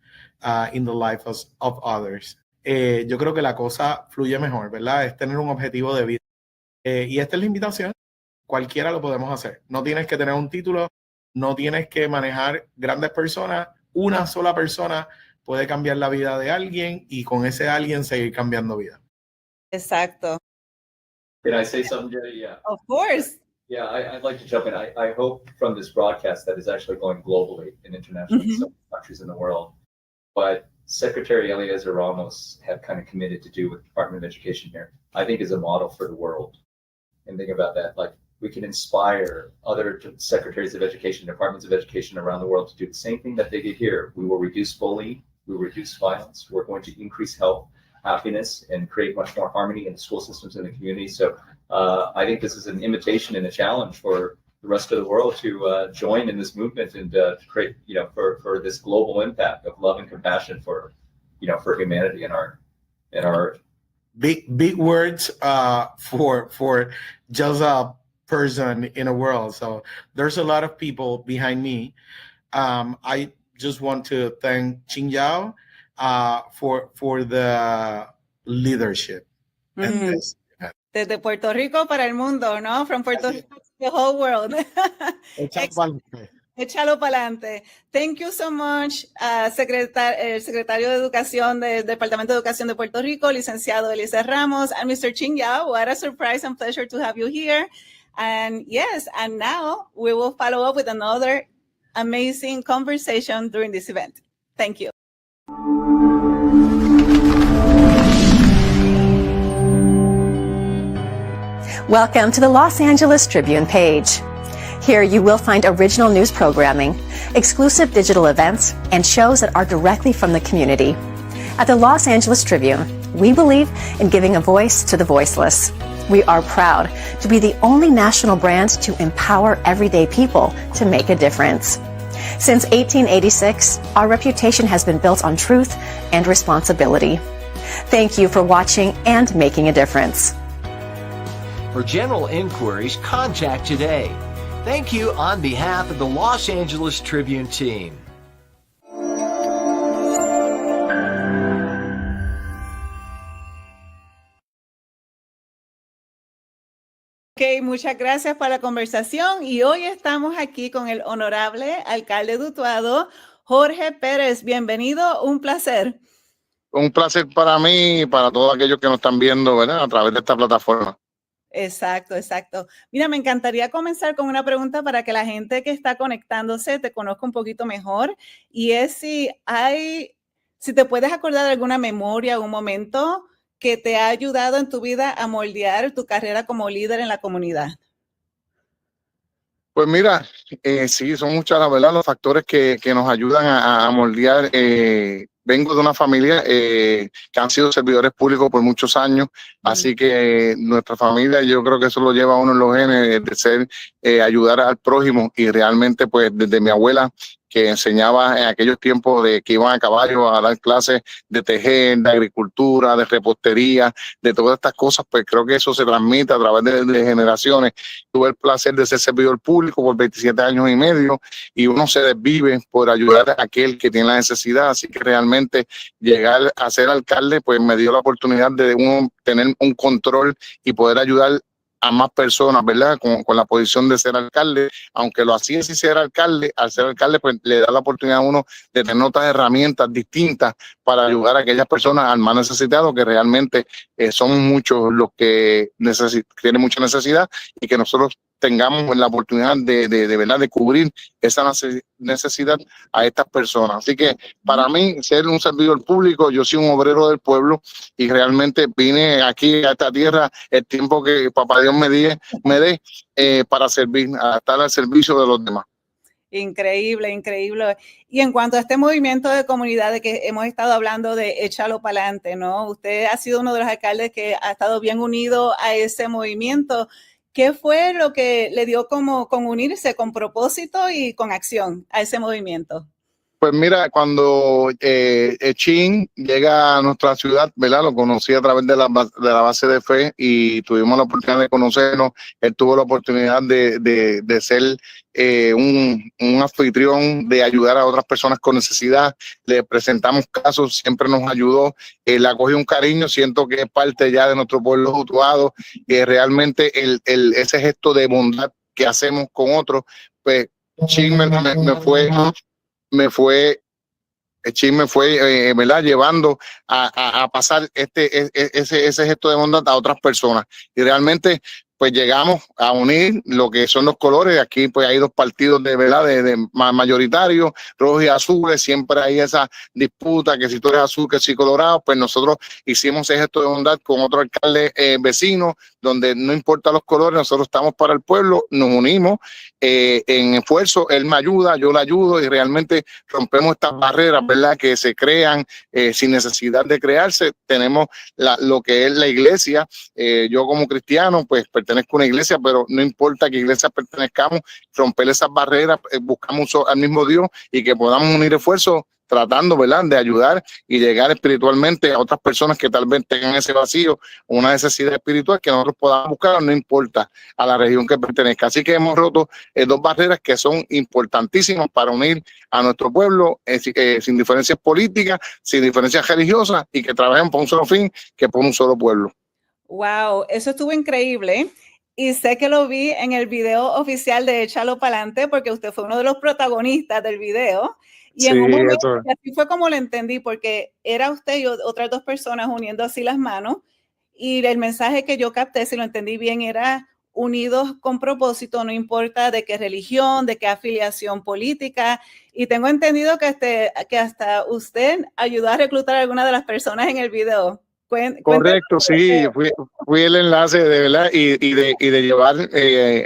in the life of others. Yo creo que la cosa fluye mejor, ¿verdad? Es tener un objetivo de vida. Y esta es la invitación. Cualquiera lo podemos hacer. No tienes que tener un título, no tienes que manejar grandes personas. Una sola persona puede cambiar la vida de alguien y con ese alguien seguir cambiando vida. Exacto. Can I say something, Jerry? Yeah. Of course. Yeah, I'd like to jump in. I hope from this broadcast that is actually going globally in international countries in the world. But Secretary Eliezer Ramos have kind of committed to do with the Department of Education here, I think is a model for the world. And think about that, like we can inspire other secretaries of education, departments of education around the world to do the same thing that they did here. We will reduce bullying, we will reduce violence, we're going to increase health, happiness, and create much more harmony in the school systems and the community. So I think this is an invitation and a challenge for the rest of the world to join in this movement and to create, for this global impact of love and compassion for humanity and our earth. Big words for just a person in a world. So there's a lot of people behind me. I just want to thank Chin Yao for the leadership. Desde Puerto Rico para el mundo, ¿no? From Puerto Rico to the whole world. Échalo para adelante. Thank you so much, el secretario de Educación del Departamento de Educación de Puerto Rico, licenciado Eliezer Ramos, and Mr. Chin Yao. What a surprise and pleasure to have you here. And yes, and now we will follow up with another amazing conversation during this event. Thank you. Welcome to the Los Angeles Tribune page. Here you will find original news programming, exclusive digital events, and shows that are directly from the community. At the Los Angeles Tribune, we believe in giving a voice to the voiceless. We are proud to be the only national brand to empower everyday people to make a difference. Since 1886, our reputation has been built on truth and responsibility. Thank you for watching and making a difference. For general inquiries, contact today. Thank you on behalf of the Los Angeles Tribune team. Ok, muchas gracias por la conversación y hoy estamos aquí con el honorable alcalde de Utuado, Jorge Pérez. Bienvenido, un placer. Un placer para mí y para todos aquellos que nos están viendo, ¿verdad? A través de esta plataforma. Exacto, exacto. Mira, me encantaría comenzar con una pregunta para que la gente que está conectándose te conozca un poquito mejor y es si te puedes acordar de alguna memoria, algún momento que te ha ayudado en tu vida a moldear tu carrera como líder en la comunidad. Pues mira, sí, son muchas, la verdad, los factores que nos ayudan a moldear. Vengo de una familia que han sido servidores públicos por muchos años, así que nuestra familia, yo creo que eso lo lleva a uno en los genes de ser, ayudar al prójimo y realmente pues desde mi abuela que enseñaba en aquellos tiempos de que iban a caballo a dar clases de tejer, de agricultura, de repostería, de todas estas cosas, pues creo que eso se transmite a través de generaciones. Tuve el placer de ser servidor público por 27 años y medio y uno se desvive por ayudar a aquel que tiene la necesidad, así que realmente llegar a ser alcalde pues me dio la oportunidad de uno tener un control y poder ayudar a más personas, ¿verdad? Con la posición de ser alcalde, aunque lo hacía sin ser alcalde, al ser alcalde pues le da la oportunidad a uno de tener otras herramientas distintas para ayudar a aquellas personas al más necesitado, que realmente son muchos los que tienen mucha necesidad y que nosotros tengamos la oportunidad de verdad de cubrir esa necesidad a estas personas. Así que para mí ser un servidor público, yo soy un obrero del pueblo y realmente vine aquí a esta tierra el tiempo que papá Dios me dé para servir, a estar al servicio de los demás. Increíble, increíble. Y en cuanto a este movimiento de comunidad de que hemos estado hablando de échalo para adelante, ¿no? Usted ha sido uno de los alcaldes que ha estado bien unido a ese movimiento. ¿Qué fue lo que le dio como con unirse con propósito y con acción a ese movimiento? Pues mira, cuando Chin llega a nuestra ciudad, ¿verdad? Lo conocí a través de la base de fe y tuvimos la oportunidad de conocernos. Él tuvo la oportunidad de ser un anfitrión, de ayudar a otras personas con necesidad. Le presentamos casos, siempre nos ayudó. Le acogió un cariño, siento que es parte ya de nuestro pueblo Utuado. Realmente ese gesto de bondad que hacemos con otros, pues Chin me fue ¿verdad? Llevando a pasar ese gesto de bondad a otras personas. Y realmente, pues llegamos a unir lo que son los colores. Aquí pues hay dos partidos de verdad de mayoritarios, rojos y azules. Siempre hay esa disputa que si tú eres azul, que si colorado. Pues nosotros hicimos ese gesto de bondad con otro alcalde vecino, donde no importa los colores, nosotros estamos para el pueblo, nos unimos en esfuerzo. Él me ayuda, yo le ayudo y realmente rompemos estas barreras, ¿verdad? Que se crean sin necesidad de crearse. Tenemos lo que es la iglesia. Yo como cristiano, pues pertenezco a una iglesia, pero no importa qué iglesia pertenezcamos, romper esas barreras, buscamos al mismo Dios y que podamos unir esfuerzos tratando, ¿verdad?, de ayudar y llegar espiritualmente a otras personas que tal vez tengan ese vacío, una necesidad espiritual que nosotros podamos buscar, no importa a la región que pertenezca. Así que hemos roto dos barreras que son importantísimas para unir a nuestro pueblo sin diferencias políticas, sin diferencias religiosas y que trabajen por un solo fin, que por un solo pueblo. Wow, eso estuvo increíble. Y sé que lo vi en el video oficial de Échalo Pa'lante porque usted fue uno de los protagonistas del video. Y en un momento, así fue como lo entendí, porque era usted y otras dos personas uniendo así las manos. Y el mensaje que yo capté, si lo entendí bien, era unidos con propósito, no importa de qué religión, de qué afiliación política. Y tengo entendido que hasta usted ayudó a reclutar a alguna de las personas en el video. Correcto, sí, fui el enlace de verdad y de llevar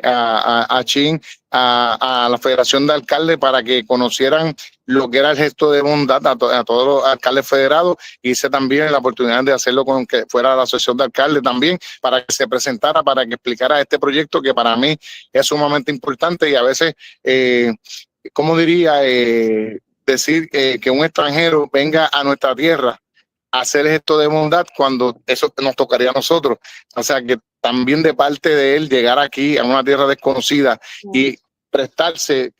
a Chin a la Federación de Alcaldes para que conocieran lo que era el gesto de bondad a todos los alcaldes federados. Hice también la oportunidad de hacerlo con que fuera la Asociación de Alcaldes también, para que se presentara, para que explicara este proyecto que para mí es sumamente importante y a veces, ¿cómo diría? Decir que un extranjero venga a nuestra tierra hacer esto de bondad cuando eso nos tocaría a nosotros. O sea que también de parte de él llegar aquí a una tierra desconocida y prestarse,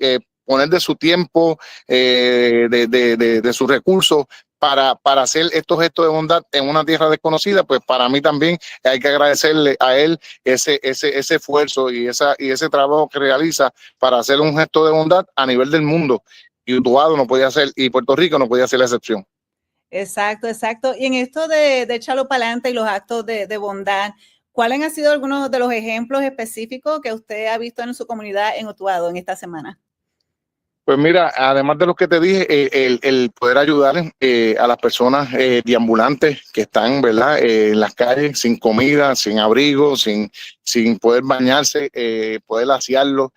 poner de su tiempo, de sus recursos para hacer estos gestos de bondad en una tierra desconocida, pues para mí también hay que agradecerle a él ese esfuerzo y ese trabajo que realiza para hacer un gesto de bondad a nivel del mundo. Y Utuado no podía hacer, y Puerto Rico no podía hacer la excepción. Exacto, exacto. Y en esto de echarlo para adelante y los actos de bondad, ¿cuáles han sido algunos de los ejemplos específicos que usted ha visto en su comunidad en Utuado en esta semana? Pues mira, además de lo que te dije, el poder ayudar a las personas deambulantes que están, ¿verdad? En las calles, sin comida, sin abrigo, sin poder bañarse, poder asearlos,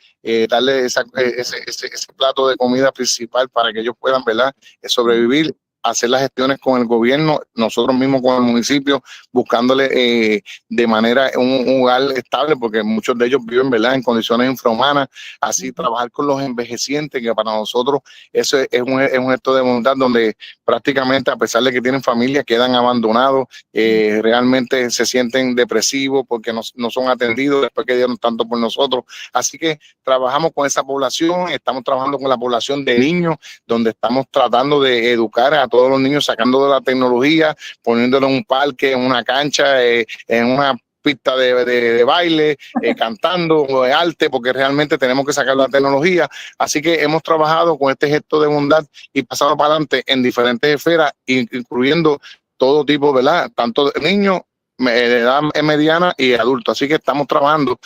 darle ese plato de comida principal para que ellos puedan, ¿verdad? Sobrevivir, hacer las gestiones con el gobierno, nosotros mismos con el municipio, buscándole de manera un hogar estable, porque muchos de ellos viven, ¿verdad?, en condiciones infrahumanas. Así trabajar con los envejecientes, que para nosotros eso es un gesto de bondad, donde prácticamente, a pesar de que tienen familia, quedan abandonados, realmente se sienten depresivos porque no son atendidos después que dieron tanto por nosotros. Así que trabajamos con esa población, estamos trabajando con la población de niños, donde estamos tratando de educar a todos los niños, sacando de la tecnología, poniéndolo en un parque, en una cancha, en una pista de baile, cantando o de arte, porque realmente tenemos que sacar la tecnología. Así que hemos trabajado con este gesto de bondad y pasado para adelante en diferentes esferas, incluyendo todo tipo, ¿verdad? Tanto de niños, de edad mediana y adultos. Así que estamos trabajando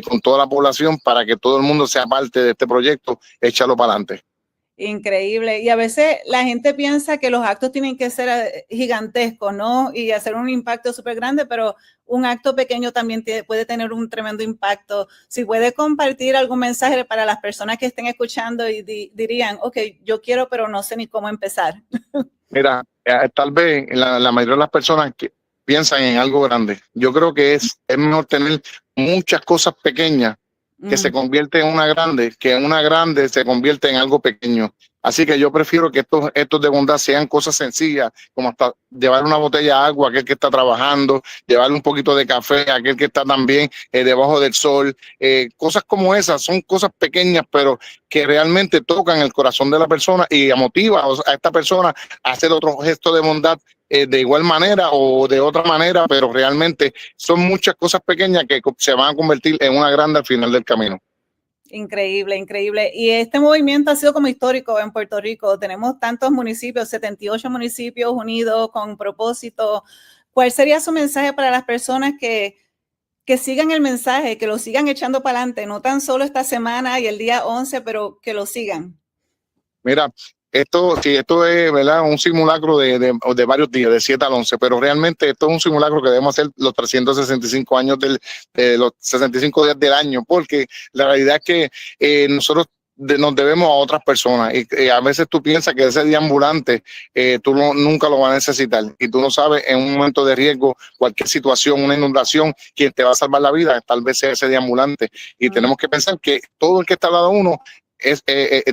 con toda la población para que todo el mundo sea parte de este proyecto. Échalo para adelante. Increíble. Y a veces la gente piensa que los actos tienen que ser gigantescos, ¿no? Y hacer un impacto súper grande, pero un acto pequeño también puede tener un tremendo impacto. Si puede compartir algún mensaje para las personas que estén escuchando y dirían, ok, yo quiero, pero no sé ni cómo empezar. Mira, tal vez la mayoría de las personas que piensan en algo grande. Yo creo que es mejor tener muchas cosas pequeñas que se convierte en una grande, que en una grande se convierte en algo pequeño. Así que yo prefiero que estos de bondad sean cosas sencillas, como hasta llevar una botella de agua a aquel que está trabajando, llevarle un poquito de café a aquel que está también debajo del sol. Cosas como esas son cosas pequeñas, pero que realmente tocan el corazón de la persona y motiva a esta persona a hacer otro gesto de bondad de igual manera o de otra manera, pero realmente son muchas cosas pequeñas que se van a convertir en una grande al final del camino. Increíble, increíble. Y este movimiento ha sido como histórico en Puerto Rico. Tenemos tantos municipios, 78 municipios unidos con propósito. ¿Cuál sería su mensaje para las personas que sigan el mensaje, que lo sigan echando para adelante, no tan solo esta semana y el día 11, pero que lo sigan? Mira, esto es, ¿verdad?, un simulacro de varios días, de 7 al 11, pero realmente esto es un simulacro que debemos hacer los 365 años los 65 días del año, porque la realidad es que nosotros nos debemos a otras personas y a veces tú piensas que ese día ambulante tú nunca lo vas a necesitar y tú no sabes en un momento de riesgo, cualquier situación, una inundación, quien te va a salvar la vida tal vez sea ese día ambulante y tenemos que pensar que todo el que está al lado de uno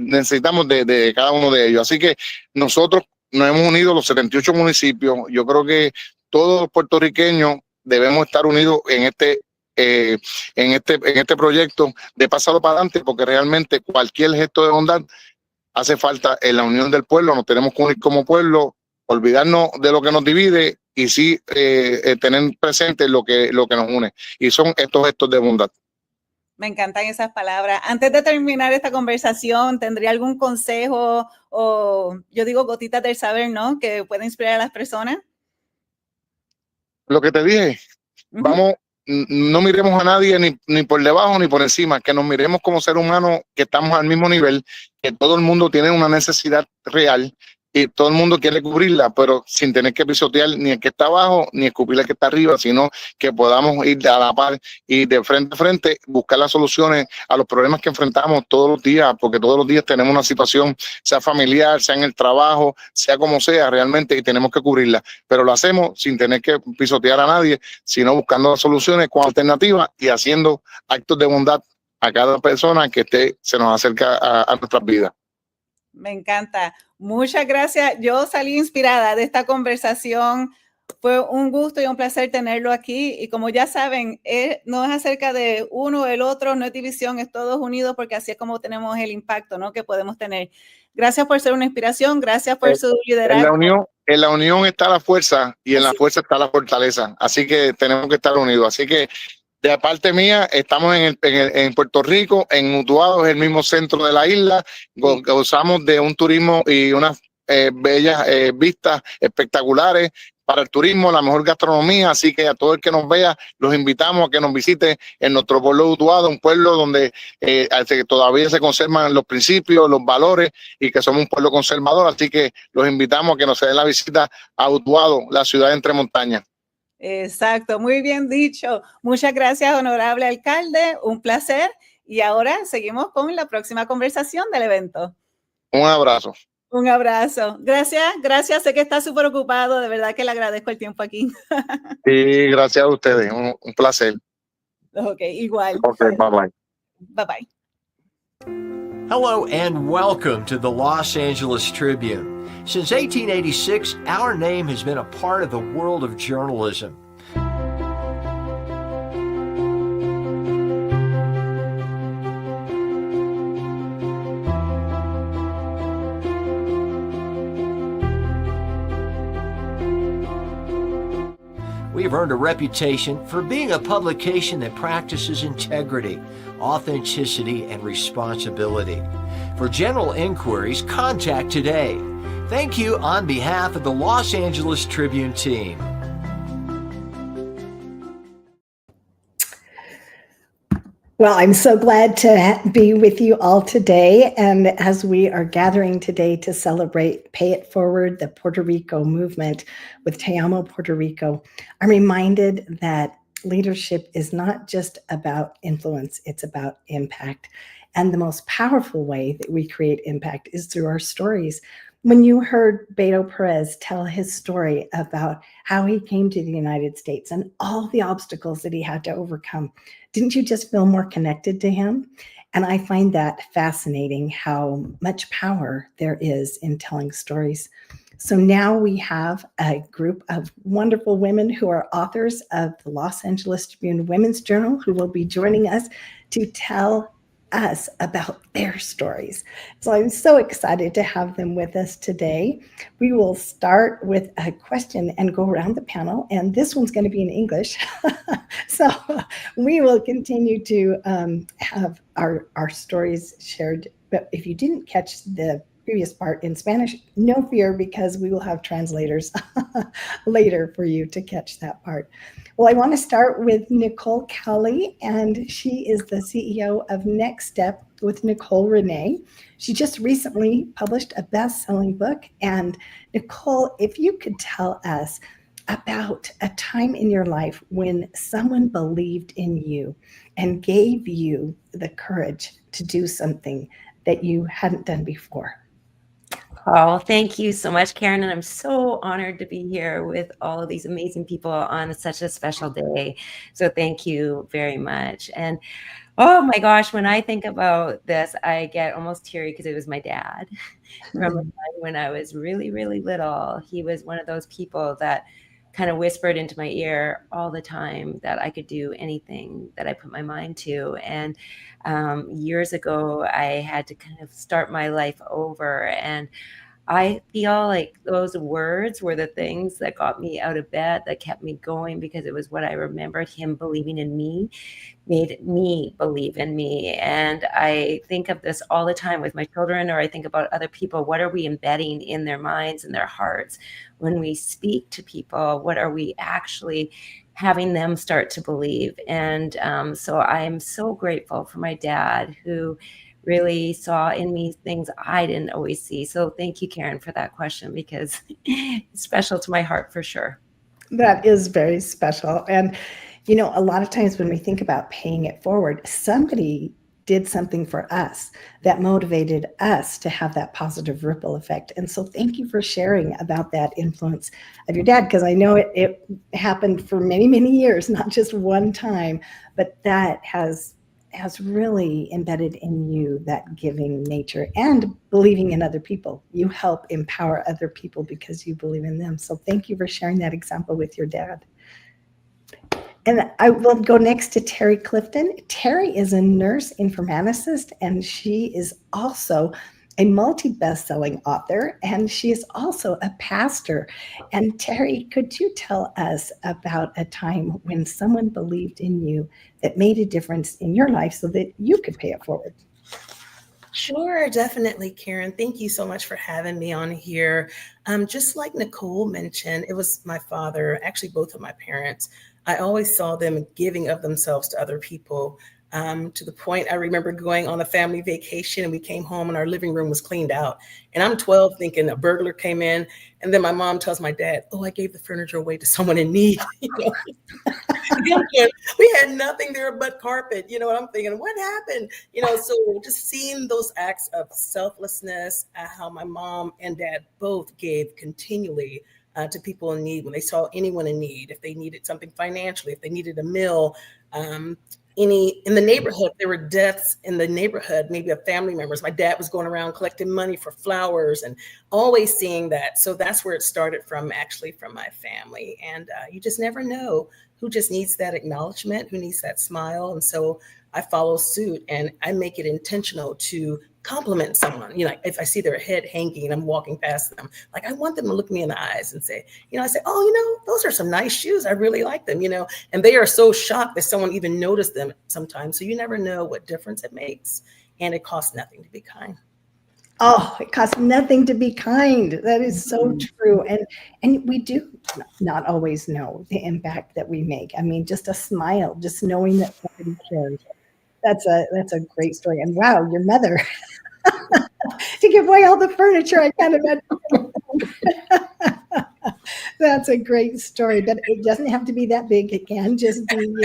necesitamos de cada uno de ellos. Así que nosotros nos hemos unido los 78 municipios. Yo creo que todos los puertorriqueños debemos estar unidos en este proyecto de pasarlo para adelante, porque realmente cualquier gesto de bondad hace falta en la unión del pueblo. Nos tenemos que unir como pueblo, olvidarnos de lo que nos divide y sí tener presente lo que nos une, y son estos gestos de bondad. Me encantan esas palabras. Antes de terminar esta conversación, ¿tendría algún consejo o, yo digo, gotitas del saber, ¿no?, que pueda inspirar a las personas? Lo que te dije, vamos no miremos a nadie ni por debajo ni por encima, que nos miremos como seres humanos, que estamos al mismo nivel, que todo el mundo tiene una necesidad real y todo el mundo quiere cubrirla, pero sin tener que pisotear ni el que está abajo ni escupir el que está arriba, sino que podamos ir a la par y de frente a frente buscar las soluciones a los problemas que enfrentamos todos los días, porque todos los días tenemos una situación, sea familiar, sea en el trabajo, sea como sea realmente, y tenemos que cubrirla, pero lo hacemos sin tener que pisotear a nadie, sino buscando soluciones con alternativas y haciendo actos de bondad a cada persona que se nos acerca a nuestras vidas. Me encanta. Muchas gracias. Yo salí inspirada de esta conversación. Fue un gusto y un placer tenerlo aquí. Y como ya saben, no es acerca de uno o el otro, no es división, es todos unidos, porque así es como tenemos el impacto, ¿no?, que podemos tener. Gracias por ser una inspiración. Gracias por su liderazgo. En la unión está la fuerza y en la fuerza está la fortaleza. Así que tenemos que estar unidos. Así que de parte mía, estamos en Puerto Rico, en Utuado, es el mismo centro de la isla. Gozamos de un turismo y unas bellas vistas espectaculares para el turismo, la mejor gastronomía. Así que a todo el que nos vea, los invitamos a que nos visite en nuestro pueblo de Utuado, un pueblo donde todavía se conservan los principios, los valores y que somos un pueblo conservador. Así que los invitamos a que nos den la visita a Utuado, la ciudad entre montañas. Exacto, muy bien dicho. Muchas gracias, honorable alcalde. Un placer. Y ahora seguimos con la próxima conversación del evento. Un abrazo. Un abrazo. Gracias. Sé que está súper ocupado. De verdad que le agradezco el tiempo aquí. Sí, gracias a ustedes. Un placer. Ok, igual. Ok, bye-bye. Bye-bye. Hello and welcome to the Los Angeles Tribune. Since 1886, our name has been a part of the world of journalism. We have earned a reputation for being a publication that practices integrity, authenticity, and responsibility. For general inquiries, contact today. Thank you on behalf of the Los Angeles Tribune team. Well, I'm so glad to be with you all today. And as we are gathering today to celebrate Pay It Forward, the Puerto Rico movement with Te Amo Puerto Rico, I'm reminded that leadership is not just about influence, it's about impact. And the most powerful way that we create impact is through our stories. When you heard Beto Perez tell his story about how he came to the United States and all the obstacles that he had to overcome, didn't you just feel more connected to him? And I find that fascinating, how much power there is in telling stories. So now we have a group of wonderful women who are authors of the Los Angeles Tribune Women's Journal, who will be joining us to tell us about their stories. So I'm so excited to have them with us today. We will start with a question and go around the panel, and this one's going to be in English. So we will continue to have our stories shared. But if you didn't catch the previous part in Spanish, no fear, because we will have translators later for you to catch that part. Well, I want to start with Nicole Kelly, and she is the CEO of Next Step with Nicole Renee. She just recently published a best-selling book. And Nicole, if you could tell us about a time in your life when someone believed in you and gave you the courage to do something that you hadn't done before. Oh, thank you so much, Karen. And I'm so honored to be here with all of these amazing people on such a special day. So thank you very much. And oh my gosh, when I think about this, I get almost teary because it was my dad from a time when I was really, really little. He was one of those people that kind of whispered into my ear all the time that I could do anything that I put my mind to. And years ago, I had to kind of start my life over. And I feel like those words were the things that got me out of bed, that kept me going, because it was what I remembered. Him believing in me made me believe in me. And I think of this all the time with my children, or I think about other people. What are we embedding in their minds and their hearts when we speak to people? What are we actually having them start to believe. And so I'm so grateful for my dad, who really saw in me things I didn't always see. So thank you, Karen, for that question, because it's special to my heart for sure. That is very special. And, you know, a lot of times when we think about paying it forward, somebody did something for us that motivated us to have that positive ripple effect. And so thank you for sharing about that influence of your dad, because I know it happened for many, many years, not just one time, but that has really embedded in you that giving nature and believing in other people. You help empower other people because you believe in them. So thank you for sharing that example with your dad. And I will go next to Terry Clifton. Terry is a nurse informaticist, and she is also a multi-best-selling author, and she is also a pastor. And Terry, could you tell us about a time when someone believed in you that made a difference in your life so that you could pay it forward? Sure, definitely, Karen. Thank you so much for having me on here. Just like Nicole mentioned, it was my father, actually both of my parents. I always saw them giving of themselves to other people, to the point I remember going on a family vacation and we came home and our living room was cleaned out. And I'm 12 thinking a burglar came in. And then my mom tells my dad, oh, I gave the furniture away to someone in need. You know? We had nothing there but carpet, you know, and I'm thinking, what happened? You know, so just seeing those acts of selflessness, how my mom and dad both gave continually to people in need when they saw anyone in need, if they needed something financially, if they needed a meal, in the neighborhood, there were deaths in the neighborhood, maybe of family members. My dad was going around collecting money for flowers and always seeing that. So that's where it started from, actually from my family. And you just never know who just needs that acknowledgement, who needs that smile. And so I follow suit and I make it intentional to compliment someone. You know, if I see their head hanging and I'm walking past them, like I want them to look me in the eyes and say, you know, I say, oh, you know, those are some nice shoes. I really like them, you know, and they are so shocked that someone even noticed them sometimes. So you never know what difference it makes. And it costs nothing to be kind. Oh, it costs nothing to be kind. That is so true. And we do not always know the impact that we make. I mean, just a smile, just knowing that somebody cares. That's a great story. And wow, your mother to give away all the furniture, I can't imagine. That's a great story, but it doesn't have to be that big. It can just be, you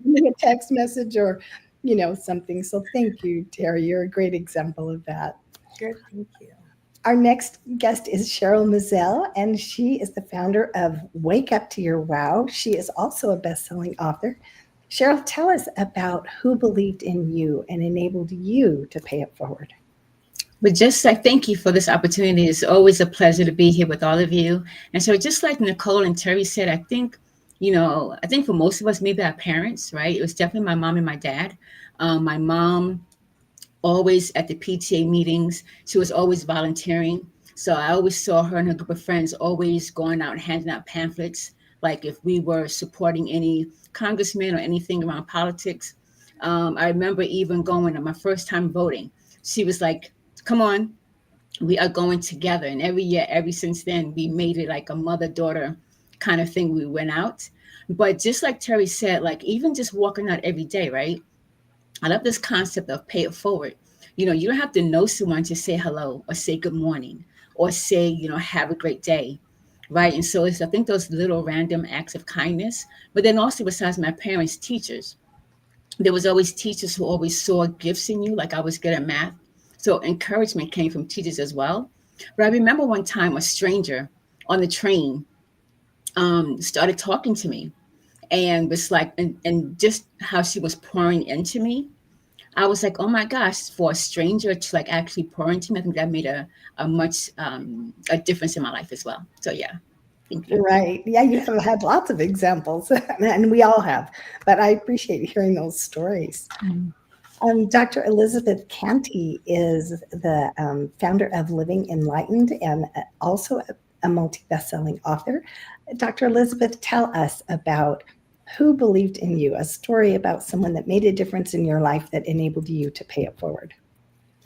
know, a text message or, you know, something. So thank you, Terry. You're a great example of that. Sure, thank you. Our next guest is Cheryl Mazel, and she is the founder of Wake Up to Your Wow. She is also a best-selling author. Cheryl, tell us about who believed in you and enabled you to pay it forward. But just like, thank you for this opportunity. It's always a pleasure to be here with all of you. And so just like Nicole and Terry said, I think, you know, I think for most of us, maybe our parents, right? It was definitely my mom and my dad. My mom, always at the PTA meetings, she was always volunteering. So I always saw her and her group of friends always going out and handing out pamphlets. Like if we were supporting any congressman or anything around politics. I remember even going on my first time voting. She was like, come on, we are going together. And every year, ever since then, we made it like a mother-daughter kind of thing. We went out. But just like Terry said, like even just walking out every day, right? I love this concept of pay it forward. You know, you don't have to know someone to say hello or say good morning or say, you know, have a great day, right? And so it's, I think those little random acts of kindness. But then also besides my parents, teachers, there was always teachers who always saw gifts in you. Like I was good at math. So encouragement came from teachers as well. But I remember one time a stranger on the train started talking to me and was like, and just how she was pouring into me. I was like, oh my gosh, for a stranger to like actually pour into me, I think that made a much a difference in my life as well. So yeah. Thank you. Right. Yeah, you have had lots of examples, and we all have, but I appreciate hearing those stories. Dr. Elizabeth Canty is the founder of Living Enlightened and also a multi-best-selling author. Dr. Elizabeth, tell us about who believed in you, a story about someone that made a difference in your life that enabled you to pay it forward.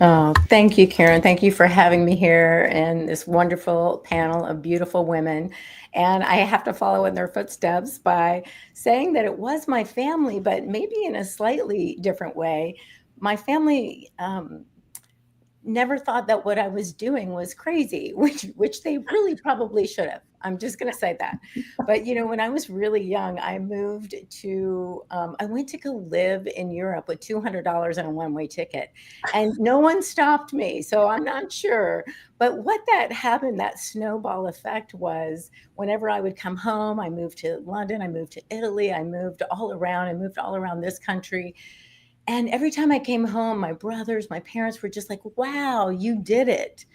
Oh, thank you, Karen. Thank you for having me here in this wonderful panel of beautiful women. And I have to follow in their footsteps by saying that it was my family, but maybe in a slightly different way. My family never thought that what I was doing was crazy, which they really probably should have. I'm just going to say that. But when I was really young, I moved to I went to go live in Europe with $200 and a one-way ticket, and no one stopped me. So I'm not sure. But what that happened, that snowball effect, was whenever I would come home, I moved to London, I moved to Italy, I moved all around this country. And every time I came home, my brothers, my parents were just like, wow, you did it.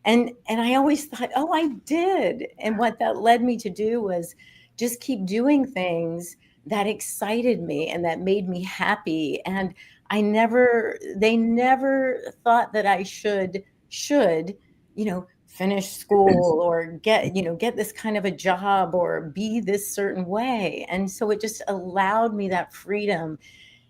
And I always thought, oh, I did. And what that led me to do was just keep doing things that excited me and that made me happy. And they never thought that I should, finish school or get this kind of a job or be this certain way. And so it just allowed me that freedom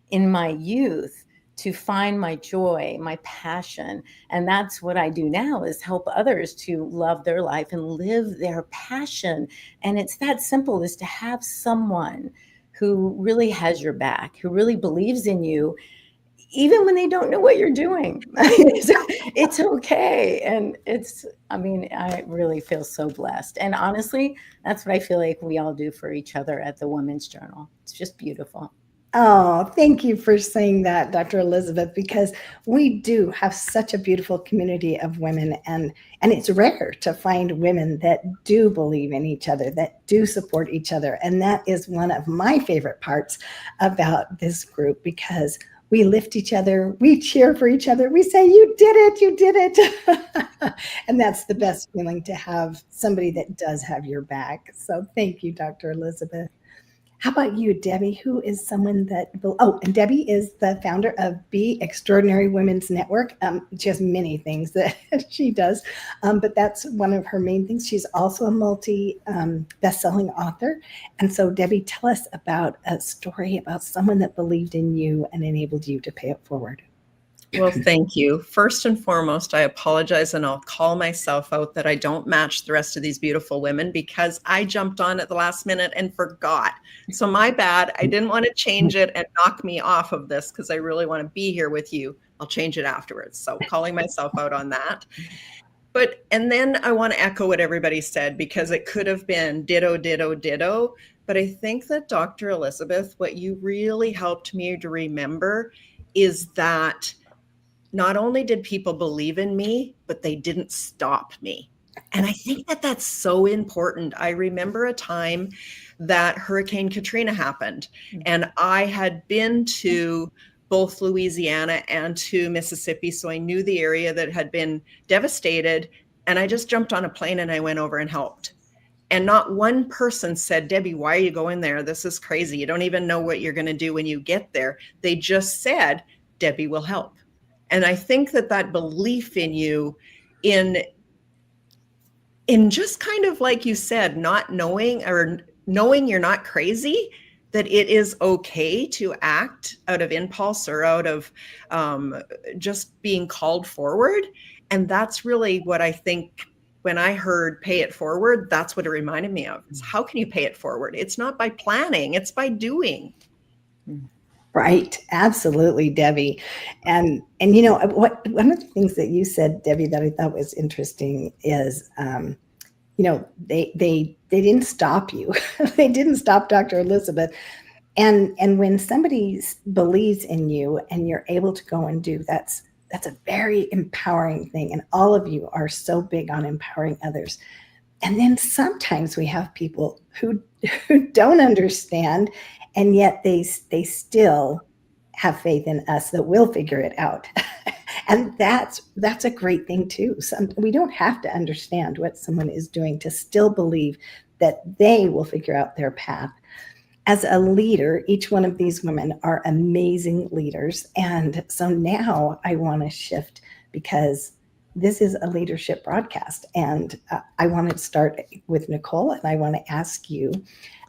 in my youth to find my joy, my passion. And that's what I do now, is help others to love their life and live their passion. And it's that simple, is to have someone who really has your back, who really believes in you, even when they don't know what you're doing. It's okay. And I really feel so blessed. And honestly, that's what I feel like we all do for each other at the Women's Journal. It's just beautiful. Oh, thank you for saying that, Dr. Elizabeth, because we do have such a beautiful community of women, and it's rare to find women that do believe in each other, that do support each other. And that is one of my favorite parts about this group, because we lift each other, we cheer for each other, we say, you did it. And that's the best feeling, to have somebody that does have your back. So thank you, Dr. Elizabeth. How about you, Debbie? Who is someone that, and Debbie is the founder of Be Extraordinary Women's Network. She has many things that she does, but that's one of her main things. She's also a best-selling author. And so, Debbie, tell us about a story about someone that believed in you and enabled you to pay it forward. Well, thank you. First and foremost, I apologize, and I'll call myself out that I don't match the rest of these beautiful women, because I jumped on at the last minute and forgot. So my bad. I didn't want to change it and knock me off of this, because I really want to be here with you. I'll change it afterwards. So calling myself out on that. And then I want to echo what everybody said, because it could have been ditto, ditto, ditto. But I think that Dr. Elizabeth, what you really helped me to remember is that not only did people believe in me, but they didn't stop me. And I think that that's so important. I remember a time that Hurricane Katrina happened, and I had been to both Louisiana and to Mississippi, so I knew the area that had been devastated, and I just jumped on a plane and I went over and helped. And not one person said, Debbie, why are you going there? This is crazy. You don't even know what you're going to do when you get there. They just said, Debbie will help. And I think that that belief in you, in just kind of like you said, not knowing, or knowing you're not crazy, that it is okay to act out of impulse or out of just being called forward. And that's really what I think when I heard pay it forward, that's what it reminded me of. Is how can you pay it forward? It's not by planning, it's by doing. Right. Absolutely, Debbie. And one of the things that you said, Debbie, that I thought was interesting is, they didn't stop you. They didn't stop Dr. Elizabeth. And when somebody believes in you and you're able to go and do, that's a very empowering thing. And all of you are so big on empowering others. And then sometimes we have people who don't understand, and yet they still have faith in us that we'll figure it out. And that's a great thing too. We don't have to understand what someone is doing to still believe that they will figure out their path. As a leader, each one of these women are amazing leaders. And so now I want to shift, because this is a leadership broadcast. And I want to start with Nicole, and I want to ask you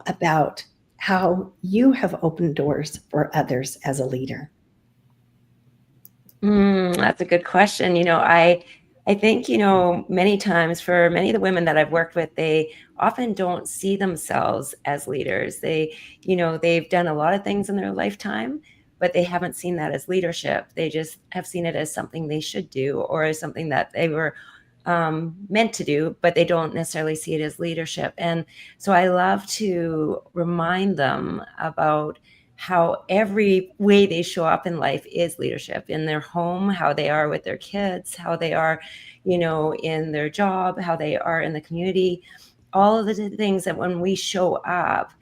about how you have opened doors for others as a leader. That's a good question. I think, many times for many of the women that I've worked with, they often don't see themselves as leaders. They've done a lot of things in their lifetime, but they haven't seen that as leadership. They just have seen it as something they should do or as something that they were meant to do, but they don't necessarily see it as leadership. And so I love to remind them about how every way they show up in life is leadership, in their home, how they are with their kids, how they are, in their job, how they are in the community, all of the things that when we show up,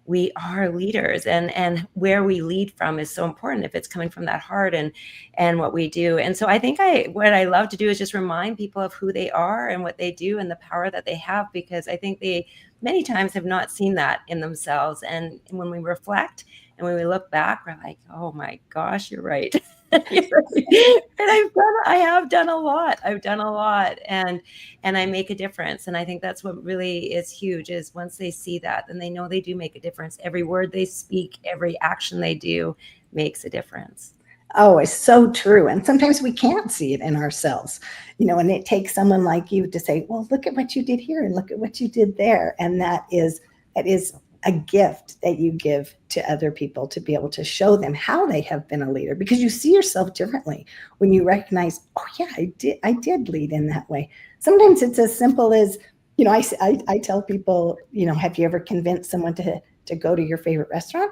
we are leaders, and where we lead from is so important if it's coming from that heart and what we do. And so I think what I love to do is just remind people of who they are and what they do and the power that they have, because I think they many times have not seen that in themselves. And when we reflect and when we look back, we're like, oh my gosh, you're right. You're right. And I have done a lot. I've done a lot, and I make a difference. And I think that's what really is huge, is once they see that, then they know they do make a difference. Every word they speak, every action they do makes a difference. Oh, it's so true. And sometimes we can't see it in ourselves, and it takes someone like you to say, well, look at what you did here and look at what you did there. And that is a gift that you give to other people, to be able to show them how they have been a leader, because you see yourself differently when you recognize, oh yeah, I did lead in that way. Sometimes it's as simple as, I tell people, have you ever convinced someone to go to your favorite restaurant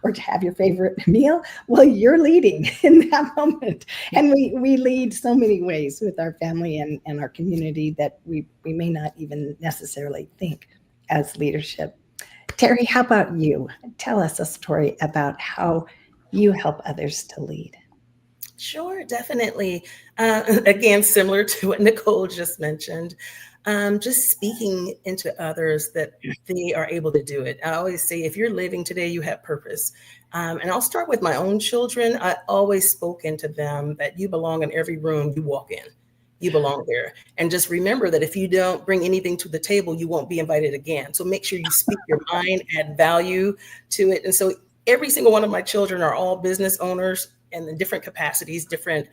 or to have your favorite meal? Well, you're leading in that moment. And we lead so many ways with our family and our community that we may not even necessarily think as leadership. Terry, how about you? Tell us a story about how you help others to lead. Sure, definitely. Again, similar to what Nicole just mentioned, just speaking into others that they are able to do it. I always say, if you're living today, you have purpose. And I'll start with my own children. I always spoke into them that you belong in every room you walk in. You belong there. And just remember that if you don't bring anything to the table, you won't be invited again. So make sure you speak your mind, add value to it. And so every single one of my children are all business owners and in different capacities, different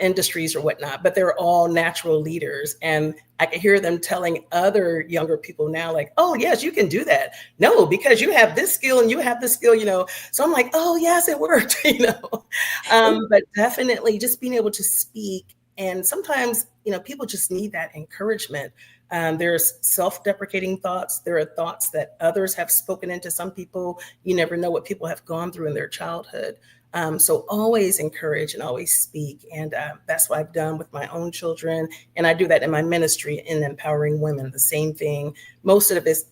industries or whatnot, but they're all natural leaders. And I can hear them telling other younger people now, like, oh, yes, you can do that. No, because you have this skill and you have this skill, So I'm like, oh, yes, it worked, But definitely just being able to speak. And sometimes, people just need that encouragement. There's self-deprecating thoughts. There are thoughts that others have spoken into some people. You never know what people have gone through in their childhood. So always encourage and always speak. And that's what I've done with my own children. And I do that in my ministry in empowering women, the same thing. Most of it,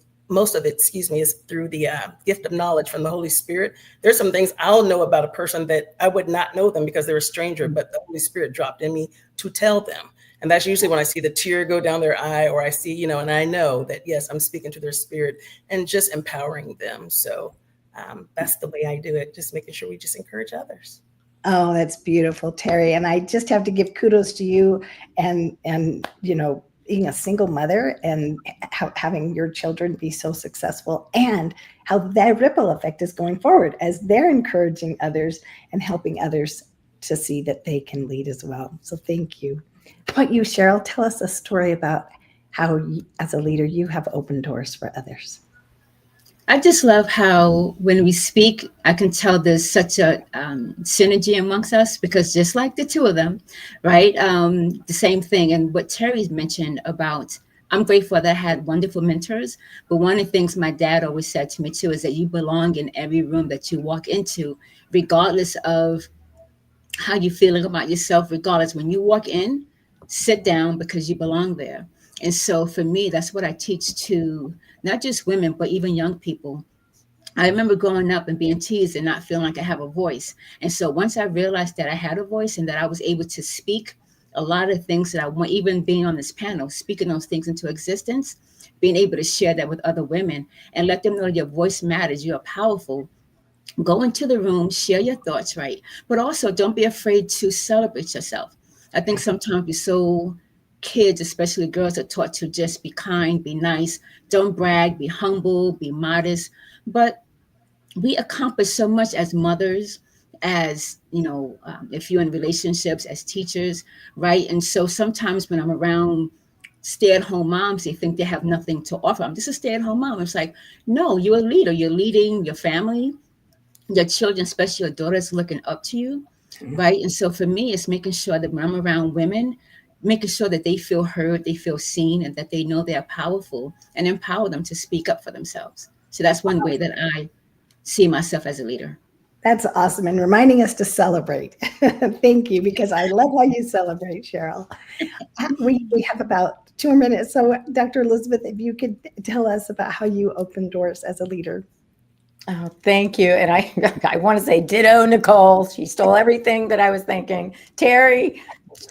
is through the gift of knowledge from the Holy Spirit. There's some things I'll know about a person that I would not know them because they're a stranger, but the Holy Spirit dropped in me to tell them. And that's usually when I see the tear go down their eye, or I see, and I know that, yes, I'm speaking to their spirit and just empowering them. So that's the way I do it, just making sure we just encourage others. Oh, that's beautiful, Terry. And I just have to give kudos to you and being a single mother and having your children be so successful, and how that ripple effect is going forward as they're encouraging others and helping others to see that they can lead as well. So thank you. How about you, Cheryl? Tell us a story about how, as a leader, you have opened doors for others. I just love how when we speak, I can tell there's such a synergy amongst us, because just like the two of them, right? The same thing. And what Terry's mentioned about, I'm grateful that I had wonderful mentors. But one of the things my dad always said to me too is that you belong in every room that you walk into, regardless of how you're feeling about yourself, regardless. When you walk in, sit down because you belong there. And so for me, that's what I teach to not just women, but even young people. I remember growing up and being teased and not feeling like I have a voice. And so once I realized that I had a voice and that I was able to speak a lot of things that I want, even being on this panel, speaking those things into existence, being able to share that with other women and let them know your voice matters, you're powerful. Go into the room, share your thoughts, right? But also don't be afraid to celebrate yourself. I think sometimes kids, especially girls, are taught to just be kind, be nice, don't brag, be humble, be modest. But we accomplish so much as mothers, as, if you're in relationships, as teachers, right? And so sometimes when I'm around stay-at-home moms, they think they have nothing to offer. I'm just a stay-at-home mom. It's like, no, you're a leader. You're leading your family, your children, especially your daughters, looking up to you, right? And so for me, it's making sure that when I'm around women, making sure that they feel heard, they feel seen, and that they know they are powerful, and empower them to speak up for themselves. So that's one way that I see myself as a leader. That's awesome, and reminding us to celebrate. Thank you, because I love how you celebrate, Cheryl. We have about 2 more minutes. So Dr. Elizabeth, if you could tell us about how you open doors as a leader. Oh, thank you. And I want to say ditto, Nicole. She stole everything that I was thinking. Terry,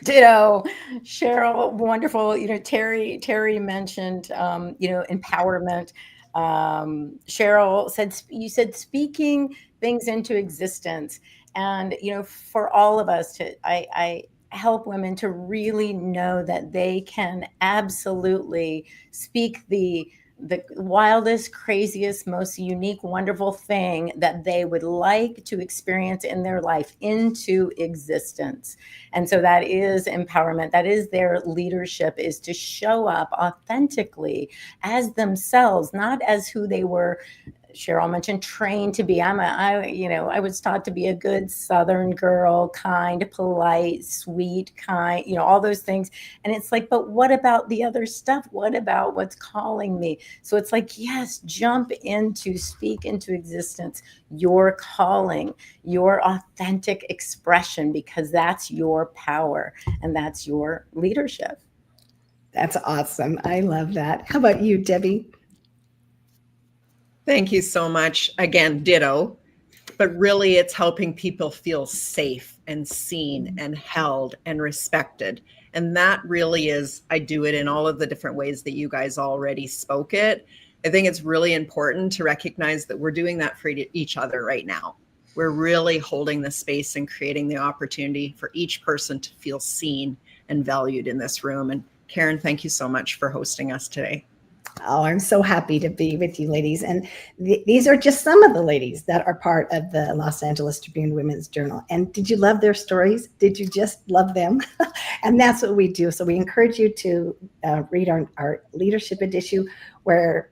ditto. Cheryl, wonderful. Terry mentioned, empowerment. Cheryl said, you said speaking things into existence. And, for all of us I help women to really know that they can absolutely speak the wildest, craziest, most unique, wonderful thing that they would like to experience in their life into existence. And so that is empowerment. That is their leadership, is to show up authentically as themselves, not as who they were. Cheryl mentioned trained to be. I was taught to be a good Southern girl, kind, polite, sweet, kind, all those things. And it's like, but what about the other stuff? What about what's calling me? So it's like, yes, speak into existence your calling, your authentic expression, because that's your power and that's your leadership. That's awesome. I love that. How about you, Debbie? Thank you so much. Again, ditto. But really, it's helping people feel safe and seen and held and respected. And that really is, I do it in all of the different ways that you guys already spoke it. I think it's really important to recognize that we're doing that for each other right now. We're really holding the space and creating the opportunity for each person to feel seen and valued in this room. And Karen, thank you so much for hosting us today. Oh, I'm so happy to be with you ladies. And these are just some of the ladies that are part of the Los Angeles Tribune Women's Journal. And did you love their stories? Did you just love them? And that's what we do. So we encourage you to read our leadership edition where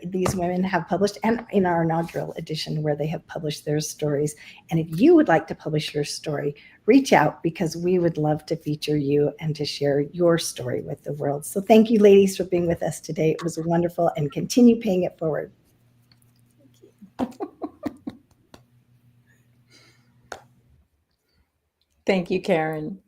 these women have published, and in our inaugural edition where they have published their stories. And if you would like to publish your story, reach out, because we would love to feature you and to share your story with the world. So thank you, ladies, for being with us today. It was wonderful, and continue paying it forward. Thank you, Karen.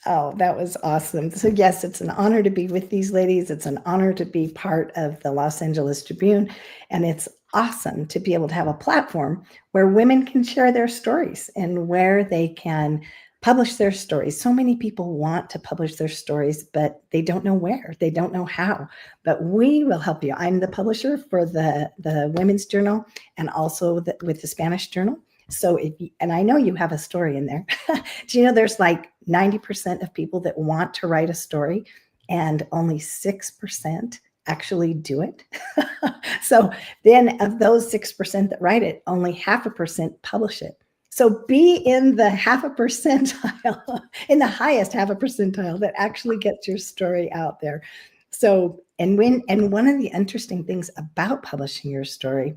Oh, that was awesome. So yes, it's an honor to be with these ladies. It's an honor to be part of the Los Angeles Tribune. And it's awesome to be able to have a platform where women can share their stories and where they can publish their stories. So many people want to publish their stories, but they don't know where, they don't know how, but we will help you. I'm the publisher for the Women's Journal and also with the Spanish Journal. So and I know you have a story in there. Do you know there's like 90% of people that want to write a story and only 6% actually do it? So then of those 6% that write it, only 0.5% publish it. So be in the 0.5 percentile, in the highest 0.5 percentile that actually gets your story out there. So, and one of the interesting things about publishing your story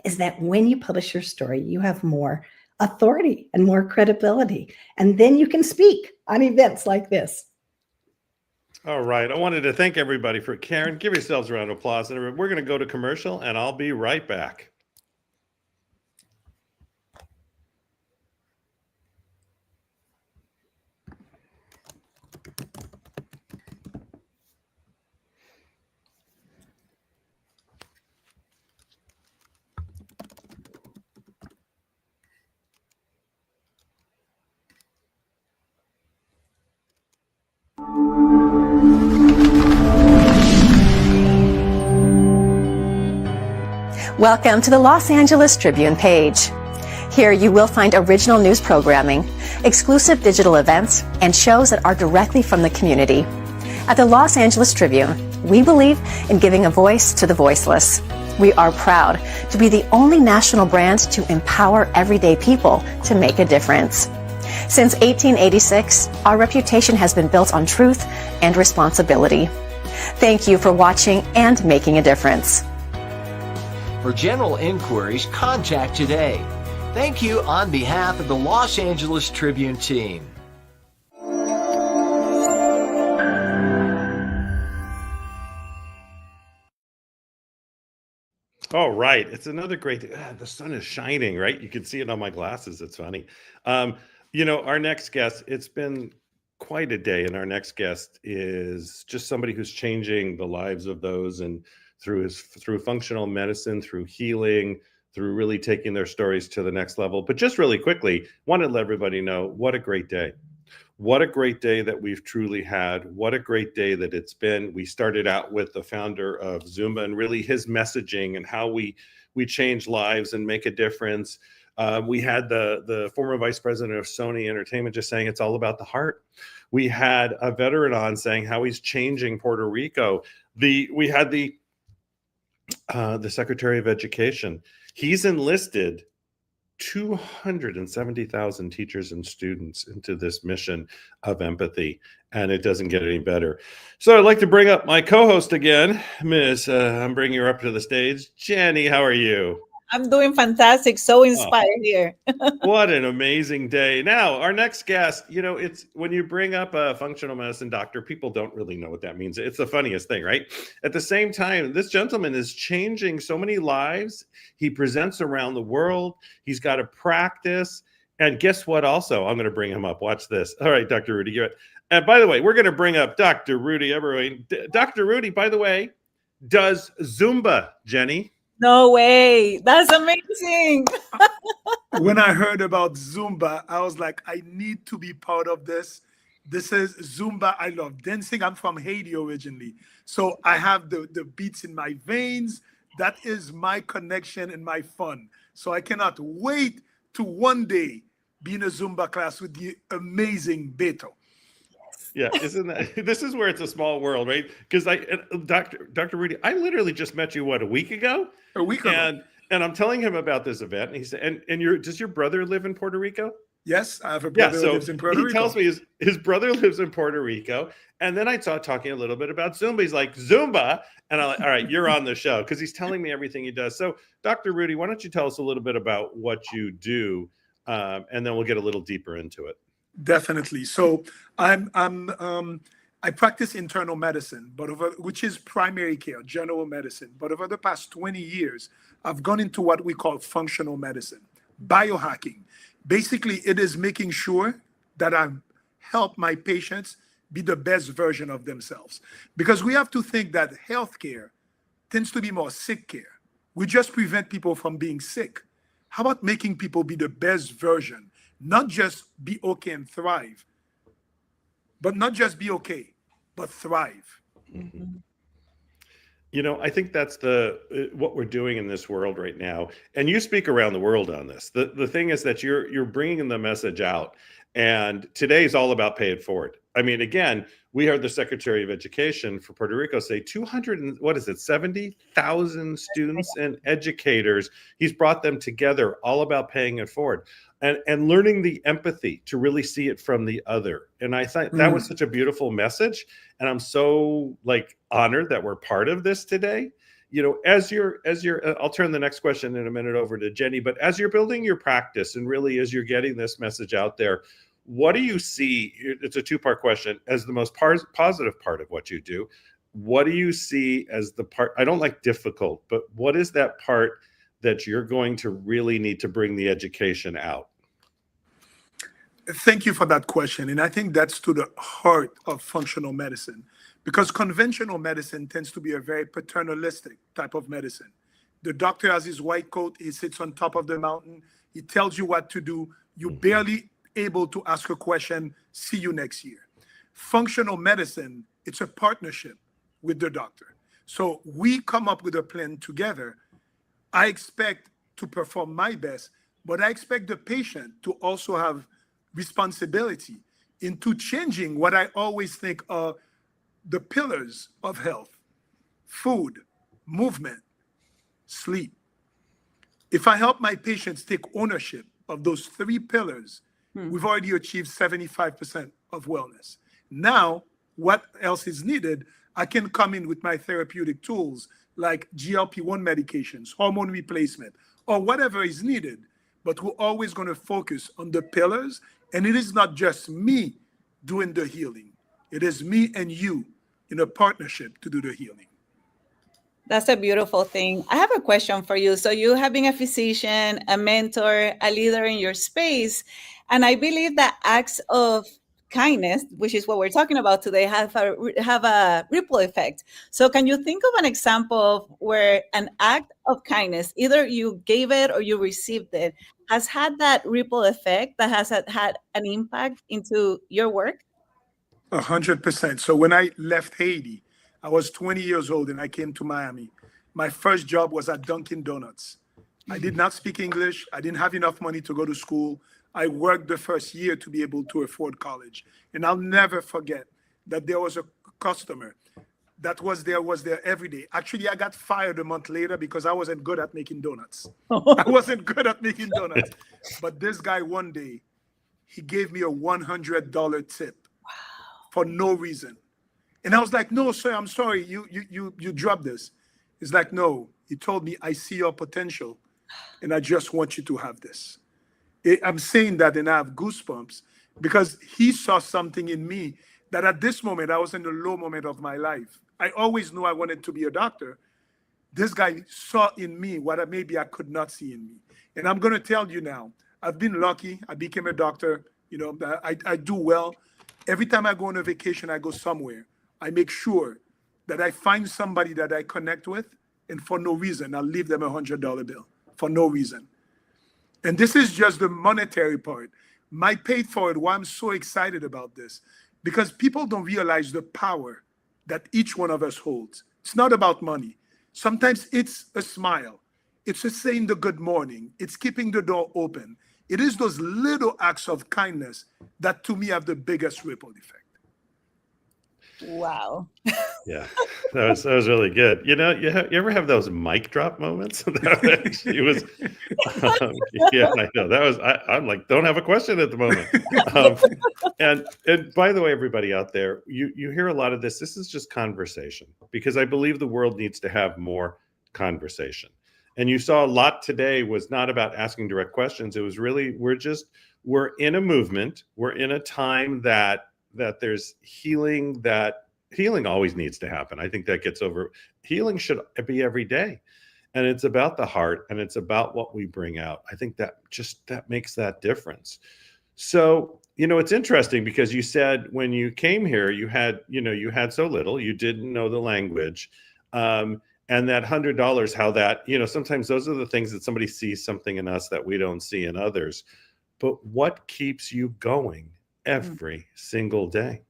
is that when you publish your story, you have more authority and more credibility, and then you can speak on events like this. All right. I wanted to thank everybody for Karen. Give yourselves a round of applause. And we're going to go to commercial, and I'll be right back. Welcome to the Los Angeles Tribune page. Here you will find original news programming, exclusive digital events, and shows that are directly from the community. At the Los Angeles Tribune, we believe in giving a voice to the voiceless. We are proud to be the only national brand to empower everyday people to make a difference. Since 1886, our reputation has been built on truth and responsibility. Thank you for watching and making a difference. For general inquiries, contact today. Thank you on behalf of the Los Angeles Tribune team. All right. It's another great day. The sun is shining, right? You can see it on my glasses. It's funny. Our next guest, it's been quite a day, and our next guest is just somebody who's changing the lives of those, and through functional medicine, through healing, through really taking their stories to the next level. But just really quickly, wanted to let everybody know what a great day. What a great day that we've truly had. What a great day that it's been. We started out with the founder of Zumba and really his messaging and how we change lives and make a difference. We had the former vice president of Sony Entertainment just saying it's all about the heart. We had a veteran on saying how he's changing Puerto Rico. We had the Secretary of Education. He's enlisted 270,000 teachers and students into this mission of empathy, and it doesn't get any better. So I'd like to bring up my co-host again, Miss, I'm bringing her up to the stage. Jenny, how are you? I'm doing fantastic. So inspired here. What an amazing day. Now, our next guest, it's when you bring up a functional medicine doctor, people don't really know what that means. It's the funniest thing, right? At the same time, this gentleman is changing so many lives. He presents around the world. He's got a practice. And guess what? Also, I'm going to bring him up. Watch this. All right, Dr. Rudy, give it. And by the way, we're going to bring up Dr. Rudy Eberwein. Dr. Rudy, by the way, does Zumba, Jenny. No way. That's amazing. When I heard about Zumba, I was like, I need to be part of this. This is Zumba. I love dancing. I'm from Haiti originally. So I have the beats in my veins. That is my connection and my fun. So I cannot wait to one day be in a Zumba class with the amazing Beto. Yeah, isn't that, this is where it's a small world, right? Because Dr. Rudy, I literally just met you, a week ago? A week ago. And I'm telling him about this event. And he said, does your brother live in Puerto Rico? Yes, I have a brother who lives in Puerto Rico. He tells me his brother lives in Puerto Rico. And then I started talking a little bit about Zumba. He's like, Zumba? And I'm like, all right, you're on the show, because he's telling me everything he does. So Dr. Rudy, why don't you tell us a little bit about what you do, and then we'll get a little deeper into it. Definitely. So I practice internal medicine, which is primary care, general medicine. But over the past 20 years, I've gone into what we call functional medicine, biohacking. Basically, it is making sure that I help my patients be the best version of themselves. Because we have to think that healthcare tends to be more sick care. We just prevent people from being sick. How about making people be the best version? Not just be okay and thrive, but not just be okay, but thrive. Mm-hmm. I think that's what we're doing in this world right now. And you speak around the world on this. The thing is that you're bringing the message out. And today is all about pay it forward. I mean, again, we heard the Secretary of Education for Puerto Rico say 70,000 students and educators. He's brought them together, all about paying it forward and learning the empathy to really see it from the other. And I thought that was such a beautiful message. And I'm so honored that we're part of this today. As you're, I'll turn the next question in a minute over to Jenny, but as you're building your practice and really as you're getting this message out there, what do you see? It's a two-part question. As the most positive part of what you do, what do you see as the part, I don't like difficult, but what is that part that you're going to really need to bring the education out? Thank you for that question. And I think that's to the heart of functional medicine, because conventional medicine tends to be a very paternalistic type of medicine. The doctor has his white coat, he sits on top of the mountain, he tells you what to do, you barely able to ask a question, see you next year. Functional medicine, it's a partnership with the doctor. So we come up with a plan together. I expect to perform my best, but I expect the patient to also have responsibility into changing what I always think are the pillars of health: food, movement, sleep. If I help my patients take ownership of those 3 pillars, we've already achieved 75% of wellness. Now, what else is needed? I can come in with my therapeutic tools like GLP-1 medications, hormone replacement, or whatever is needed. But we're always going to focus on the pillars. And it is not just me doing the healing. It is me and you in a partnership to do the healing. That's a beautiful thing. I have a question for you. So you have been a physician, a mentor, a leader in your space. And I believe that acts of kindness, which is what we're talking about today, have a ripple effect. So can you think of an example of where an act of kindness, either you gave it or you received it, has had that ripple effect that has had an impact into your work? 100%. So when I left Haiti, I was 20 years old and I came to Miami. My first job was at Dunkin' Donuts. I did not speak English. I didn't have enough money to go to school. I worked the first year to be able to afford college. And I'll never forget that there was a customer that was there every day. Actually, I got fired a month later because I wasn't good at making donuts. I wasn't good at making donuts. But this guy one day, he gave me a $100 tip for no reason. And I was like, no, sir, I'm sorry. You dropped this. He's like, no. He told me, I see your potential and I just want you to have this. I'm saying that and I have goosebumps because he saw something in me that at this moment, I was in the low moment of my life. I always knew I wanted to be a doctor. This guy saw in me what maybe I could not see in me. And I'm going to tell you now, I've been lucky. I became a doctor. You know, I do well. Every time I go on a vacation, I go somewhere. I make sure that I find somebody that I connect with, and for no reason, I'll leave them a $100 bill for no reason. And this is just the monetary part. My paid forward, why I'm so excited about this, because people don't realize the power that each one of us holds. It's not about money. Sometimes it's a smile. It's just saying the good morning. It's keeping the door open. It is those little acts of kindness that to me have the biggest ripple effect. Wow. Yeah, that was really good. You know, you ever have those mic drop moments? That actually was, yeah, I know that was. I'm like, don't have a question at the moment. And by the way, everybody out there, you hear a lot of this. This is just conversation because I believe the world needs to have more conversation. And you saw a lot today was not about asking direct questions. It was really we're in a movement. We're in a time that there's healing. That healing always needs to happen. I think that gets over. Healing should be every day, and it's about the heart and it's about what we bring out. I think that makes that difference. So it's interesting because you said when you came here, you had so little, you didn't know the language. And that $100, how that, sometimes those are the things that somebody sees something in us that we don't see in others. But what keeps you going every single day?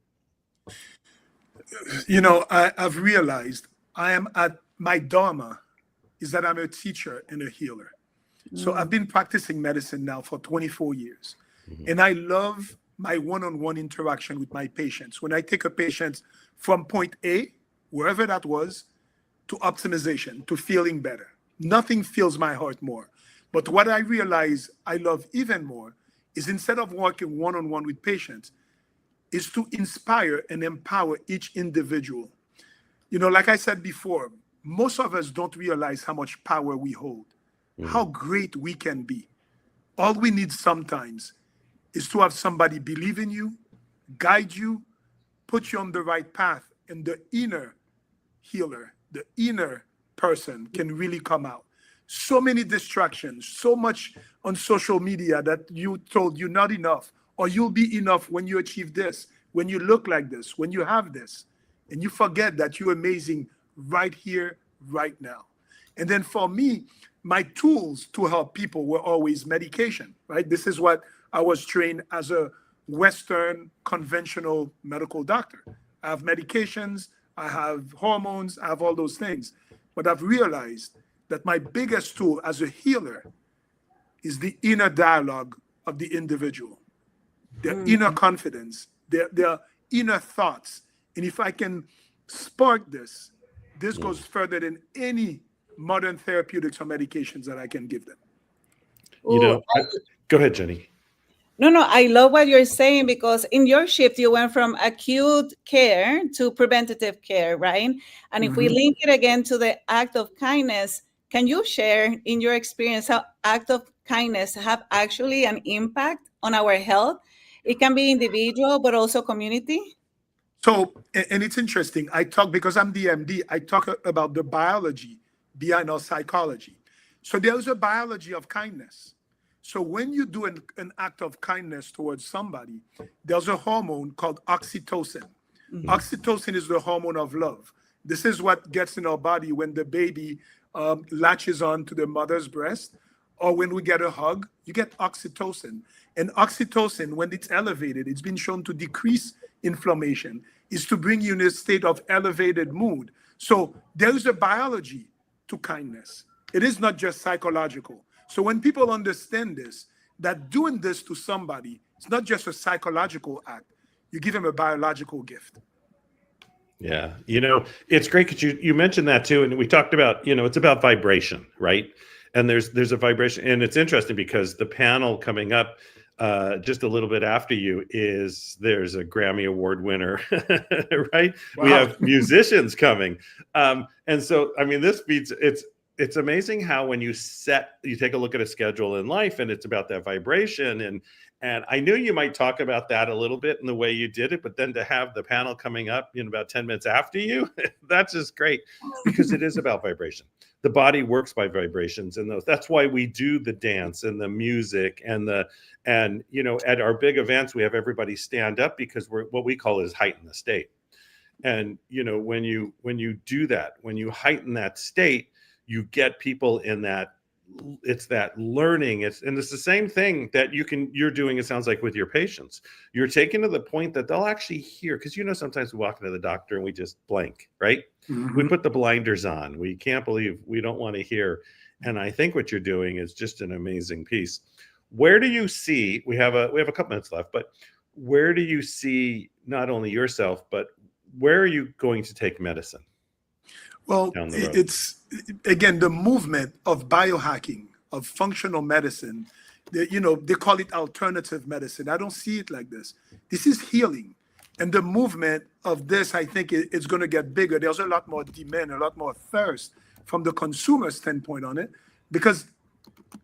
I've realized I am at my dharma is that I'm a teacher and a healer. So I've been practicing medicine now for 24 years. And I love my one-on-one interaction with my patients. When I take a patient from point A, wherever that was, to optimization, to feeling better. Nothing fills my heart more. But what I realize I love even more is instead of working one-on-one with patients, is to inspire and empower each individual. Like I said before, most of us don't realize how much power we hold, how great we can be. All we need sometimes is to have somebody believe in you, guide you, put you on the right path, and the inner healer, the inner person can really come out. So many distractions, so much on social media that you told you're not enough, or you'll be enough when you achieve this, when you look like this, when you have this, and you forget that you're amazing right here, right now. And then for me, my tools to help people were always medication, right? This is what I was trained as a Western conventional medical doctor. I have medications, I have hormones, I have all those things. But I've realized that my biggest tool as a healer is the inner dialogue of the individual, their inner confidence, their inner thoughts. And if I can spark this goes further than any modern therapeutics or medications that I can give them. You know, go ahead, Jenny. No, I love what you're saying, because in your shift, you went from acute care to preventative care, right? And if we link it again to the act of kindness, can you share in your experience how act of kindness have actually an impact on our health? It can be individual, but also community. So, and it's interesting. I talk, because I'm the MD, I talk about the biology behind our psychology. So there's a biology of kindness. So when you do an act of kindness towards somebody, there's a hormone called oxytocin. Oxytocin is the hormone of love. This is what gets in our body when the baby latches on to the mother's breast, or when we get a hug, you get oxytocin. And oxytocin, when it's elevated, it's been shown to decrease inflammation, is to bring you in a state of elevated mood. So there is a biology to kindness. It is not just psychological. So when people understand this, that doing this to somebody, it's not just a psychological act, you give them a biological gift. Yeah. You know, it's great because you mentioned that too. And we talked about, you know, it's about vibration, right? And there's a vibration. And it's interesting because the panel coming up just a little bit after you there's a Grammy Award winner, right? Wow. We have musicians coming. And so, I mean, this beats, it's amazing how when you take a look at a schedule in life and it's about that vibration. And I knew you might talk about that a little bit in the way you did it, but then to have the panel coming up in about 10 minutes after you, that's just great because it is about vibration. The body works by vibrations, and that's why we do the dance and the music and you know, at our big events, we have everybody stand up because we're what we call is heighten the state. And, you know, when you do that, when you heighten that state, you get people in that, it's that learning. It's the same thing that you're doing, it sounds like, with your patients. You're taking to the point that they'll actually hear, because, you know, sometimes we walk into the doctor and we just blank, right? We put the blinders on. We can't believe, we don't want to hear. And I think what you're doing is just an amazing piece. Where do you see, we have a couple minutes left, but where do you see not only yourself, but where are you going to take medicine? Well, it's, again, the movement of biohacking, of functional medicine, you know, they call it alternative medicine. I don't see it like this. This is healing. And the movement of this, I think it's going to get bigger. There's a lot more demand, a lot more thirst from the consumer standpoint on it, because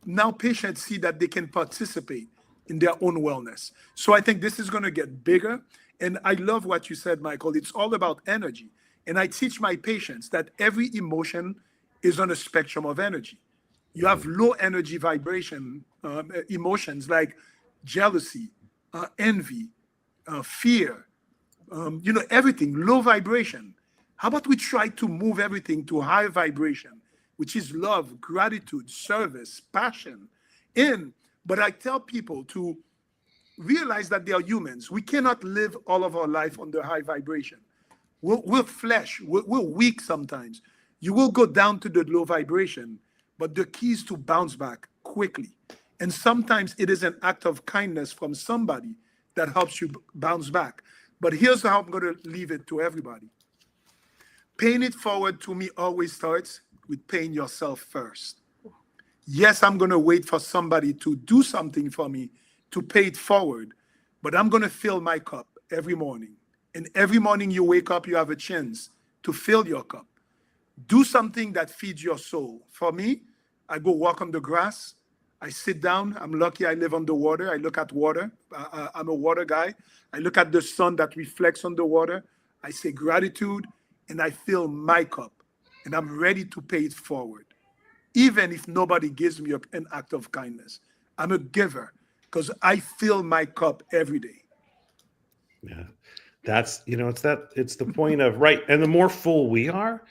now patients see that they can participate in their own wellness. So I think this is going to get bigger. And I love what you said, Michael. It's all about energy. And I teach my patients that every emotion is on a spectrum of energy. You have low energy vibration emotions like jealousy, envy, fear, you know, everything, low vibration. How about we try to move everything to high vibration, which is love, gratitude, service, passion. But I tell people to realize that they are humans. We cannot live all of our life on the high vibration. We're flesh. We're weak sometimes. You will go down to the low vibration, but the key is to bounce back quickly. And sometimes it is an act of kindness from somebody that helps you bounce back. But here's how I'm going to leave it to everybody. Paying it forward to me always starts with paying yourself first. Yes, I'm going to wait for somebody to do something for me to pay it forward, but I'm going to fill my cup every morning. And every morning you wake up, you have a chance to fill your cup. Do something that feeds your soul. For me, I go walk on the grass. I sit down. I'm lucky I live on the water. I look at water. I'm a water guy. I look at the sun that reflects on the water. I say gratitude, and I fill my cup. And I'm ready to pay it forward, even if nobody gives me an act of kindness. I'm a giver because I fill my cup every day. Yeah. That's, you know, it's the point of, right. And the more full we are,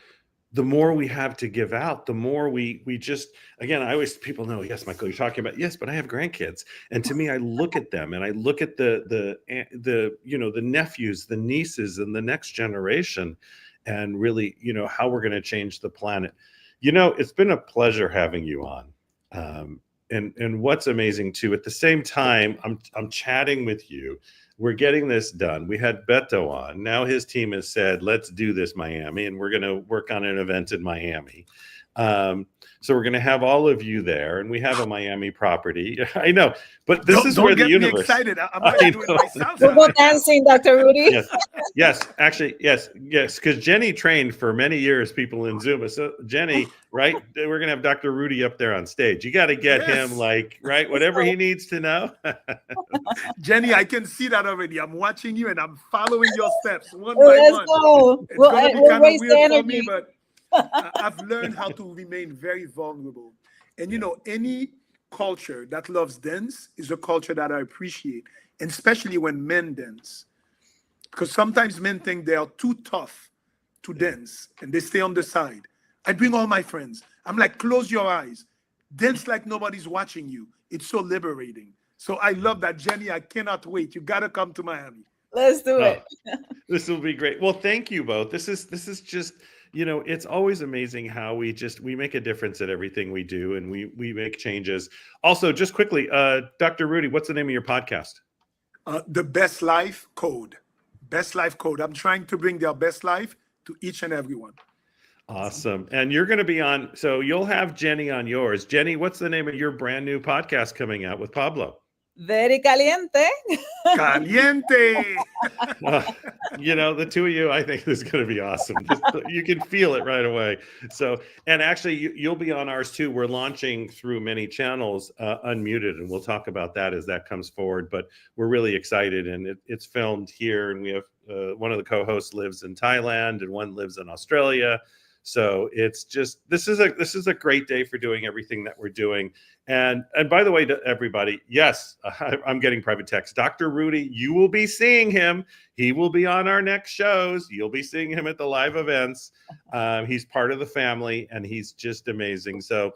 the more we have to give out, the more we just, again, I always, people know, yes, Michael, you're talking about, yes, but I have grandkids. And to me, I look at them and I look at the you know, the nephews, the nieces, and the next generation, and really, you know, how we're going to change the planet. You know, it's been a pleasure having you on. And what's amazing too, at the same time, I'm chatting with you. We're getting this done. We had Beto on. Now his team has said, let's do this, Miami. And we're going to work on an event in Miami. So we're going to have all of you there, and we have a Miami property. I know, but this is Don't where the get me universe. excited. I'm going to do it myself. We'll go dancing, Dr. Rudy. Yes, actually, yes. Because Jenny trained for many years people in Zumba. So Jenny, right? We're gonna have Dr. Rudy up there on stage. You got to get him right, whatever he needs to know. Jenny, I can see that already. I'm watching you and I'm following your steps one by Let's one. go. It's gonna be kind of raise the weird for energy. me, but I've learned how to remain very vulnerable. And any culture that loves dance is a culture that I appreciate, and especially when men dance. Because sometimes men think they are too tough to dance and they stay on the side. I bring all my friends. I'm like, close your eyes. Dance like nobody's watching you. It's so liberating. So I love that, Jenny. I cannot wait. You got to come to Miami. Let's do it. This will be great. Well, thank you both. This is just, it's always amazing how we make a difference at everything we do, and we make changes. Also, just quickly, Dr. Rudy, what's the name of your podcast? The Best Life Code. Best Life Code. I'm trying to bring their best life to each and every one. Awesome. And you're going to be on, so you'll have Jenny on yours. Jenny, what's the name of your brand new podcast coming out with Pablo? Very caliente. Caliente. The two of you, I think this is going to be awesome. You can feel it right away. So, and actually you'll be on ours too. We're launching through many channels, unmuted, and we'll talk about that as that comes forward, but we're really excited, and it's filmed here, and we have one of the co-hosts lives in Thailand and one lives in Australia. So it's just, this is a great day for doing everything that we're doing. And by the way, to everybody, yes, I'm getting private text. Dr. Rudy, you will be seeing him. He will be on our next shows. You'll be seeing him at the live events. He's part of the family, and he's just amazing. So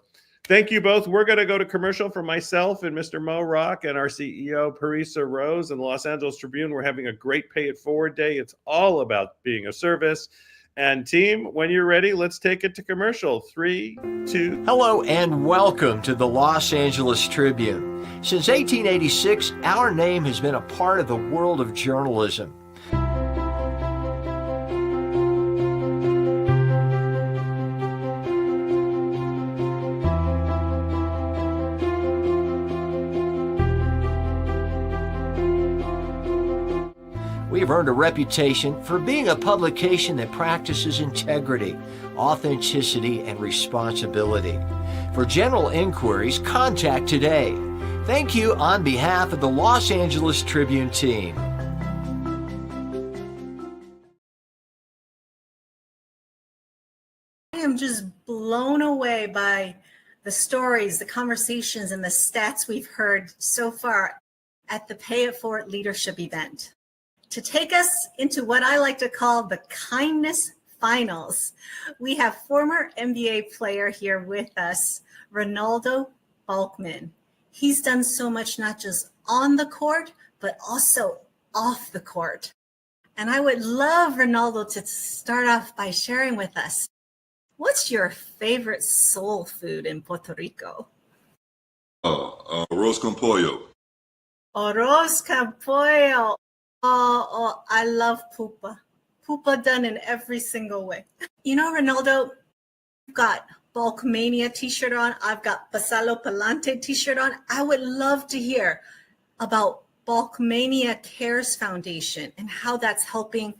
thank you both. We're going to go to commercial for myself and Mr. Mo Rock and our CEO, Parisa Rose, and the Los Angeles Tribune. We're having a great Pay It Forward day. It's all about being of service. And team, when you're ready, let's take it to commercial. 3, 2. Hello and welcome to the Los Angeles Tribune. Since 1886, our name has been a part of the world of journalism. We've earned a reputation for being a publication that practices integrity, authenticity, and responsibility. For general inquiries, contact today. Thank you on behalf of the Los Angeles Tribune team. I am just blown away by the stories, the conversations, and the stats we've heard so far at the Pay It Forward Leadership event. To take us into what I like to call the kindness finals, we have former NBA player here with us, Ronaldo Balkman. He's done so much, not just on the court, but also off the court. And I would love Ronaldo to start off by sharing with us, what's your favorite soul food in Puerto Rico? Arroz con pollo. Arroz con pollo. Oh, I love pupa. Pupa done in every single way. Ronaldo, you've got Balkmania t-shirt on. I've got Pasalo Palante t-shirt on. I would love to hear about Balkmania Cares Foundation and how that's helping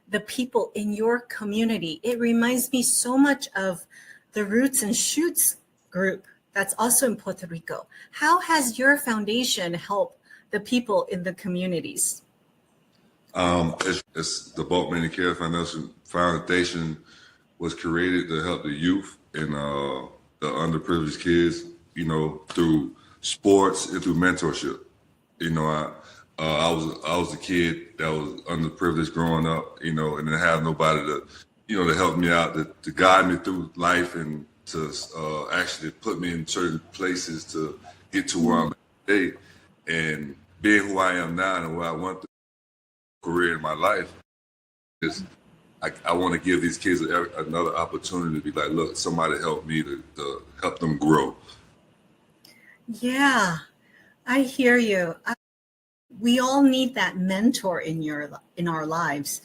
the people in your community. It reminds me so much of the Roots and Shoots group that's also in Puerto Rico. How has your foundation helped the people in the communities? It's the Balkmania Care Foundation was created to help the youth and the underprivileged kids, through sports and through mentorship. I was a kid that was underprivileged growing up, and didn't have nobody to help me out, to guide me through life and to actually put me in certain places to get to where I'm at today. And being who I am now and what I want to career in my life is I want to give these kids another opportunity to be like, look, somebody help me to help them grow. Yeah, I hear you. We all need that mentor in our lives.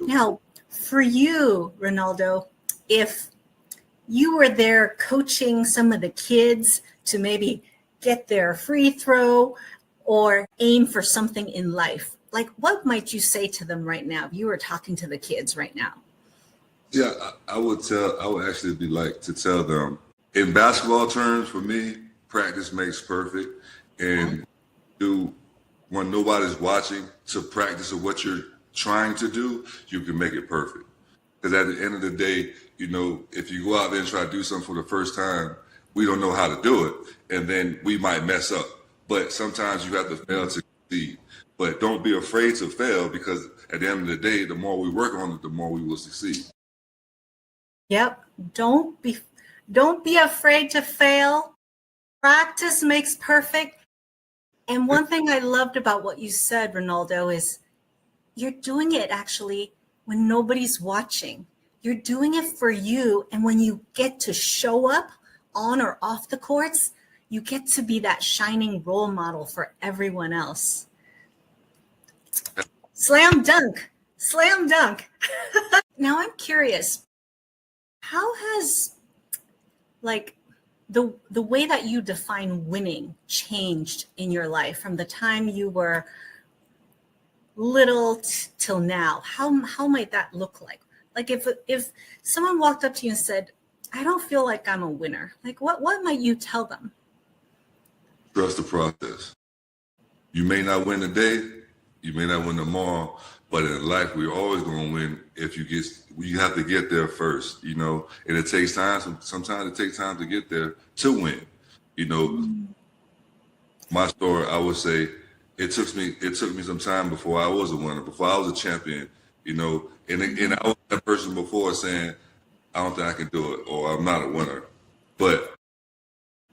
Now, for you, Ronaldo, if you were there coaching some of the kids to maybe get their free throw or aim for something in life. Like, what might you say to them right now if you were talking to the kids right now? Yeah, I would actually be like to tell them, in basketball terms, for me, practice makes perfect. And when nobody's watching, to practice of what you're trying to do, you can make it perfect. Because at the end of the day, if you go out there and try to do something for the first time, we don't know how to do it. And then we might mess up. But sometimes you have to fail to succeed. But don't be afraid to fail, because at the end of the day, the more we work on it, the more we will succeed. Yep. Don't be afraid to fail. Practice makes perfect. And one thing I loved about what you said, Ronaldo, is you're doing it actually when nobody's watching. You're doing it for you. And when you get to show up on or off the courts, you get to be that shining role model for everyone else. Slam dunk. Slam dunk. Now I'm curious, how has the way that you define winning changed in your life from the time you were little till now? How might that look like? Like if someone walked up to you and said, I don't feel like I'm a winner, like what might you tell them? Trust the process. You may not win today, you may not win tomorrow, but in life, we're always going to win if you have to get there first, and it takes time. Sometimes it takes time to get there to win. My story, I would say it took me some time before I was a winner, before I was a champion, and I was that person before saying, I don't think I can do it, or I'm not a winner. But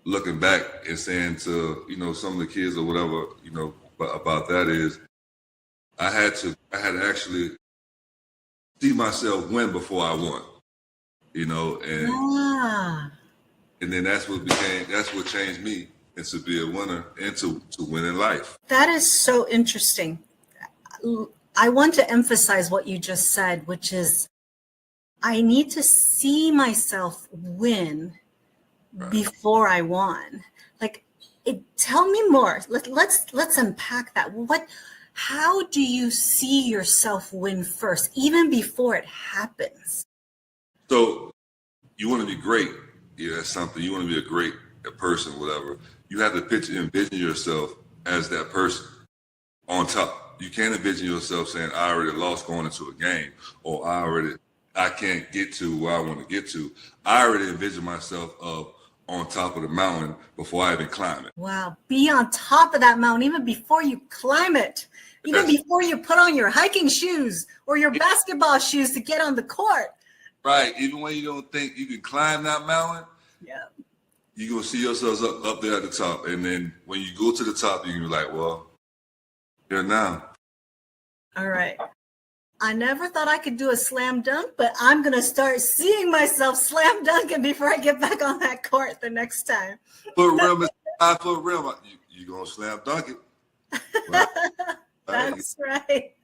looking back and saying to, some of the kids or whatever, about that is, I had to actually see myself win before I won, and then that's what changed me, and to be a winner and to win in life. That is so interesting. I want to emphasize what you just said, which is I need to see myself win before I won. Tell me more. Let's unpack that. How do you see yourself win first, even before it happens? So you want to be great. Yeah, that's something. You want to be a great person, whatever. You have to envision yourself as that person on top. You can't envision yourself saying, I already lost going into a game, or I can't get to where I want to get to. I already envision myself on top of the mountain before I even climb it. Wow. Be on top of that mountain even before you climb it. Even before you put on your hiking shoes or your basketball shoes to get on the court. Right. Even when you don't think you can climb that mountain, you're going to see yourselves up there at the top. And then when you go to the top, you're going to be like, well, here now. All right. I never thought I could do a slam dunk, but I'm going to start seeing myself slam dunking before I get back on that court the next time. Put rim, 5 foot rim. You're going to slam dunk it. Right. That's right.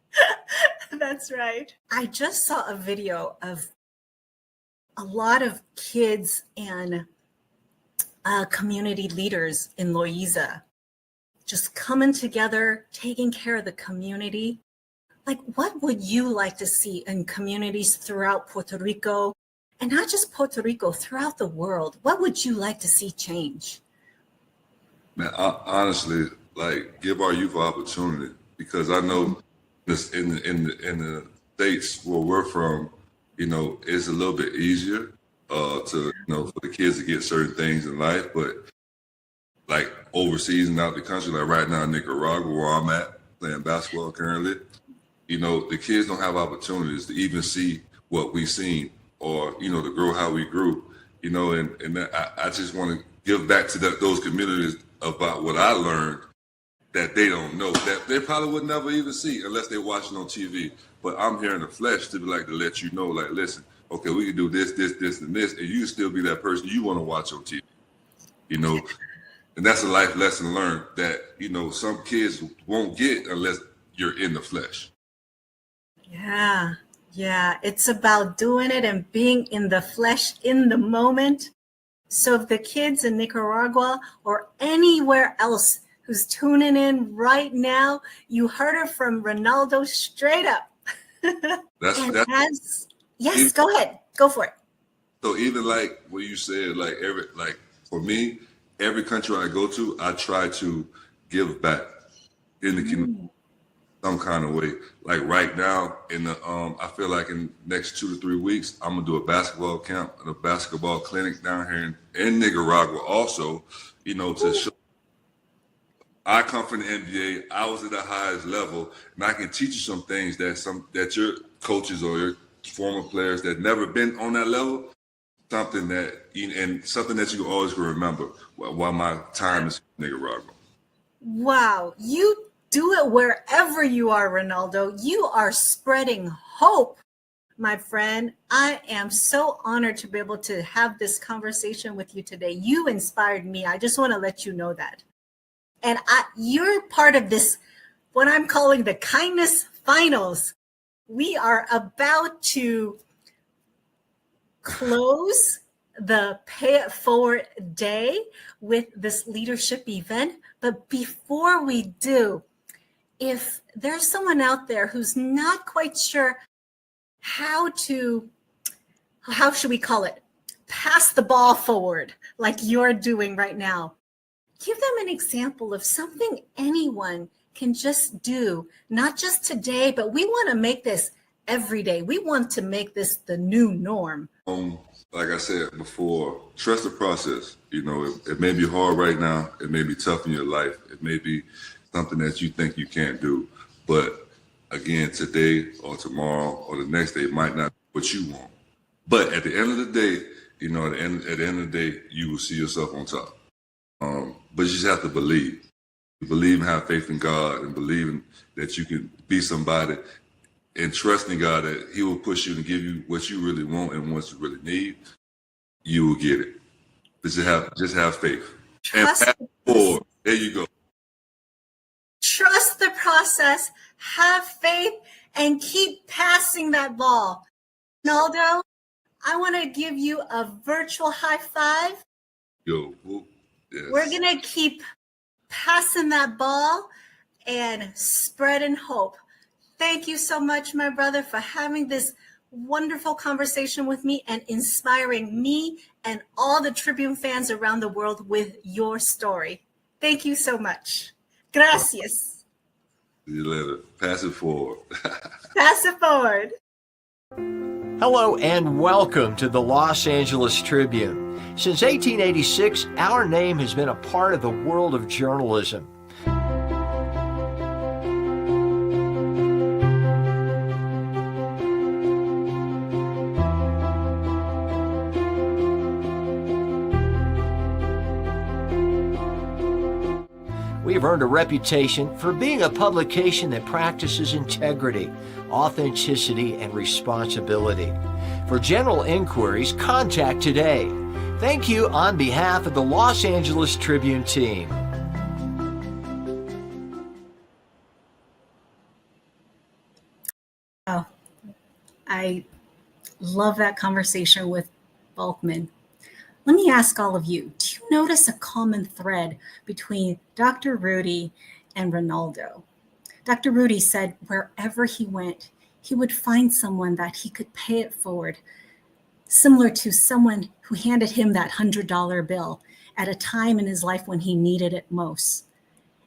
That's right. I just saw a video of a lot of kids and community leaders in Loiza just coming together, taking care of the community. What would you like to see in communities throughout Puerto Rico, and not just Puerto Rico, throughout the world? What would you like to see change? Man, honestly, give our youth opportunity, because I know this in the states where we're from, it's a little bit easier to for the kids to get certain things in life, but overseas and out the country, right now in Nicaragua, where I'm at playing basketball currently. The kids don't have opportunities to even see what we've seen, or, to grow how we grew, and I just want to give back to those communities about what I learned that they don't know, that they probably would never even see unless they're watching on TV. But I'm here in the flesh to let you know, listen, okay, we can do this, and this, and you can still be that person you want to watch on TV, and that's a life lesson learned that, some kids won't get unless you're in the flesh. Yeah. Yeah, it's about doing it and being in the flesh, in the moment. So if the kids in Nicaragua or anywhere else who's tuning in right now, you heard it from Ronaldo straight up. Yes, go ahead. Go for it. So even like what you said, like for me, every country I go to, I try to give back in the community some kind of way. Like right now, I feel like in the next 2 to 3 weeks, I'm gonna do a basketball camp and a basketball clinic down here in Nicaragua. Also, to show I come from the NBA. I was at the highest level, and I can teach you some things that your coaches or your former players that never been on that level. Something that you always can remember while my time is in Nicaragua. Wow, you do it wherever you are, Ronaldo. You are spreading hope, my friend. I am so honored to be able to have this conversation with you today. You inspired me. I just want to let you know that. And you're part of this, what I'm calling the kindness finals. We are about to close the Pay It Forward Day with this leadership event. But before we do, if there's someone out there who's not quite sure how should we call it, pass the ball forward like you're doing right now, give them an example of something anyone can just do, not just today, but we want to make this every day. We want to make this the new norm. Like I said before, trust the process. It may be hard right now. It may be tough in your life. It may be something that you think you can't do. But again, today or tomorrow or the next day might not be what you want. But at the end of the day, at the end of the day, you will see yourself on top. But you just have to believe. Believe and have faith in God and believing that you can be somebody and trusting God that He will push you and give you what you really want and what you really need. You will get it. But just have faith. Trust and forward. There you go. Trust the process, have faith, and keep passing that ball. Ronaldo, I want to give you a virtual high five. Yo, yes. We're going to keep passing that ball and spreading hope. Thank you so much, my brother, for having this wonderful conversation with me and inspiring me and all the Tribune fans around the world with your story. Thank you so much. Gracias. See you later. Pass it forward. Pass it forward. Hello and welcome to the Los Angeles Tribune. Since 1886, our name has been a part of the world of journalism. We have earned a reputation for being a publication that practices integrity, authenticity, and responsibility. For general inquiries, contact today. Thank you on behalf of the Los Angeles Tribune team. Oh, I love that conversation with Balkman. Let me ask all of you, do you notice a common thread between Dr. Rudy and Ronaldo? Dr. Rudy said wherever he went, he would find someone that he could pay it forward, similar to someone who handed him that $100 bill at a time in his life when he needed it most.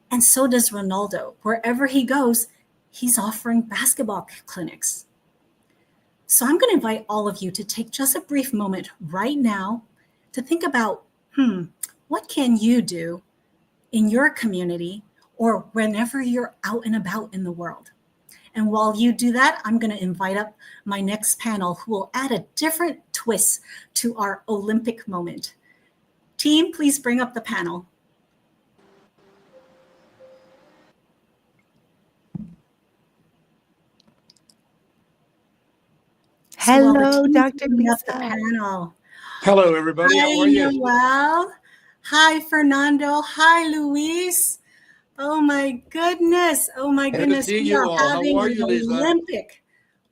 And so does Ronaldo. Wherever he goes, he's offering basketball clinics. So I'm going to invite all of you to take just a brief moment right now to think about, what can you do in your community or whenever you're out and about in the world? And while you do that, I'm going to invite up my next panel who will add a different twist to our Olympic moment. Team, please bring up the panel. Hello, Dr. Lisa. Panel. Hello, everybody. Hi, How are you? Noel. Hi, Fernando. Hi, Luis. Oh my goodness. Oh my Good to goodness. see We you are all. How having are an you, Lisa?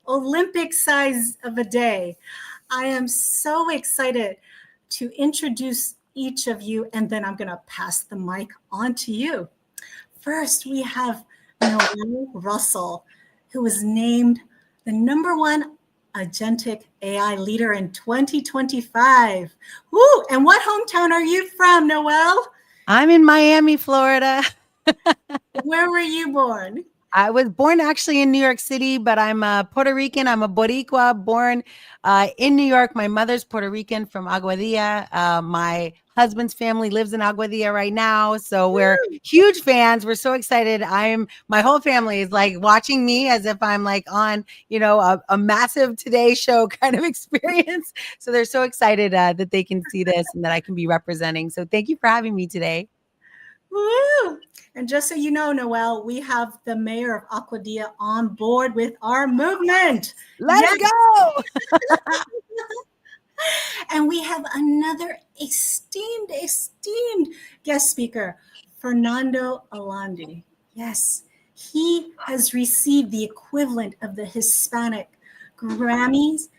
Olympic size of a day. I am so excited to introduce each of you, and then I'm going to pass the mic on to you. First, we have Noel Russell, who was named the #1 agentic AI leader in 2025. Woo! And what hometown are you from, Noel? I'm in Miami, Florida. Where were you born? I was born actually in New York City, but I'm a Puerto Rican. I'm a Boricua, born in New York. My mother's Puerto Rican from Aguadilla. My husband's family lives in Aguadilla right now, so we're huge fans. We're so excited. My whole family is like watching me as if I'm like on, a massive Today Show kind of experience. So they're so excited that they can see this and that I can be representing. So thank you for having me today. Woo! And just so you know, Noel, we have the mayor of Aguadilla on board with our movement. Let's go! And we have another esteemed guest speaker, Fernando Alandi. Yes, he has received the equivalent of the Hispanic Grammys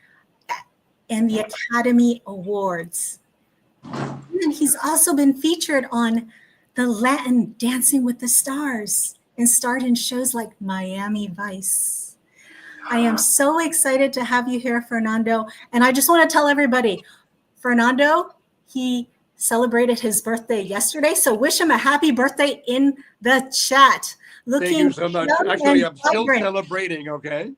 and the Academy Awards. And he's also been featured on the Latin Dancing with the Stars and starred in shows like Miami Vice. I am so excited to have you here, Fernando. And I just want to tell everybody, Fernando, he celebrated his birthday yesterday. So wish him a happy birthday in the chat. Thank you so much. Actually, I'm still celebrating, okay?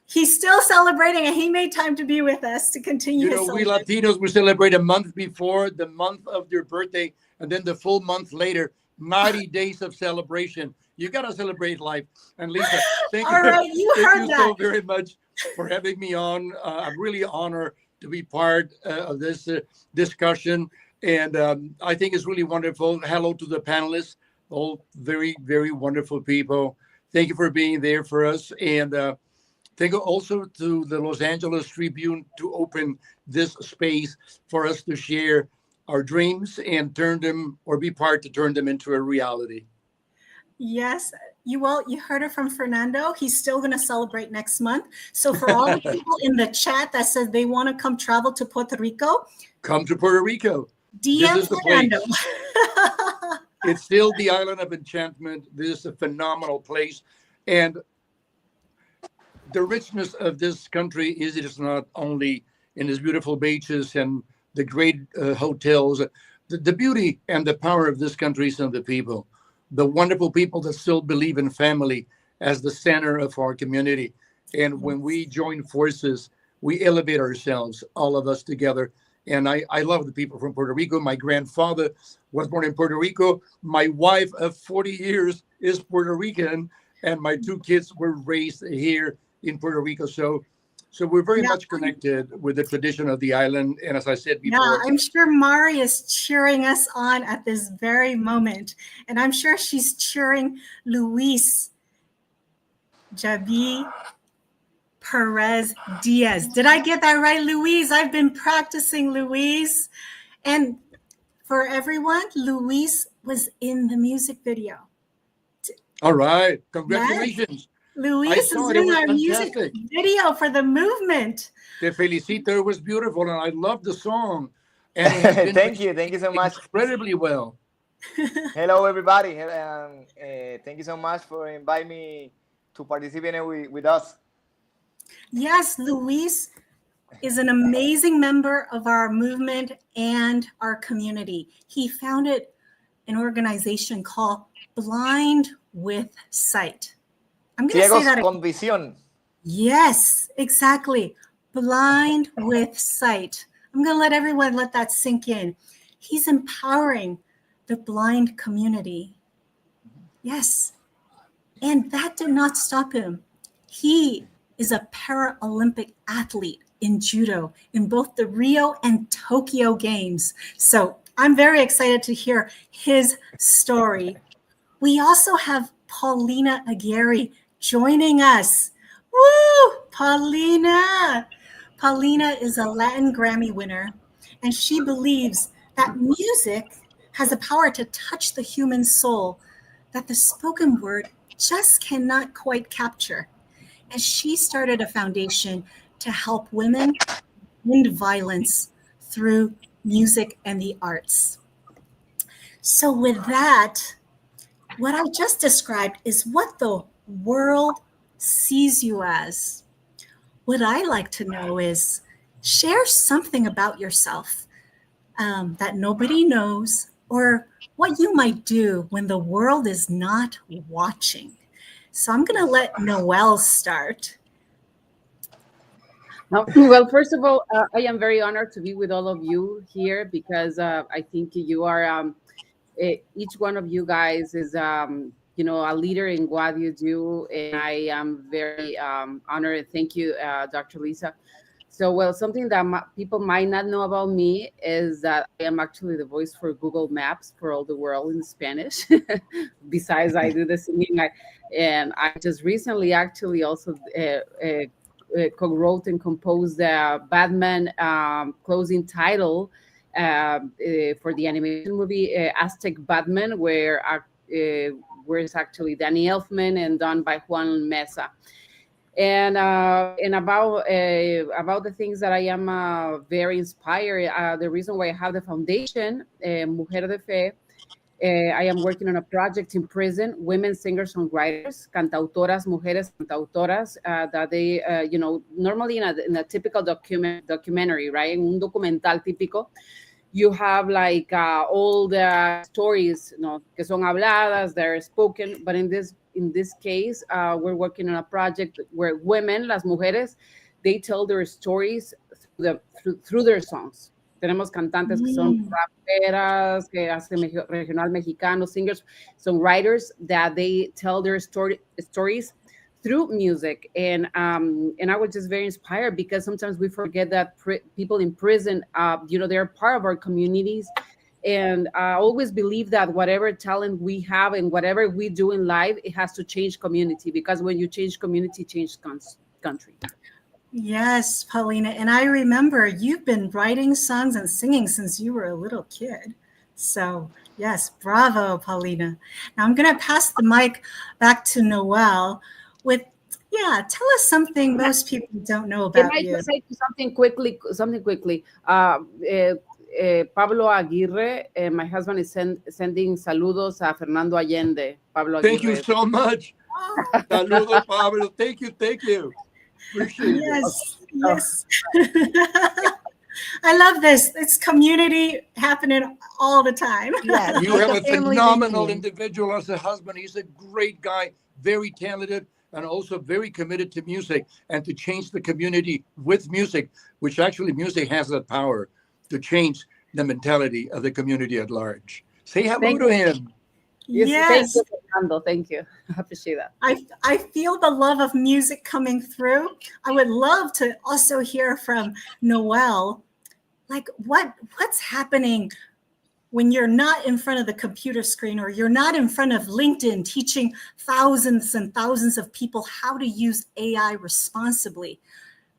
He's still celebrating, and he made time to be with us to continue. We Latinos, we celebrate a month before the month of your birthday, and then the full month later, 90 days of celebration. You got to celebrate life. And Lisa, thank you so very much for having me on. I'm really honored to be part of this discussion. And I think it's really wonderful. Hello to the panelists, all very, very wonderful people. Thank you for being there for us. And thank you also to the Los Angeles Tribune to open this space for us to share our dreams and turn them into a reality. Yes, you heard it from Fernando. He's still going to celebrate next month. So for all the people in the chat that says they want to come travel to Puerto Rico, come to Puerto Rico. DM this is the Fernando. Place. It's still the island of enchantment. This is a phenomenal place. And the richness of this country is it is not only in its beautiful beaches and the great hotels. The beauty and the power of this country is in the people. The wonderful people that still believe in family as the center of our community. And when we join forces, we elevate ourselves, all of us together. And I love the people from Puerto Rico. My grandfather was born in Puerto Rico. My wife of 40 years is Puerto Rican, and my 2 kids were raised here in Puerto Rico. So we're very much connected with the tradition of the island. And as I said before, yeah, I'm sure Mari is cheering us on at this very moment. And I'm sure she's cheering Luis Javi Perez Diaz. Did I get that right, Luis? I've been practicing, Luis. And for everyone, Luis was in the music video. All right. Congratulations. Yes. Luis is in our music video for the movement. Te felicito. It was beautiful, and I love the song. And thank you so much. Incredibly well. Hello, everybody. Thank you so much for inviting me to participate with us. Yes, Luis is an amazing member of our movement and our community. He founded an organization called Blind with Sight. I'm going to say that con visión. Yes, exactly. Blind with sight. I'm going to let that sink in. He's empowering the blind community. Yes. And that did not stop him. He is a Paralympic athlete in judo in both the Rio and Tokyo Games. So I'm very excited to hear his story. We also have Paulina Aguirre joining us. Woo! Paulina! Paulina is a Latin Grammy winner, and she believes that music has the power to touch the human soul that the spoken word just cannot quite capture. and she started a foundation to help women end violence through music and the arts. So, with that, what I just described is what the world sees you as. What I like to know is share something about yourself that nobody knows, or what you might do when the world is not watching. So I'm going to let Noelle start. Well, first of all, I am very honored to be with all of you here because I think you are, each one of you guys is, a leader in what you do. And I am very honored. Thank you, Dr. Lisa. So, well, something that people might not know about me is that I am actually the voice for Google Maps for all the world in Spanish. Besides, I do the singing. And I just recently actually also co-wrote and composed the Batman closing title for the animation movie Aztec Batman, where it's actually Danny Elfman and done by Juan Mesa. And about the things that I am very inspired. The reason why I have the foundation, Mujer de Fe, I am working on a project in prison, women singer-songwriters, cantautoras, mujeres cantautoras, that they, normally in a typical documentary, right? En un documental típico, you have like all the stories, que son habladas, they're spoken, but in this case, we're working on a project where women, las mujeres, they tell their stories through their songs. Tenemos cantantes que son raperas, que hacen regional mexicano, singers, songwriters, that they tell their stories through music. And I was just very inspired because sometimes we forget that people in prison, they're part of our communities. And I always believe that whatever talent we have and whatever we do in life, it has to change community, because when you change community, change country. Yes, Paulina. And I remember you've been writing songs and singing since you were a little kid. So, yes, bravo, Paulina. Now I'm going to pass the mic back to Noelle with, tell us something most people don't know about you. Can I just say something quickly? Pablo Aguirre, my husband, is sending saludos a Fernando Allende. Pablo Aguirre. Thank you so much. Saludos, Pablo. Thank you. Appreciate it. Yes. I love this. It's community happening all the time. Yes, you have a phenomenal individual as a husband. He's a great guy, very talented, and also very committed to music and to change the community with music, which actually music has that power to change the mentality of the community at large. Say hello to him. Yes. Thank you, Fernando. Thank you. I appreciate that. I feel the love of music coming through. I would love to also hear from Noelle, like what's happening when you're not in front of the computer screen, or you're not in front of LinkedIn teaching thousands and thousands of people how to use AI responsibly.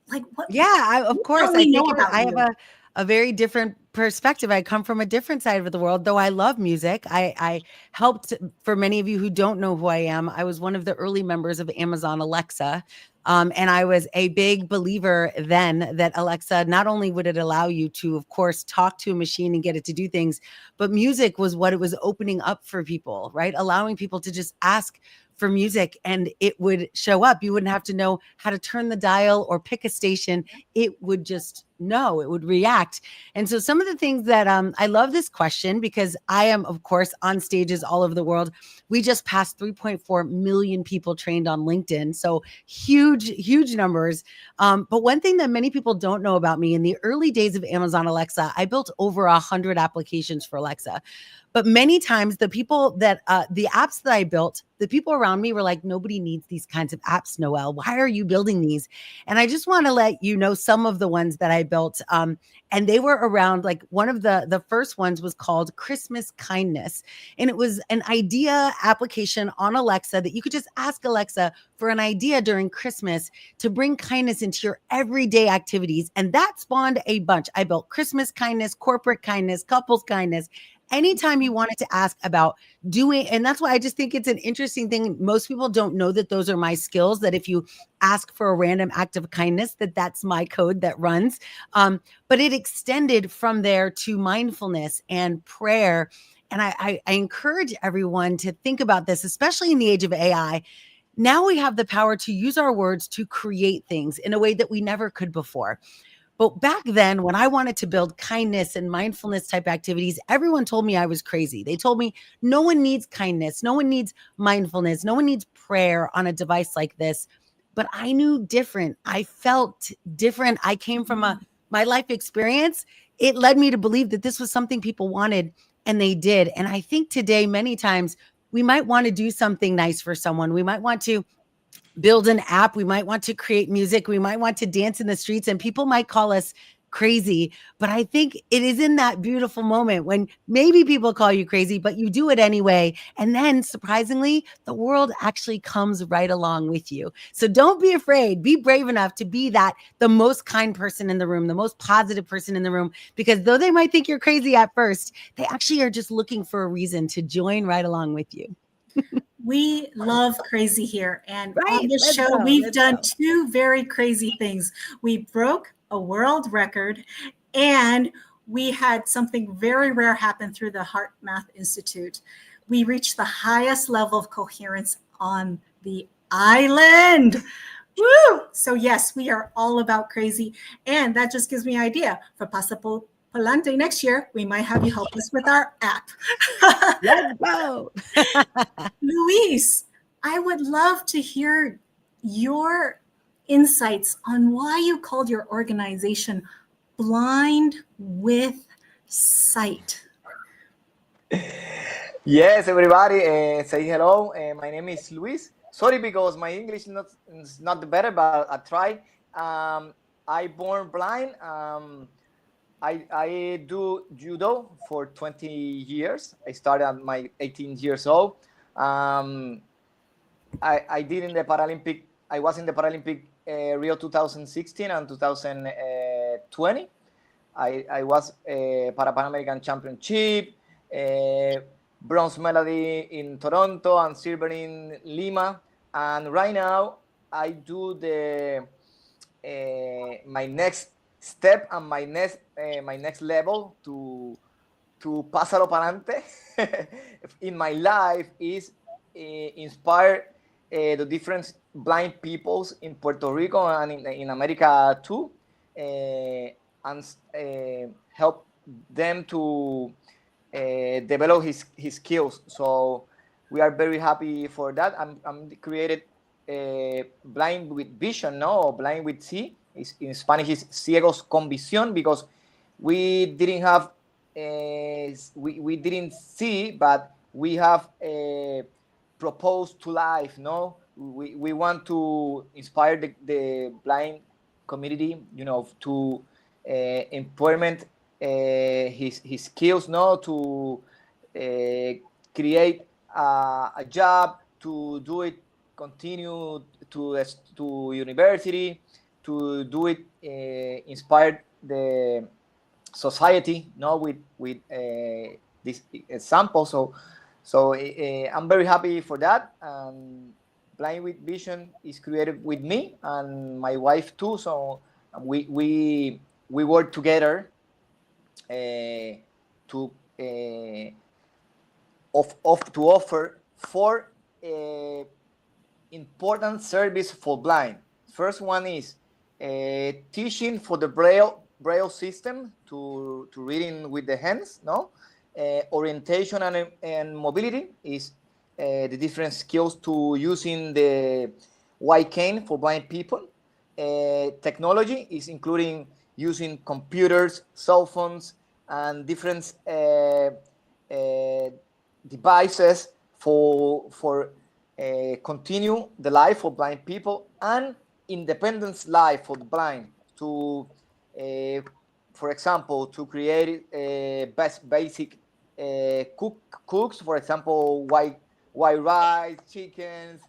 Like what? Yeah, of course. I think I you? have a very different perspective. I come from a different side of the world, though I love music. I helped, for many of you who don't know who I am, I was one of the early members of Amazon Alexa. And I was a big believer then that Alexa, not only would it allow you to, of course, talk to a machine and get it to do things, but music was what it was opening up for people, right? Allowing people to just ask for music and it would show up. You wouldn't have to know how to turn the dial or pick a station. It would just know, it would react. And so some of the things that I love this question, because I am, of course, on stages all over the world. We just passed 3.4 million people trained on LinkedIn. So huge numbers. But one thing that many people don't know about me, in the early days of Amazon Alexa, I built over 100 applications for Alexa. But many times the people that, the apps that I built, the people around me were like, nobody needs these kinds of apps, Noelle. Why are you building these? And I just want to let you know some of the ones that I built. And they were around, like one of the first ones was called Christmas Kindness. And it was an idea application on Alexa that you could just ask Alexa for an idea during Christmas to bring kindness into your everyday activities. And that spawned a bunch. I built Christmas kindness, corporate kindness, couples kindness, anytime you wanted to ask about doing, and that's why I just think it's an interesting thing. Most people don't know that those are my skills, that if you ask for a random act of kindness, that's my code that runs. But it extended from there to mindfulness and prayer. And I encourage everyone to think about this, especially in the age of AI. Now we have the power to use our words to create things in a way that we never could before. But back then, when I wanted to build kindness and mindfulness type activities, everyone told me I was crazy. They told me no one needs kindness, no one needs mindfulness, no one needs prayer on a device like this. But I knew different. I felt different. I came from my life experience. It led me to believe that this was something people wanted, and they did. And I think today, many times, we might want to do something nice for someone. We might want to build an app. We might want to create music. We might want to dance in the streets, and people might call us crazy. But I think it is in that beautiful moment when maybe people call you crazy, but you do it anyway. And then surprisingly, the world actually comes right along with you. So don't be afraid. Be brave enough to be the most kind person in the room, the most positive person in the room, because though they might think you're crazy at first, they actually are just looking for a reason to join right along with you. We love crazy here. And right, on this show, we've done two very crazy things. We broke a world record, and we had something very rare happen through the Heart Math Institute. We reached the highest level of coherence on the island. Woo! So yes, we are all about crazy. And that just gives me an idea for Pasapo Palante next year. We might have you help us with our app. Let's go. Luis, I would love to hear your insights on why you called your organization Blind with Sight. Yes, everybody, say hello. My name is Luis. Sorry because my English is not the better, but I try. I born blind. I do judo for 20 years. I started at my 18 years old. I did in the Paralympic. I was in the Paralympic Rio 2016 and 2020. I was para Pan American Championship, bronze medal in Toronto and silver in Lima. And right now I do my next step and my next level to pasarlo palante in my life is inspire the different blind peoples in Puerto Rico and in America too, and help them to develop his skills. So we are very happy for that. I'm created blind with vision, no, or blind with see. In Spanish is ciegos con visión, because we didn't have we didn't see, but we have proposed to life. No, we want to inspire the blind community, to implement his skills, no, to create a job, to do it, continue to university, to do it, inspire the society, with this example. So I'm very happy for that. Blind with Vision is created with me and my wife too. So we work together to offer 4 important service for blind. First one is teaching for the braille system to reading with the hands, no? Orientation and mobility is the different skills to using the white cane for blind people. Technology is including using computers, cell phones, and different devices for continue the life of blind people and independence life for the blind, to for example, to create basic cooks, for example, white rice, chickens,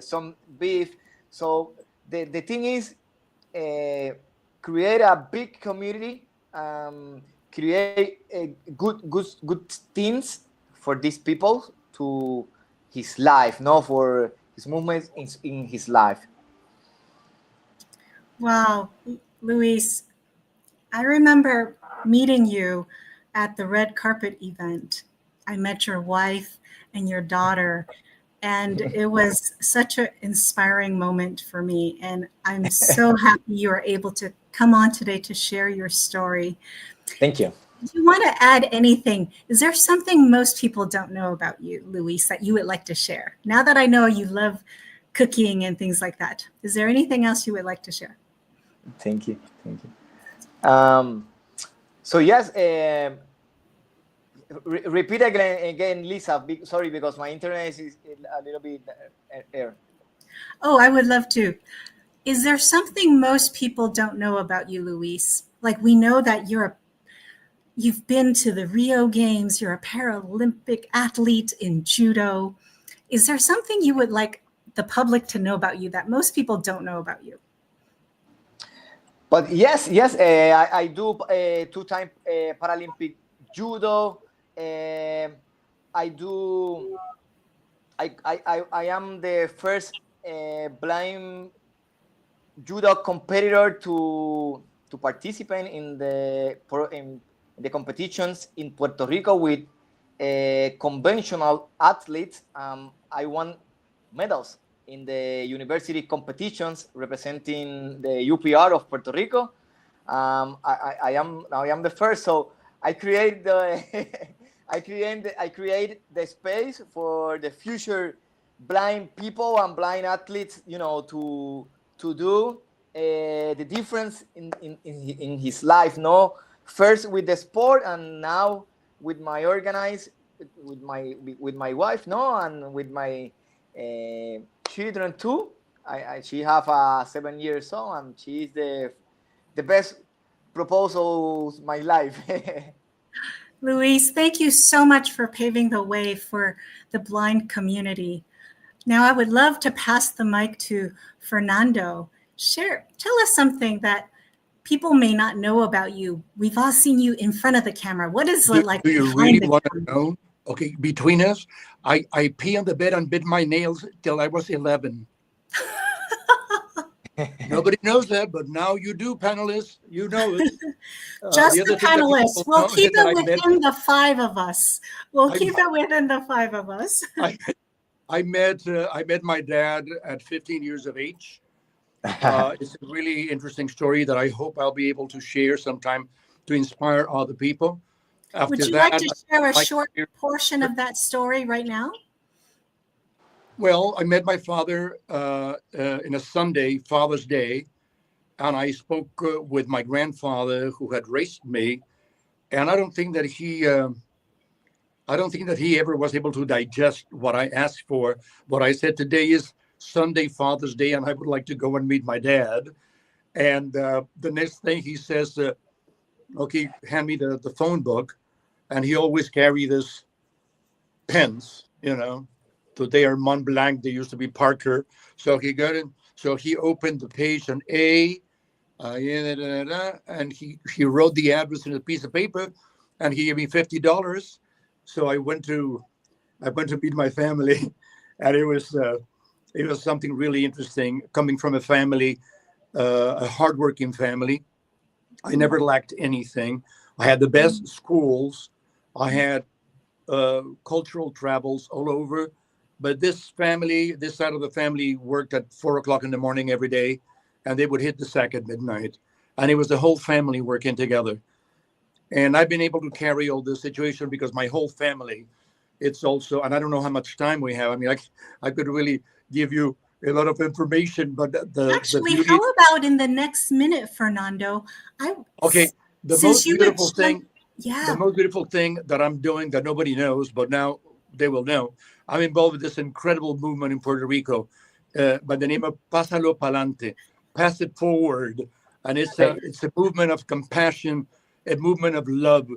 some beef. So the thing is, create a big community, create good things for these people to his life, no, for his movements in his life. Wow, Luis, I remember meeting you at the red carpet event. I met your wife and your daughter, and it was such an inspiring moment for me. And I'm so happy you are able to come on today to share your story. Thank you. Do you want to add anything? Is there something most people don't know about you, Luis, that you would like to share? Now that I know you love cooking and things like that, is there anything else you would like to share? Thank you. So yes, repeat again, Lisa. Sorry, because my internet is a little bit air. Oh, I would love to. Is there something most people don't know about you, Luis? Like, we know that you've been to the Rio Games, you're a Paralympic athlete in judo. Is there something you would like the public to know about you that most people don't know about you? But yes, I do two-time Paralympic judo. I am the first blind judo competitor to participate in the competitions in Puerto Rico with conventional athletes. I won medals in the university competitions representing the UPR of Puerto Rico. I am the first, so I create the space for the future blind people and blind athletes, to do the difference in his life. No, first with the sport, and now with my with my wife, no, and with my children too. She have 7 years old, and she is the best proposals my life. Luis, thank you so much for paving the way for the blind community. Now I would love to pass the mic to Fernando. Tell us something that people may not know about you. We've all seen you in front of the camera. What is it like? Do you really want to know? Okay, between us, I pee on the bed and bit my nails till I was 11. Nobody knows that, but now you do, panelists. You know it. Just the panelists. We'll keep it within the five of us. I met my dad at 15 years of age. It's a really interesting story that I hope I'll be able to share sometime to inspire other people. Would you like to share a short portion of that story right now? Well, I met my father in a Sunday, Father's Day, and I spoke with my grandfather who had raised me, and I don't think that he ever was able to digest what I asked for. What I said today is Sunday, Father's Day, and I would like to go and meet my dad. And the next thing he says, okay, hand me the phone book, and he always carry this pens, So they are Mont Blanc. They used to be Parker. So he got it. So he opened the page on A, and he wrote the address in a piece of paper, and he gave me $50. So I went to meet my family, and it was something really interesting coming from a family, a hardworking family. I never lacked anything. I had the best schools. I had cultural travels all over. But this side of the family worked at 4 o'clock in the morning every day, and they would hit the sack at midnight. And it was the whole family working together. And I've been able to carry all this situation because my whole family, it's also, and I don't know how much time we have. I mean, I could really give you a lot of information, but actually, how about in the next minute, Fernando? The most beautiful thing that I'm doing that nobody knows, but now they will know. I'm involved with this incredible movement in Puerto Rico by the name of Pásalo Pa'lante, pass it forward. And it's a movement of compassion, a movement of love.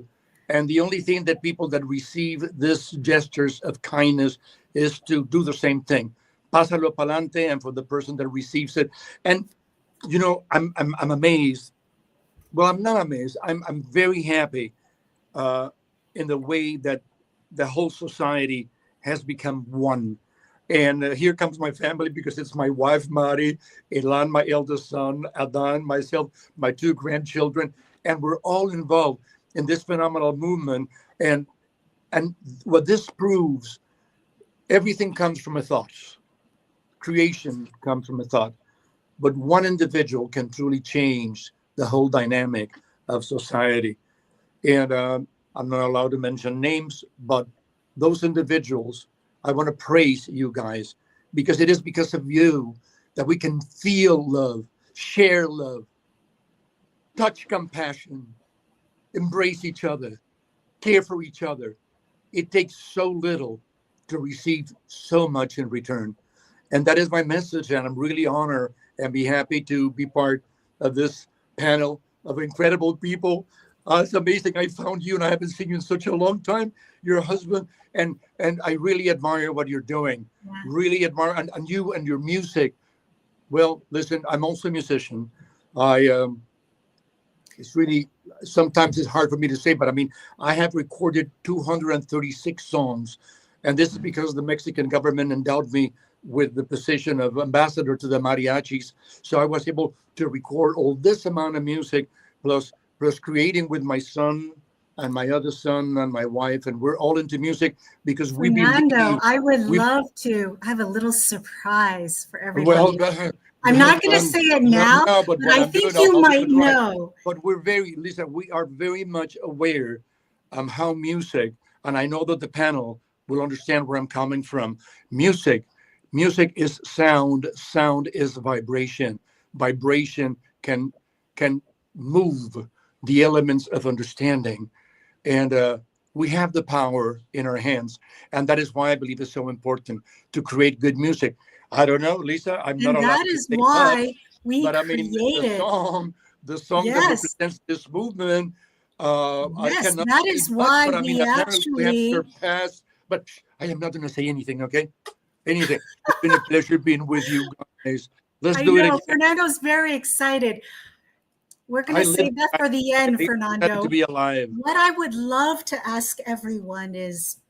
And the only thing that people that receive this gestures of kindness is to do the same thing. Pásalo Pa'lante, and for the person that receives it. And, I'm amazed. Well, I'm not amazed. I'm very happy in the way that the whole society has become one. And here comes my family, because it's my wife, Mari, Elan, my eldest son, Adan, myself, my 2 grandchildren, and we're all involved in this phenomenal movement. And what this proves, everything comes from a thought. Creation comes from a thought. But one individual can truly change the whole dynamic of society. And I'm not allowed to mention names, but those individuals, I want to praise you guys, because it is because of you that we can feel love, share love, touch compassion, embrace each other, care for each other. It takes so little to receive so much in return. And that is my message. And I'm really honored and be happy to be part of this panel of incredible people. It's amazing. I found you, and I haven't seen you in such a long time. You're a husband, and I really admire what you're doing. Yeah. Really admire, and you and your music. Well, listen, I'm also a musician. It's really, sometimes it's hard for me to say, but I mean, I have recorded 236 songs, and this is because the Mexican government endowed me with the position of ambassador to the mariachis. So I was able to record all this amount of music, plus creating with my son and my other son and my wife, and we're all into music because we Fernando, believe. I would love to have a little surprise for everybody. Well, I'm not going to say it now, but I think you might know. But we're Lisa, we are very much aware of how music, and I know that the panel will understand where I'm coming from. Music is sound. Sound is vibration. Vibration can move the elements of understanding. And we have the power in our hands. And that is why I believe it's so important to create good music. I don't know, Lisa, I'm not allowed to say much, but I mean, the song that represents this movement, I cannot that is why but I mean, we have surpassed, but I am not going to say anything, okay? Anything. It's been a pleasure being with you guys. Let's do it again. Fernando's very excited. We're going to save that for the end, Fernando. To be alive. What I would love to ask everyone is,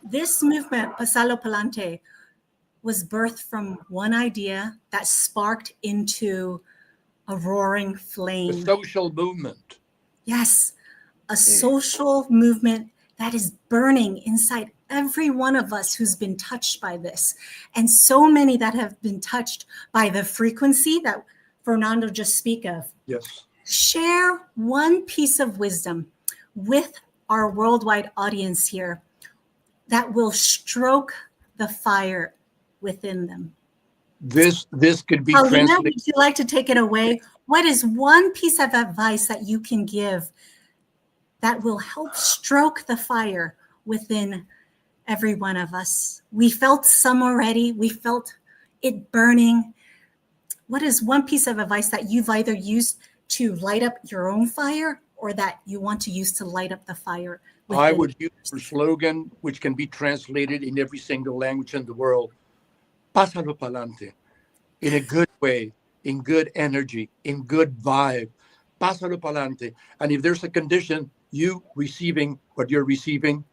this movement, Pasalo Palante, was birthed from one idea that sparked into a roaring flame. A social movement. Yes, a social movement that is burning inside every one of us who's been touched by this. And so many that have been touched by the frequency that Fernando just speak of. Yes. Share one piece of wisdom with our worldwide audience here that will stroke the fire within them. This could be Paulina, translated. would you like to take it away? What is one piece of advice that you can give that will help stroke the fire within every one of us? We felt some already. We felt it burning. What is one piece of advice that you've either used to light up your own fire or that you want to use to light up the fire within? I would use a slogan which can be translated in every single language in the world. Pásalo pa'lante. In a good way, in good energy, in good vibe. Pásalo pa'lante. And if there's a condition, you receiving what you're receiving,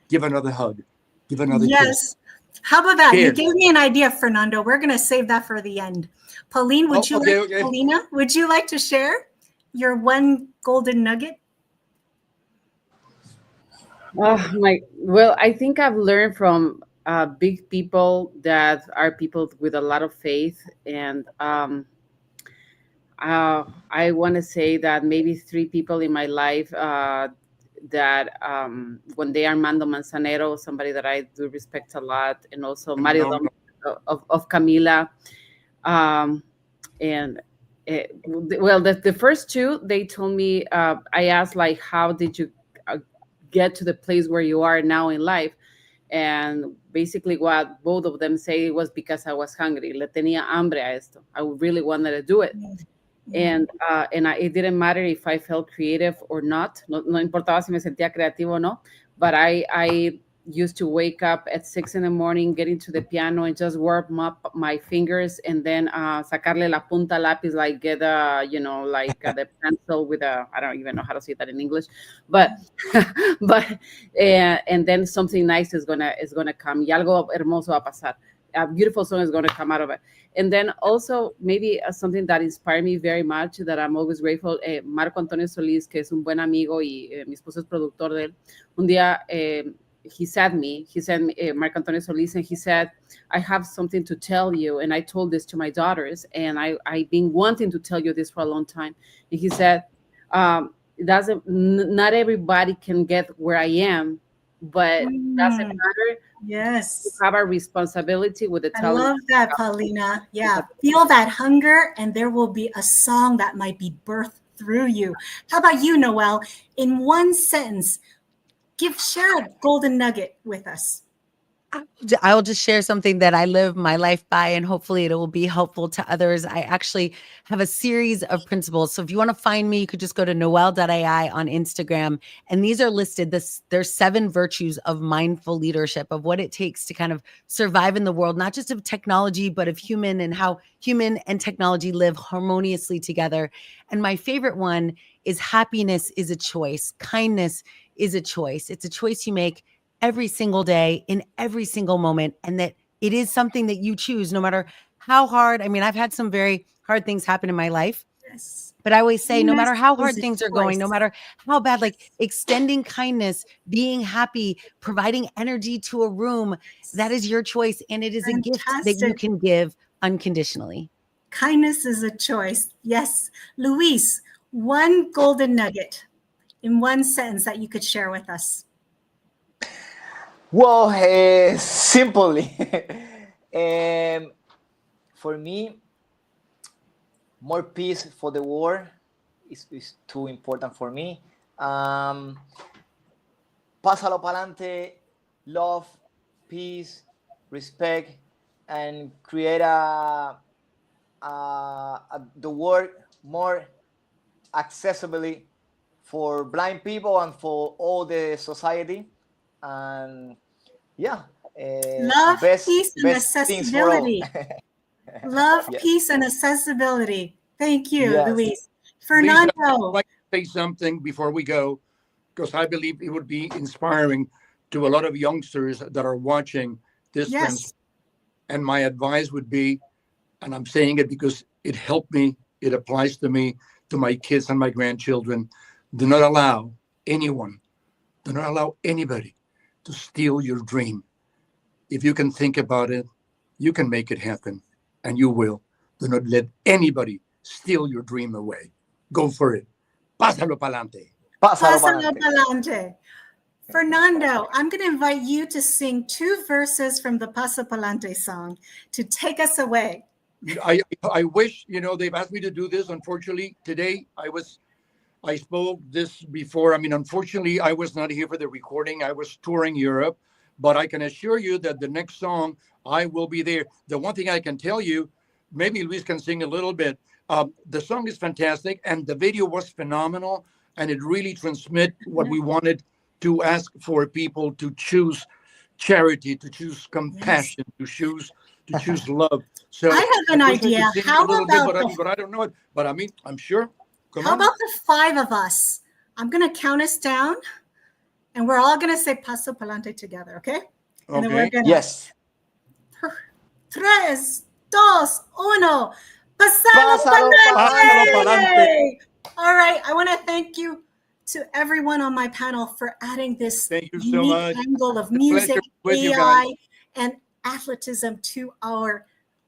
give another hug. Give another kiss. How about that? You gave me an idea, Fernando. We're going to save that for the end. Pauline, Paulina, would you like to share your one golden nugget? Well, I think I've learned from big people that are people with a lot of faith. And I want to say that maybe 3 people in my life that when they are Armando Manzanero, somebody that I do respect a lot, and also Mario of Camila. The first 2, they told me, I asked, like, how did you get to the place where you are now in life? And basically what both of them say was because I was hungry. Le tenía hambre a esto. I really wanted to do it. And it didn't matter if I felt creative or not. No importaba si me sentía creativo o no. But I used to wake up at 6 in the morning, get into the piano and just warm up my fingers, and then sacarle la punta lápiz, like get the pencil with I don't even know how to say that in English, but and then something nice is gonna come. Y algo hermoso va a pasar. A beautiful song is going to come out of it. And then also maybe something that inspired me very much, that I'm always grateful, Marco Antonio Solís, que es un buen amigo y mi esposo es productor de él. Un día he sent me Marco Antonio Solís, and he said, I have something to tell you. And I told this to my daughters, and I've been wanting to tell you this for a long time. And he said, not everybody can get where I am, but doesn't matter. Yes. You have a responsibility with the I talent. love that, Paulina. Yeah. Feel that hunger, and there will be a song that might be birthed through you. How about you, Noel? In one sentence, share a golden nugget with us. I will just share something that I live my life by, and hopefully it will be helpful to others. I actually have a series of principles. So if you want to find me, you could just go to noel.ai on Instagram. And these are listed. There's 7 virtues of mindful leadership, of what it takes to kind of survive in the world, not just of technology, but of human, and how human and technology live harmoniously together. And my favorite one is happiness is a choice. Kindness is a choice. It's a choice you make every single day, in every single moment, and that it is something that you choose no matter how hard. I mean, I've had some very hard things happen in my life. Yes. But I always say, no matter how hard is a things are going, no choice. matter how bad, like extending kindness, being happy, providing energy to a room, that is your choice. And it is a gift that you can give unconditionally. Kindness is a choice. Yes. Luis, one golden nugget in one sentence that you could share with us. Well, simply, for me, more peace for the world is too important for me. Pásalo pa'lante, love, peace, respect, and create the world more accessibly for blind people and for all the society. And love, peace, and accessibility. Love, Yes. peace, and accessibility. Thank you, Yes. Luis. Fernando. Lisa, I'd like to say something before we go, because I believe it would be inspiring to a lot of youngsters that are watching this. Yes. And my advice would be, and I'm saying it because it helped me, it applies to me, to my kids and my grandchildren, do not allow anyone, do not allow anybody to steal your dream. If you can think about it, you can make it happen, and you will. Do not let anybody steal your dream away. Go for it. Pásalo pa'lante. Pásalo Pásalo pa'lante. pa'lante. Fernando, I'm going to invite you to sing 2 verses from the Pasa Pa'lante song to take us away. I wish, they've asked me to do this. Unfortunately, today I spoke this before. I mean, unfortunately, I was not here for the recording. I was touring Europe, but I can assure you that the next song, I will be there. The one thing I can tell you, maybe Luis can sing a little bit. The song is fantastic, and the video was phenomenal, and it really transmit what we wanted to ask for people to choose charity, to choose compassion, to choose love. So I have an idea. How about but I don't know it. But I mean, I'm sure. How about the 5 of us? I'm going to count us down, and we're all going to say Paso Pa'lante together, okay? And then we're going to... Yes. 3, 2, 1. Pasalo pa'lante. All right. I want to thank you to everyone on my panel for adding this unique angle of music, AI, and athleticism to our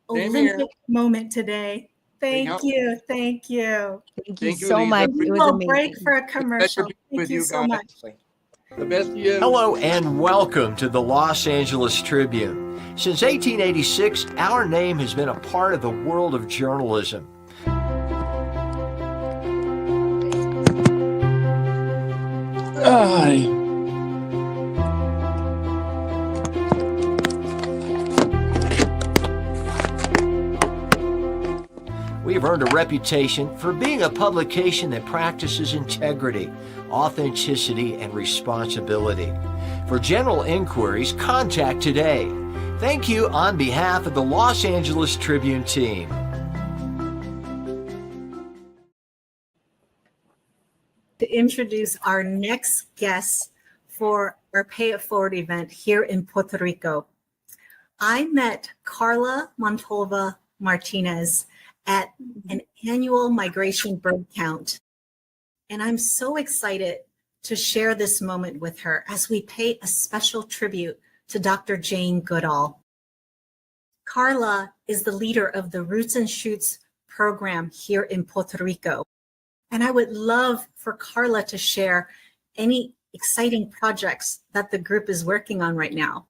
Olympic moment today. Thank you. Thank you so much. We will break for a commercial. Thank you so much. The best to you. Hello and welcome to the Los Angeles Tribune. Since 1886, our name has been a part of the world of journalism. We've earned a reputation for being a publication that practices integrity, authenticity, and responsibility. For general inquiries, contact today. Thank you on behalf of the Los Angeles Tribune team. To introduce our next guest for our Pay It Forward event here in Puerto Rico. I met Carla Montolva Martinez at an annual migration bird count, and I'm so excited to share this moment with her as we pay a special tribute to Dr. Jane Goodall. Carla is the leader of the Roots and Shoots program here in Puerto Rico. And I would love for Carla to share any exciting projects that the group is working on right now.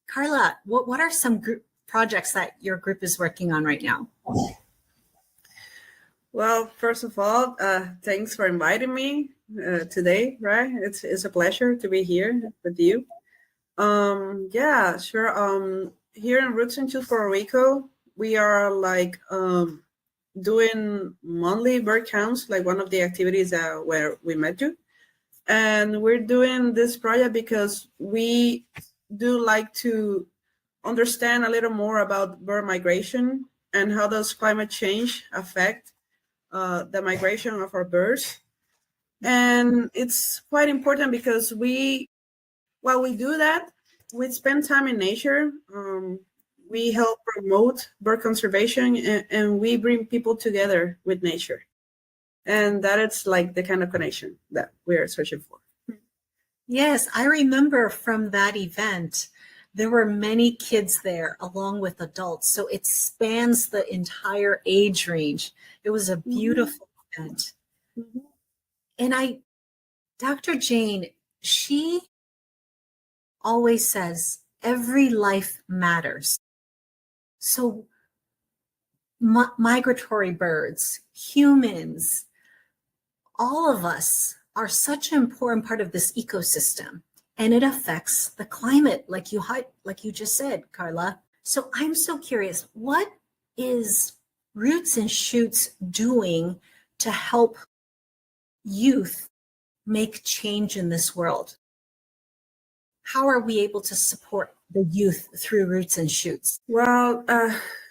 Carla, what are some group projects that your group is working on right now? Well, first of all, thanks for inviting me today, right? It's a pleasure to be here with you. Yeah, sure. Here in Roots and Shoots, Puerto Rico, we are doing monthly bird counts, like one of the activities where we met you. And we're doing this project because we do like to understand a little more about bird migration and how does climate change affect the migration of our birds. And it's quite important because while we do that, we spend time in nature. We help promote bird conservation and we bring people together with nature. And that is like the kind of connection that we're searching for. Yes, I remember from that event, there were many kids there along with adults. So it spans the entire age range. It was a beautiful event. And Dr. Jane, she always says, every life matters. So migratory birds, humans, all of us are such an important part of this ecosystem, and it affects the climate, like you just said, Carla. So I'm so curious, what is Roots and Shoots doing to help youth make change in this world? How are we able to support the youth through Roots and Shoots? Well,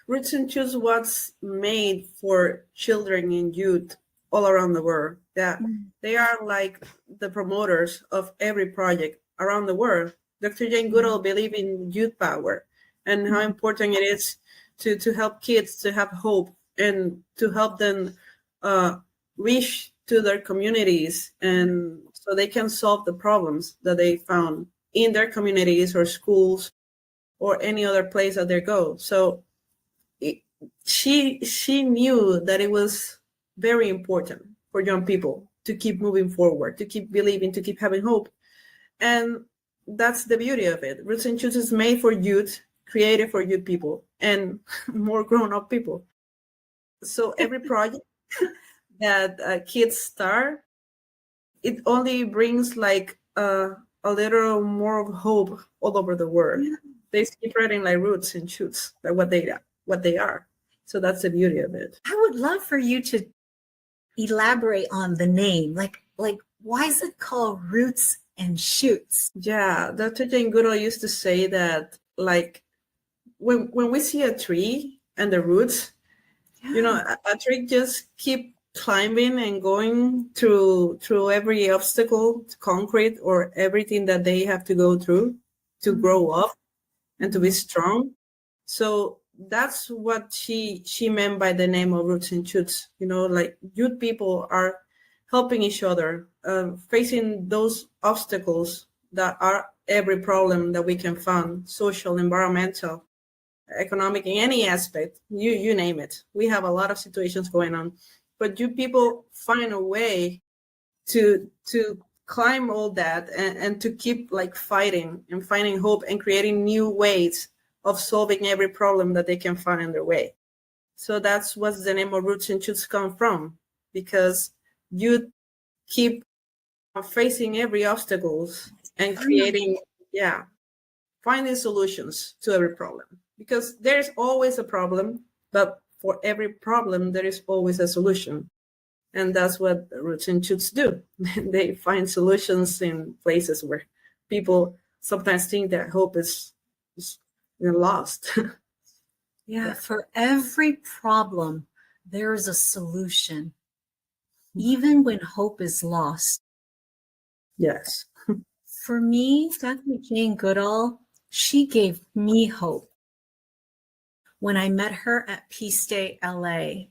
Roots and Shoots was made for children and youth all around the world. Yeah, they are like the promoters of every project around the world. Dr. Jane Goodall believed in youth power and how important it is to help kids to have hope and to help them reach to their communities and so they can solve the problems that they found in their communities or schools or any other place that they go. So she knew that it was very important for young people to keep moving forward, to keep believing, to keep having hope. And that's the beauty of it. Roots and Shoots is made for youth, created for youth people and more grown-up people. So every project that kids start, it only brings like a little more of hope all over the world. Yeah. They keep spreading like roots and shoots, like what they are. So that's the beauty of it. I would love for you to elaborate on the name. Like why is it called Roots and Shoots? Yeah, Dr. Jane Goodall used to say that like when we see a tree and the roots, you know, a tree just keep climbing and going through every obstacle, concrete or everything that they have to go through to grow up and to be strong. So that's what she meant by the name of Roots and Shoots. You know, like youth people are helping each other, facing those obstacles that are every problem that we can find, social, environmental, economic, in any aspect, you name it. We have a lot of situations going on, but you people find a way to climb all that and to keep like fighting and finding hope and creating new ways of solving every problem that they can find in their way. So that's what the name of Roots and Shoots come from, because you keep facing every obstacles and creating, finding solutions to every problem. Because there's always a problem, but for every problem, there is always a solution. And that's what Roots and Shoots do. They find solutions in places where people sometimes think that hope is lost. Yeah, for every problem, there is a solution, even when hope is lost. Yes. For me, Dr. Jane Goodall, she gave me hope when I met her at Peace Day LA.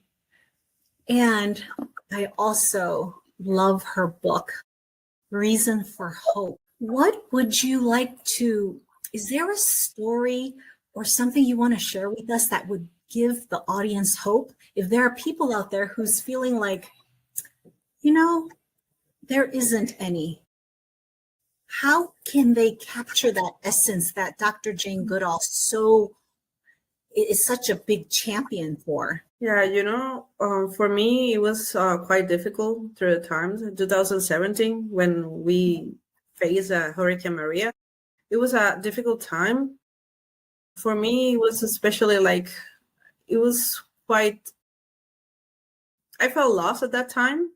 And I also love her book, Reason for Hope. What would you like to, is there a story or something you want to share with us that would give the audience hope? If there are people out there who's feeling like, there isn't any, how can they capture that essence that Dr. Jane Goodall is such a big champion for? Yeah, for me, it was quite difficult through the times. In 2017, when we faced Hurricane Maria, it was a difficult time. For me, it was especially it was quite, I felt lost at that time,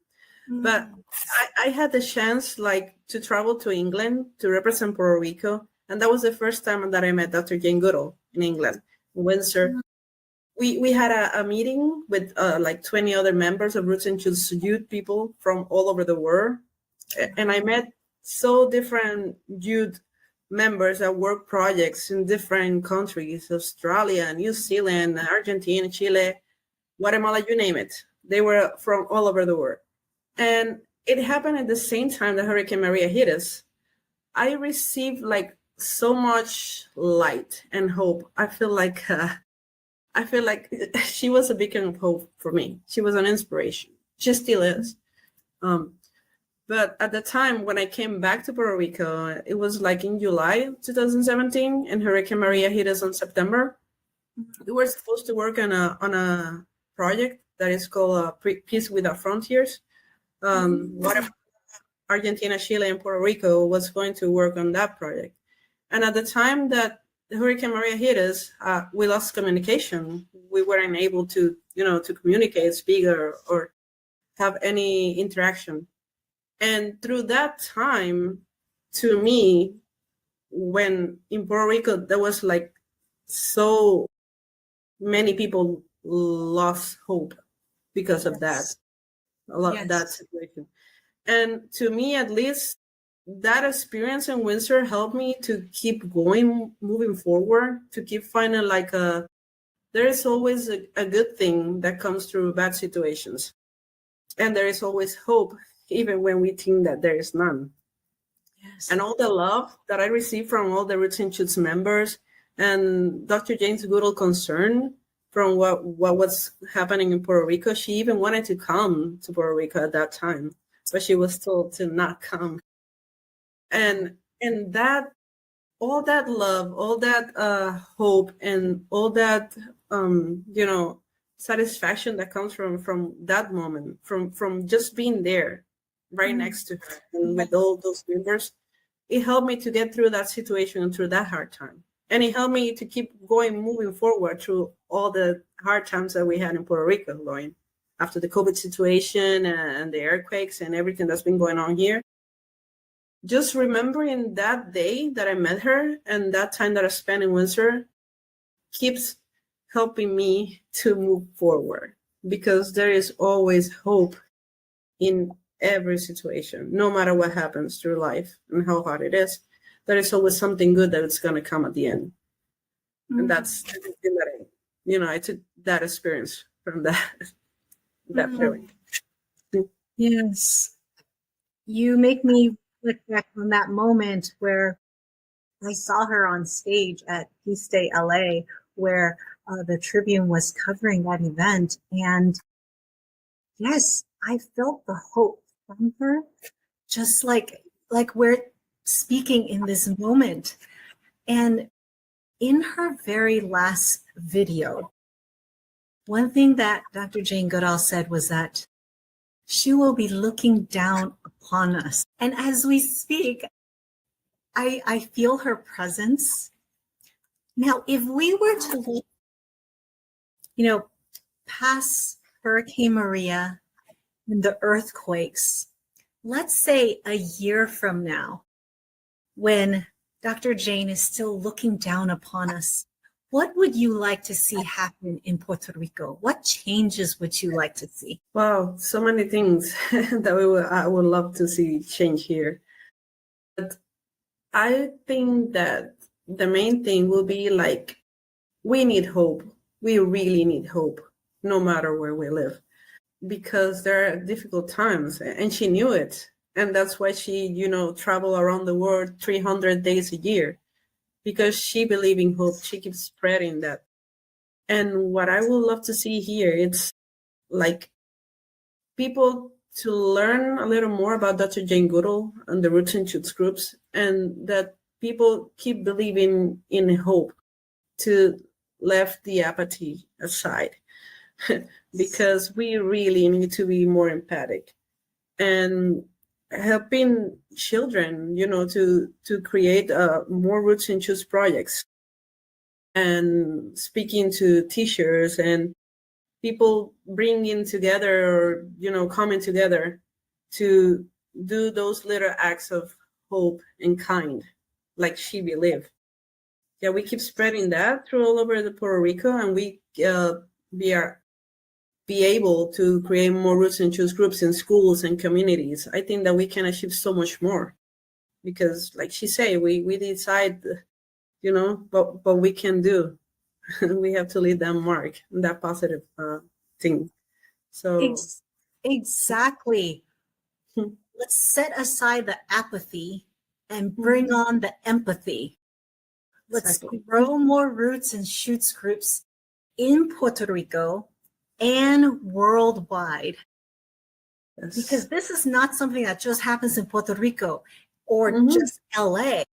but I had the chance to travel to England to represent Puerto Rico. And that was the first time that I met Dr. Jane Goodall in England, in Windsor. We had a meeting with 20 other members of Roots and Shoots youth people from all over the world. And I met so different youth members that work projects in different countries, Australia, New Zealand, Argentina, Chile, Guatemala, you name it. They were from all over the world. And it happened at the same time that Hurricane Maria hit us. I received so much light and hope. I feel like she was a beacon of hope for me. She was an inspiration. She still is. But at the time when I came back to Puerto Rico, it was in July 2017, and Hurricane Maria hit us in September. We were supposed to work on a project that is called Peace Without Frontiers. Argentina, Chile, and Puerto Rico was going to work on that project. And at the time that Hurricane Maria hit us, we lost communication. We weren't able to, to communicate, speak, or have any interaction. And through that time, to me, when in Puerto Rico, there was so many people lost hope because of that, that situation. And to me, at least, that experience in Windsor helped me to keep going, moving forward, to keep finding there is always a good thing that comes through bad situations. And there is always hope, even when we think that there is none. Yes. And all the love that I received from all the Roots and Shoots members and Dr. Jane's Goodall concern from what was happening in Puerto Rico. She even wanted to come to Puerto Rico at that time, but she was told to not come. And that, all that love, all that hope, and all that satisfaction that comes from that moment, from just being there, right next to her, and with all those members, it helped me to get through that situation and through that hard time. And it helped me to keep moving forward through all the hard times that we had in Puerto Rico, Lauren, after the COVID situation and the earthquakes and everything that's been going on here. Just remembering that day that I met her and that time that I spent in Windsor keeps helping me to move forward, because there is always hope in every situation, no matter what happens through life and how hard it is. There is always something good that it's going to come at the end. And that's the thing that I took that experience from that feeling. Yes. You make me look back on that moment where I saw her on stage at Peace Day LA, where the Tribune was covering that event. And yes, I felt the hope from her, just like we're speaking in this moment. And in her very last video, one thing that Dr. Jane Goodall said was that she will be looking down upon us. And as we speak, I feel her presence. Now, if we were to look, past Hurricane Maria and the earthquakes, let's say a year from now, when Dr. Jane is still looking down upon us, what would you like to see happen in Puerto Rico? What changes would you like to see? Wow, so many things that I would love to see change here. But I think that the main thing will be like, we need hope. We really need hope, no matter where we live, because there are difficult times, and she knew it. And that's why she, travel around the world 300 days a year, because she believes in hope. She keeps spreading that. And what I would love to see here, it's like people to learn a little more about Dr. Jane Goodall and the Roots and Shoots groups, and that people keep believing in hope, to left the apathy aside, because we really need to be more empathic and helping children, to create more Roots and Shoots projects, and speaking to teachers and people bringing together, or coming together to do those little acts of hope and kind, like she believed. Yeah, we keep spreading that through all over the Puerto Rico, and we be able to create more Roots and Shoots groups in schools and communities. I think that we can achieve so much more, because, like she said, we decide, what we can do. We have to leave that mark, that positive thing. So Exactly. Let's set aside the apathy and bring on the empathy. Let's grow more Roots and Shoots groups in Puerto Rico and worldwide. Yes. Because this is not something that just happens in Puerto Rico or just LA.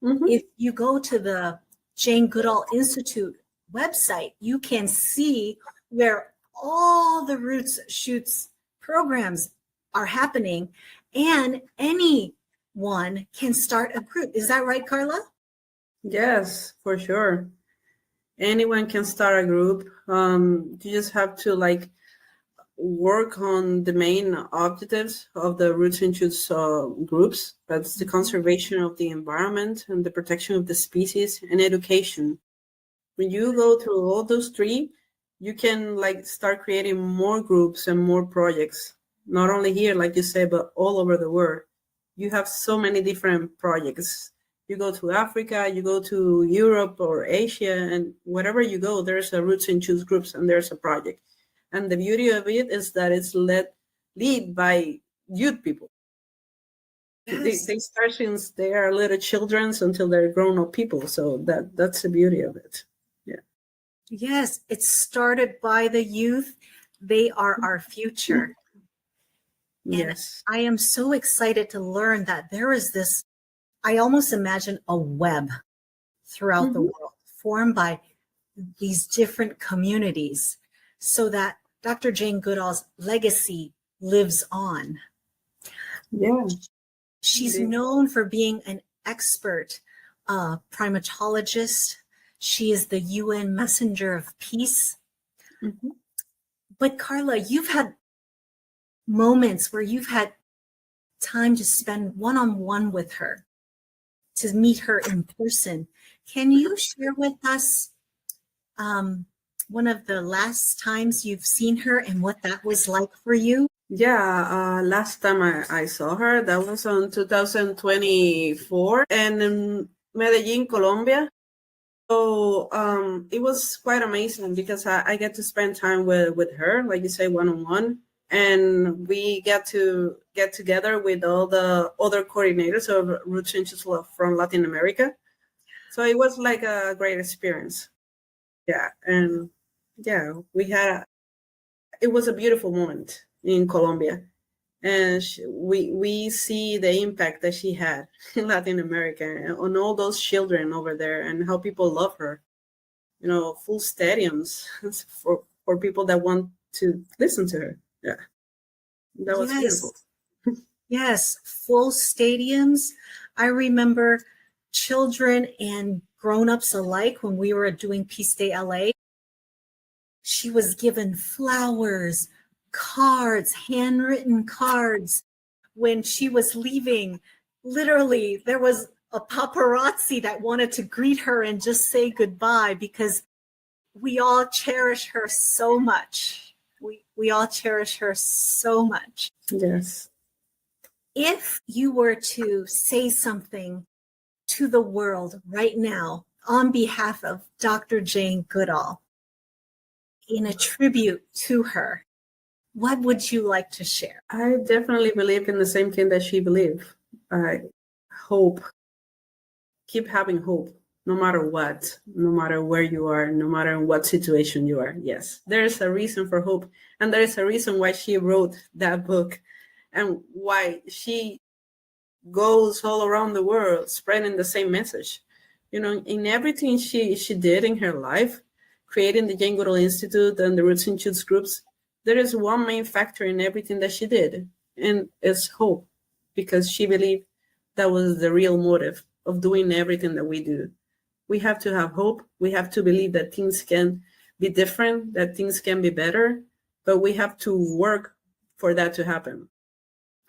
If you go to the Jane Goodall Institute website, you can see where all the Roots Shoots programs are happening, and anyone can start a group. Is that right, Carla? Yes, for sure. Anyone can start a group. You just have to work on the main objectives of the Roots and Shoots groups. That's the conservation of the environment and the protection of the species and education. When you go through all those three, you can start creating more groups and more projects, not only here, like you said, but all over the world. You have so many different projects. You go to Africa, you go to Europe or Asia, and wherever you go, there's a Roots and Shoots groups and there's a project. And the beauty of it is that it's led by youth people. Yes. They start since they are little children until they're grown-up people. So that's the beauty of it. Yeah. Yes, it started by the youth. They are our future. Yes. And I am so excited to learn that there is this, I almost imagine a web throughout the world formed by these different communities, so that Dr. Jane Goodall's legacy lives on. Yeah. She's known for being an expert primatologist. She is the UN Messenger of Peace. But Carla, you've had moments where you've had time to spend one-on-one with her, to meet her in person. Can you share with us one of the last times you've seen her and what that was like for you? Yeah, last time I saw her, that was on 2024 and in Medellin, Colombia. So it was quite amazing because I get to spend time with her, like you say, one-on-one. And we get to get together with all the other coordinators of Roots and Shoots from Latin America. So it was like a great experience. Yeah, and yeah, it was a beautiful moment in Colombia. And we see the impact that she had in Latin America and on all those children over there and how people love her. Full stadiums for people that want to listen to her. Yeah, that was beautiful. Yes, full stadiums. I remember children and grown-ups alike when we were doing Peace Day LA. She was given flowers, cards, handwritten cards. When she was leaving, literally there was a paparazzi that wanted to greet her and just say goodbye, because we all cherish her so much. We all cherish her so much. Yes. If you were to say something to the world right now on behalf of Dr. Jane Goodall in a tribute to her, what would you like to share? I definitely believe in the same thing that she believed. Hope. Keep having hope, no matter what, no matter where you are, no matter in what situation you are. Yes, there is a reason for hope. And there is a reason why she wrote that book and why she goes all around the world spreading the same message. You know, in everything she did in her life, creating the Jane Goodall Institute and the Roots and Shoots groups, there is one main factor in everything that she did, and it's hope, because she believed that was the real motive of doing everything that we do. We have to have hope. We have to believe that things can be different, that things can be better, but we have to work for that to happen,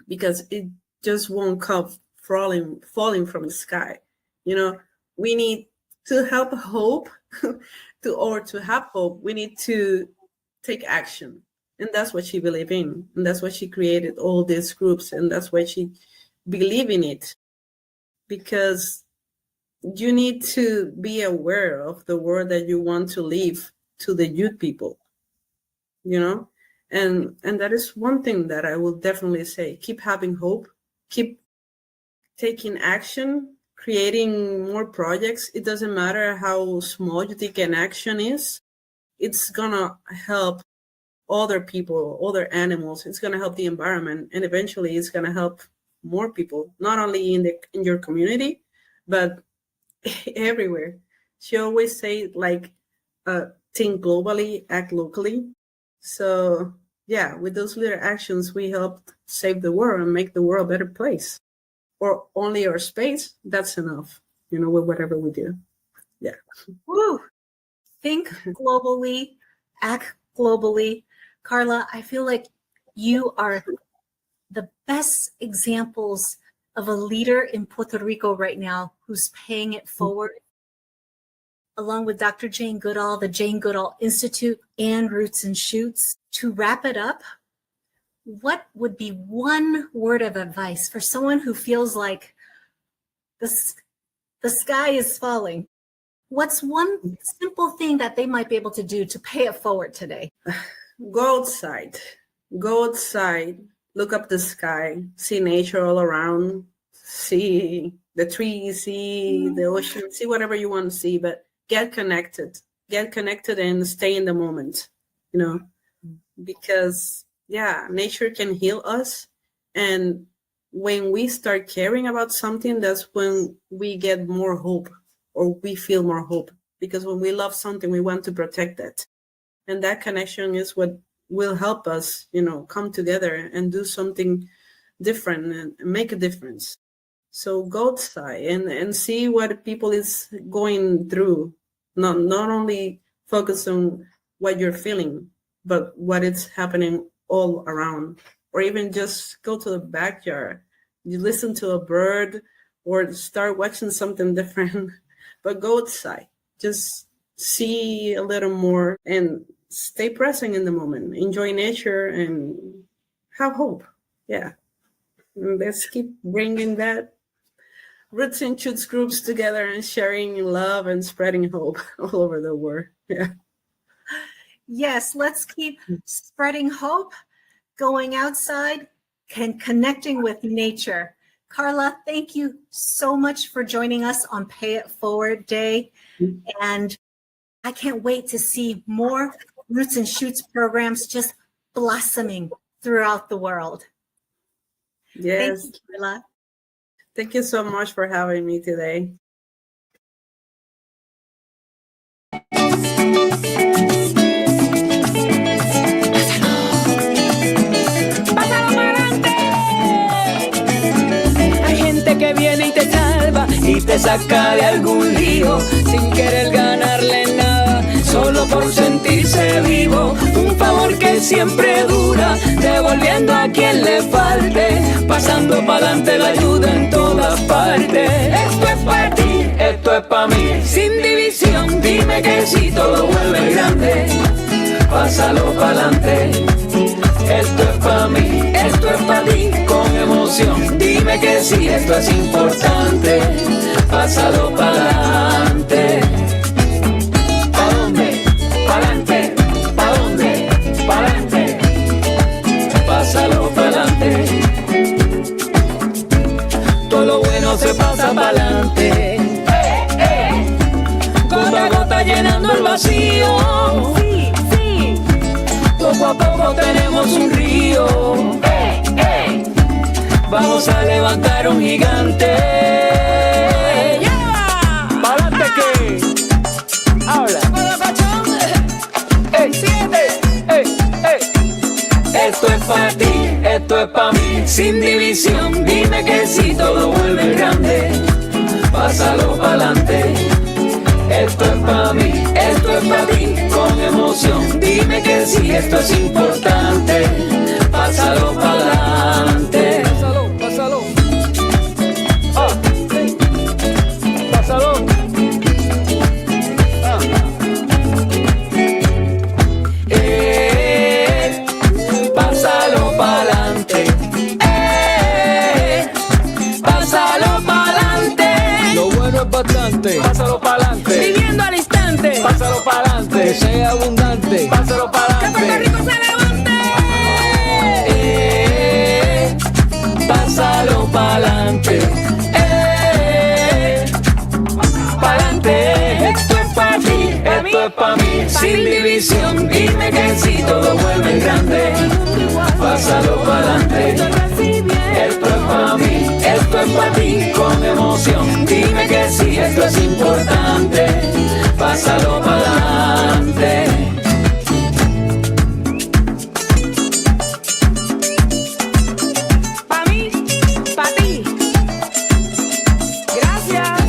because it just won't come falling from the sky. You know, we need to help hope to have hope, we need to take action. And that's what she believed in. And that's why she created all these groups. And that's why she believed in it. Because you need to be aware of the world that you want to leave to the youth people, you know? And that is one thing that I will definitely say. Keep having hope, keep taking action, creating more projects. It doesn't matter how small you think an action is. It's gonna help other people, other animals. It's gonna help the environment, and eventually it's gonna help more people, not only in your community, but everywhere. She always say, like, think globally, act locally. So yeah, with those little actions, we help save the world and make the world a better place. Or only our space, that's enough, you know, with whatever we do. Yeah. Woo! Think globally, act globally. Carla, I feel like you are the best examples of a leader in Puerto Rico right now who's paying it forward, along with Dr. Jane Goodall, the Jane Goodall Institute, and Roots and Shoots. To wrap it up, what would be one word of advice for someone who feels like the sky is falling? What's one simple thing that they might be able to do to pay it forward today? Go outside. Go outside. Look up the sky. See nature all around. See the trees. See the ocean. See whatever you want to see. But get connected. Get connected and stay in the moment. You know, because yeah, nature can heal us. And when we start caring about something, that's when we get more hope, or we feel more hope. Because when we love something, we want to protect it. And that connection is what will help us, you know, come together and do something different and make a difference. So go outside and see what people is going through. Not only focus on what you're feeling, but what is happening all around. Or even just go to the backyard. You listen to a bird or start watching something different. But go outside. Just see a little more and stay present in the moment. Enjoy nature and have hope. Yeah. And let's keep bringing that Roots and Shoots groups together and sharing love and spreading hope all over the world. Yeah. Yes, let's keep spreading hope, going outside, and connecting with nature. Carla, thank you so much for joining us on Pay It Forward Day. And I can't wait to see more Roots and Shoots programs just blossoming throughout the world. Yes. Thank you, Carla. Thank you so much for having me today. Hay gente que viene y te salva y te saca de algún lío sin querer ganarle nada, solo por sentirse vivo. Un labor que siempre dura, devolviendo a quien le falte, pasando pa'lante la ayuda en todas partes. Esto es para ti, esto es para mí, sin división, dime que si todo vuelve grande, pásalo pa'lante. Esto es para mí, esto es para ti, con emoción, dime que sí, esto es importante, pásalo pa'lante. ¿Pa' dónde? Pa'lante. ¿Pa' dónde? Pa'lante. Pásalo pa'lante. Todo lo bueno se pasa pa'lante. Gota a gota llenando el vacío. Sí, sí. Poco a poco tenemos un río. Vamos a levantar un gigante. Yeah. ¿Pa'lante qué? Habla. Esto es para ti, esto es para mí, sin división, dime que si todo vuelve grande, pásalo pa'lante. Esto es para mí, esto es para ti, con emoción, dime que sí, esto es importante, pásalo pa'lante. Pásalo, pásalo. Pásalo. Pásalo pa'lante. Pásalo pa'lante. Lo bueno es bastante. Pásalo pa'lante. Viviendo al instante. Pásalo pa'lante. Que sea abundante. Pásalo pa'lante. Que Puerto Rico se levante. Pásalo pa'lante. Pa'lante. Esto es para ti, esto es para mí, sin división, dime que si todo vuelve grande, pásalo pa'lante. Esto es para mí, esto es para ti, con emoción, dime que sí, esto es importante, pásalo pa'lante. Pa' mí, pa' ti. Gracias.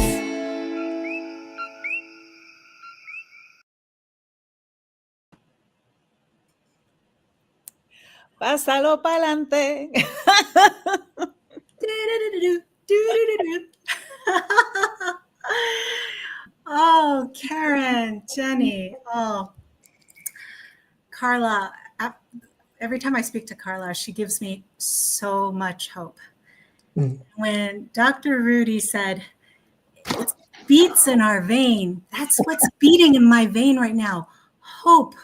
Pásalo pa'lante. Oh, Karen, Jenny, oh, Carla. Every time I speak to Carla, she gives me so much hope. When Dr. Rudy said, it beats in our vein, that's what's beating in my vein right now. Hope,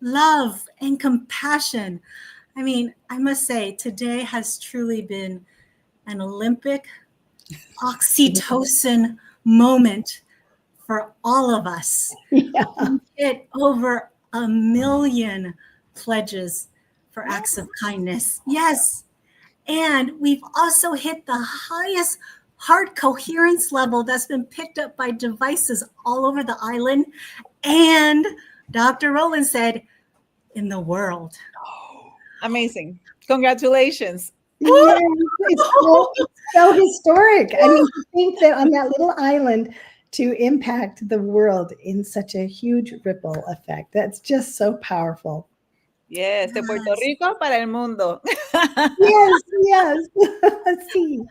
love, and compassion. I mean, I must say, today has truly been an Olympic oxytocin moment for all of us. Yeah. We hit over 1 million pledges for acts of kindness. Yes. And we've also hit the highest heart coherence level that's been picked up by devices all over the island. And Dr. Rowland said, in the world. Amazing. Congratulations. Yes, it's so historic. I mean, to think that on that little island to impact the world in such a huge ripple effect. That's just so powerful. Yes, de Puerto Rico para el mundo. Yes, yes. Sí.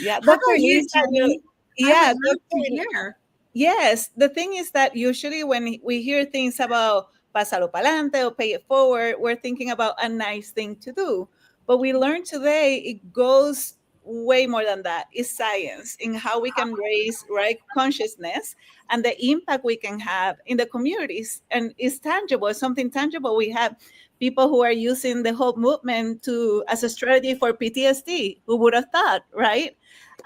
Yeah, How about you, Jenny? Yeah, Dr. Yes, the thing is that usually when we hear things about pásalo pa'lante or pay it forward, we're thinking about a nice thing to do. But we learned today it goes way more than that. It's science in how we can raise right consciousness and the impact we can have in the communities. And it's tangible, it's something tangible. We have people who are using the whole movement as a strategy for PTSD. Who would have thought, right?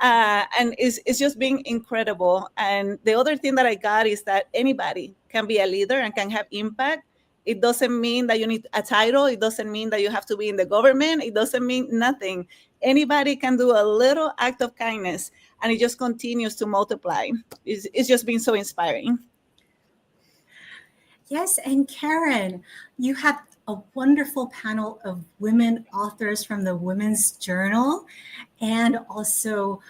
And it's just being incredible. And the other thing that I got is that anybody can be a leader and can have impact. It doesn't mean that you need a title. It doesn't mean that you have to be in the government. It doesn't mean nothing. Anybody can do a little act of kindness and it just continues to multiply. It's just been so inspiring. Yes, and Karen, you have a wonderful panel of women authors from the Women's Journal, and also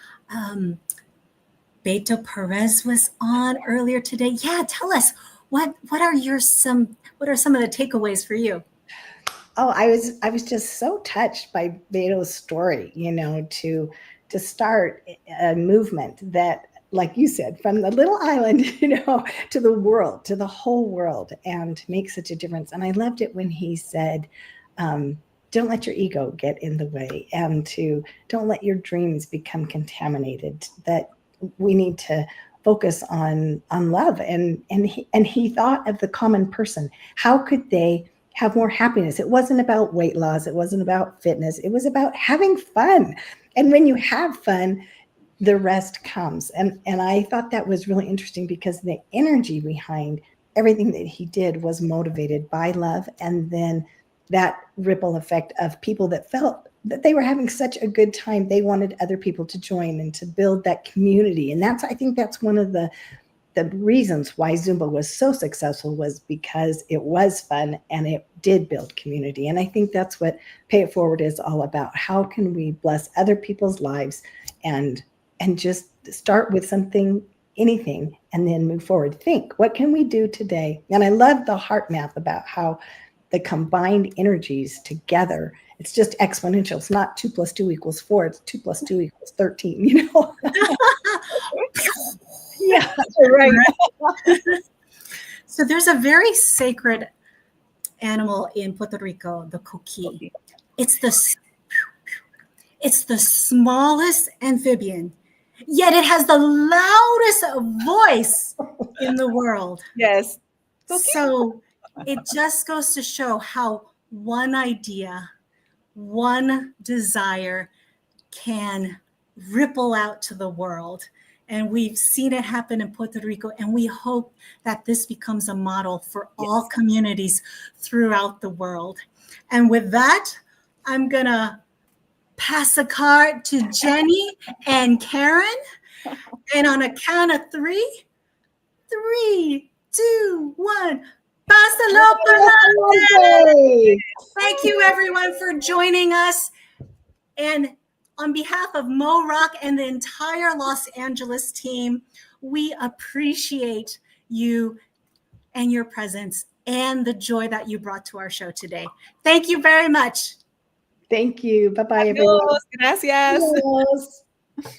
Beto Perez was on earlier today. Yeah, tell us, What are some of the takeaways for you? Oh, I was just so touched by Beto's story, to start a movement that, like you said, from the little island, to the world, to the whole world, and make such a difference. And I loved it when he said, don't let your ego get in the way, and don't let your dreams become contaminated, that we need to focus on love. And he thought of the common person. How could they have more happiness? It wasn't about weight loss. It wasn't about fitness. It was about having fun. And when you have fun, the rest comes. And I thought that was really interesting, because the energy behind everything that he did was motivated by love. And then that ripple effect of people that felt that they were having such a good time, they wanted other people to join and to build that community. And I think that's one of the reasons why Zumba was so successful, was because it was fun and it did build community. And I think that's what Pay It Forward is all about. How can we bless other people's lives and just start with something, anything, and then move forward? Think, what can we do today? And I love the heart math about how the combined energies together, it's just exponential. It's not 2 + 2 = 4. It's 2 + 2 = 13, Yeah, right. So there's a very sacred animal in Puerto Rico, the coqui. It's the smallest amphibian, yet it has the loudest voice in the world. Yes. So it just goes to show how one idea, one desire can ripple out to the world. And we've seen it happen in Puerto Rico, and we hope that this becomes a model for all communities throughout the world. And with that, I'm going to pass the card to Jenny and Karen. And on a count of 3, 3, 2, 1. Pásalo pa'lante! Thank you, everyone, for joining us. And on behalf of Mo Rock and the entire Los Angeles team, we appreciate you and your presence and the joy that you brought to our show today. Thank you very much. Thank you. Bye-bye, everyone. Gracias. Adios.